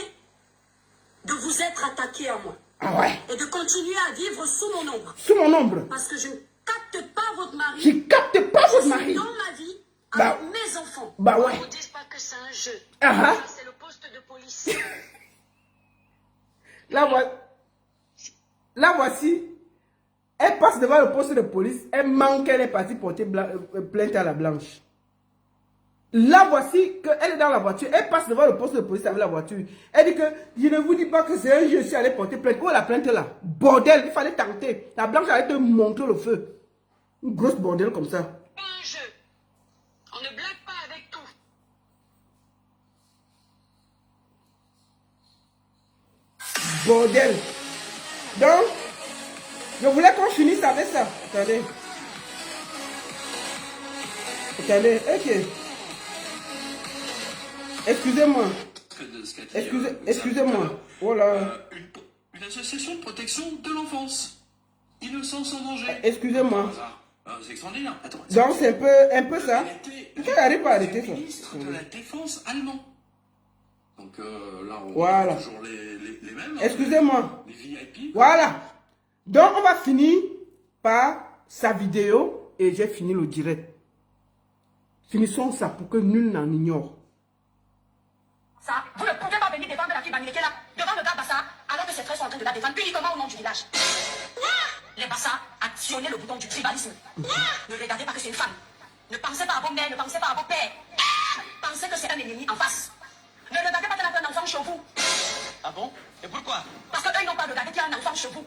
Speaker 6: de vous être attaqué à moi.
Speaker 1: Ah ouais?
Speaker 6: Et de continuer à vivre sous mon ombre.
Speaker 1: Sous mon ombre.
Speaker 6: Parce que je ne capte pas votre mari.
Speaker 1: Je capte pas votre mari.
Speaker 6: Dans ma vie,
Speaker 1: Bah,
Speaker 6: avec mes enfants.
Speaker 1: bah ouais.
Speaker 6: Ne vous dites pas que c'est un jeu.
Speaker 1: Ah ah.
Speaker 6: C'est le poste de police.
Speaker 1: Là, voici. Elle passe devant le poste de police. Elle manque qu'elle est partie porter plainte à la blanche. Là, voici qu'elle est dans la voiture. Elle passe devant le poste de police avec la voiture. Elle dit que je ne vous dis pas que c'est un jeu, je suis allé porter plainte. Où est la plainte là? Bordel, il fallait tenter. La blanche allait te montrer le feu. Une grosse bordel comme ça.
Speaker 6: Pas un jeu. On ne blague pas avec tout.
Speaker 1: Bordel. Donc, je voulais qu'on finisse avec ça. Attendez. Attendez, ok. Excusez-moi. Excusez-moi. Voilà.
Speaker 5: Une association de protection de l'enfance. Innocents sans danger.
Speaker 1: Excusez-moi.
Speaker 5: C'est extraordinaire. Attends.
Speaker 1: Donc, c'est un peu ça. Tu n'arrives pas à arrêter ça.
Speaker 5: Ministre de la Défense allemand. Donc là, on
Speaker 1: voilà.
Speaker 5: a toujours les mêmes.
Speaker 1: Excusez-moi.
Speaker 5: Les VIP.
Speaker 1: Voilà. Donc, on va finir par sa vidéo et j'ai fini le direct. Finissons ça pour que nul n'en ignore.
Speaker 4: Ça, vous ne pouvez pas venir défendre la fille Bamileke là, devant le gars Bassa, alors que ses frères sont en train de la défendre uniquement au nom du village. Les Bassa, actionnez le bouton du tribalisme. Ne regardez pas que c'est une femme. Ne pensez pas à vos mères, ne pensez pas à vos pères. Pensez que c'est un ennemi en face. Ne regardez pas qu'il y a un enfant chez vous.
Speaker 5: Ah bon? Et pourquoi?
Speaker 4: Parce qu'eux, ils n'ont pas regardé qu'il y a un enfant chez vous.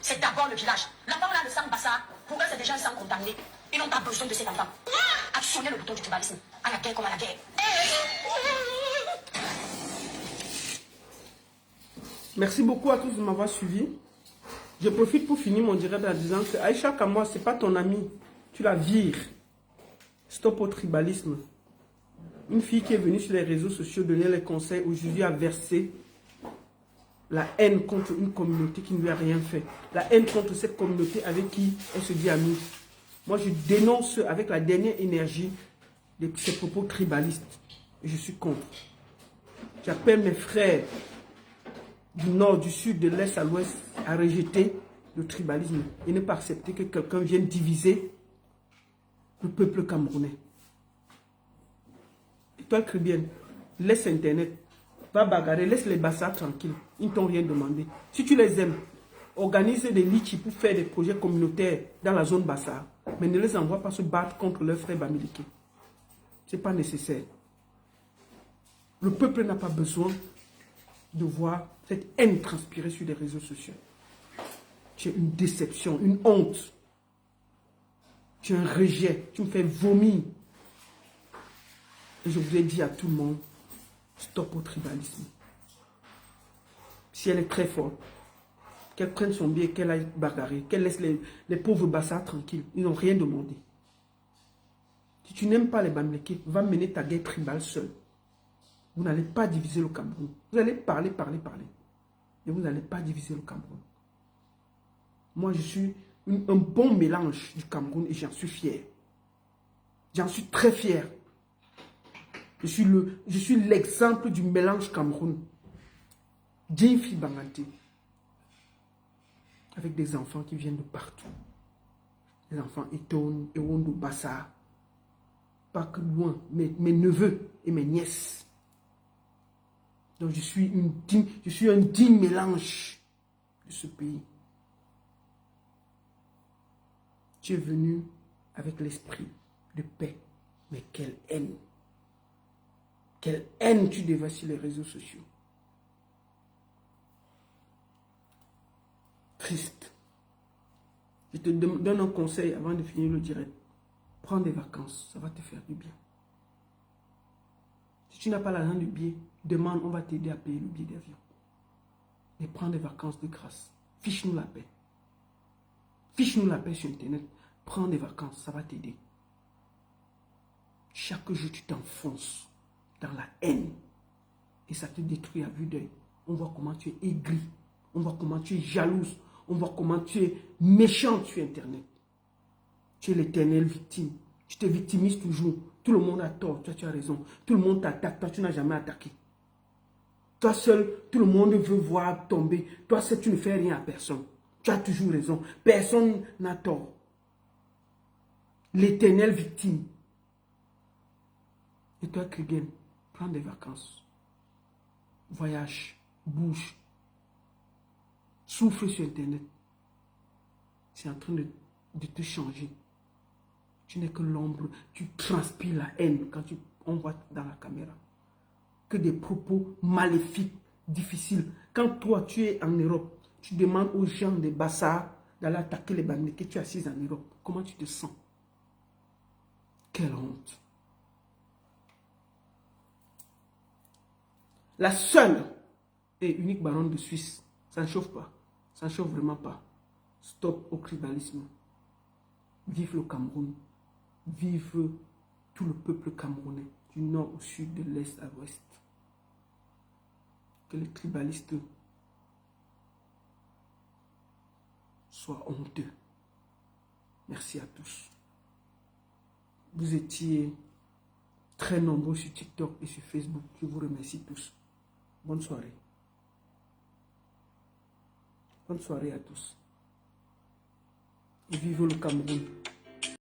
Speaker 4: C'est d'abord le village. L'enfant là, le sang Bassa, pour eux, c'est déjà un sang contaminé. Ils n'ont pas besoin de cet enfant. Actionnez le bouton du tribalisme. À la guerre comme à la guerre.
Speaker 1: Merci beaucoup à tous de m'avoir suivi. Je profite pour finir mon direct en disant que Aïcha Kamwa, ce n'est pas ton ami. Tu la vires. Stop au tribalisme. Une fille qui est venue sur les réseaux sociaux donner les conseils, aujourd'hui a versé la haine contre une communauté qui ne lui a rien fait. La haine contre cette communauté avec qui elle se dit amie. Moi, je dénonce avec la dernière énergie de ces propos tribalistes. Et je suis contre. J'appelle mes frères du nord, du sud, de l'est à l'ouest à rejeter le tribalisme et ne pas accepter que quelqu'un vienne diviser le peuple camerounais. Et toi, Cribienne, laisse Internet, va bagarrer, laisse les Bassa tranquilles. Ils ne t'ont rien demandé. Si tu les aimes, organise des litchis pour faire des projets communautaires dans la zone Bassa, mais ne les envoie pas se battre contre leurs frères Bamileke. Ce n'est pas nécessaire. Le peuple n'a pas besoin de voir cette haine transpirer sur les réseaux sociaux. Tu es une déception, une honte. Tu es un rejet, tu me fais vomir. Et je vous ai dit à tout le monde, stop au tribalisme. Si elle est très forte, qu'elle prenne son billet, qu'elle aille bagarrer, qu'elle laisse les pauvres Bassa tranquilles. Ils n'ont rien demandé. Si tu n'aimes pas les Bamileke, va mener ta guerre tribale seule. Vous n'allez pas diviser le Cameroun. Vous allez parler. Et vous n'allez pas diviser le Cameroun. Moi, je suis un bon mélange du Cameroun et j'en suis fier. J'en suis très fier. Je suis l'exemple du mélange Cameroun. Djinfi Bangante. Avec des enfants qui viennent de partout. Des enfants Eton, Ewondo, Bassa. Pas que loin, mes neveux et mes nièces. Donc je suis un digne mélange de ce pays. Tu es venu avec l'esprit de paix. Mais quelle haine. Quelle haine tu déverses sur les réseaux sociaux. Triste. Je te donne un conseil avant de finir le direct. Prends des vacances, ça va te faire du bien. Si tu n'as pas l'argent du billet, demande, on va t'aider à payer le billet d'avion. Et prends des vacances de grâce. Fiche-nous la paix. Fiche-nous la paix sur Internet. Prends des vacances, ça va t'aider. Chaque jour, tu t'enfonces dans la haine. Et ça te détruit à vue d'œil. On voit comment tu es aigri. On voit comment tu es jalouse. On voit comment tu es méchante sur Internet. Tu es l'éternelle victime. Tu te victimises toujours. Tout le monde a tort. Toi, tu as raison. Tout le monde t'attaque. Toi, tu n'as jamais attaqué. Toi seul, tout le monde veut voir tomber. Toi seul, tu ne fais rien à personne. Tu as toujours raison. Personne n'a tort. L'éternelle victime. Et toi, Krigen, prends des vacances. Voyage. Bouge. Souffle sur Internet. C'est en train de te changer. Tu n'es que l'ombre. Tu transpires la haine quand on voit dans la caméra. Que des propos maléfiques, difficiles. Quand toi, tu es en Europe, tu demandes aux gens des Bassards d'aller attaquer les Bamileke, que tu es assise en Europe. Comment tu te sens? Quelle honte. La seule et unique baronne de Suisse, ça ne chauffe pas. Ça ne chauffe vraiment pas. Stop au tribalisme. Vive le Cameroun. Vive tout le peuple camerounais, du nord au sud, de l'est à l'ouest. Que les tribalistes soient honteux. Merci à tous. Vous étiez très nombreux sur TikTok et sur Facebook. Je vous remercie tous. Bonne soirée. Bonne soirée à tous. Et vive le Cameroun.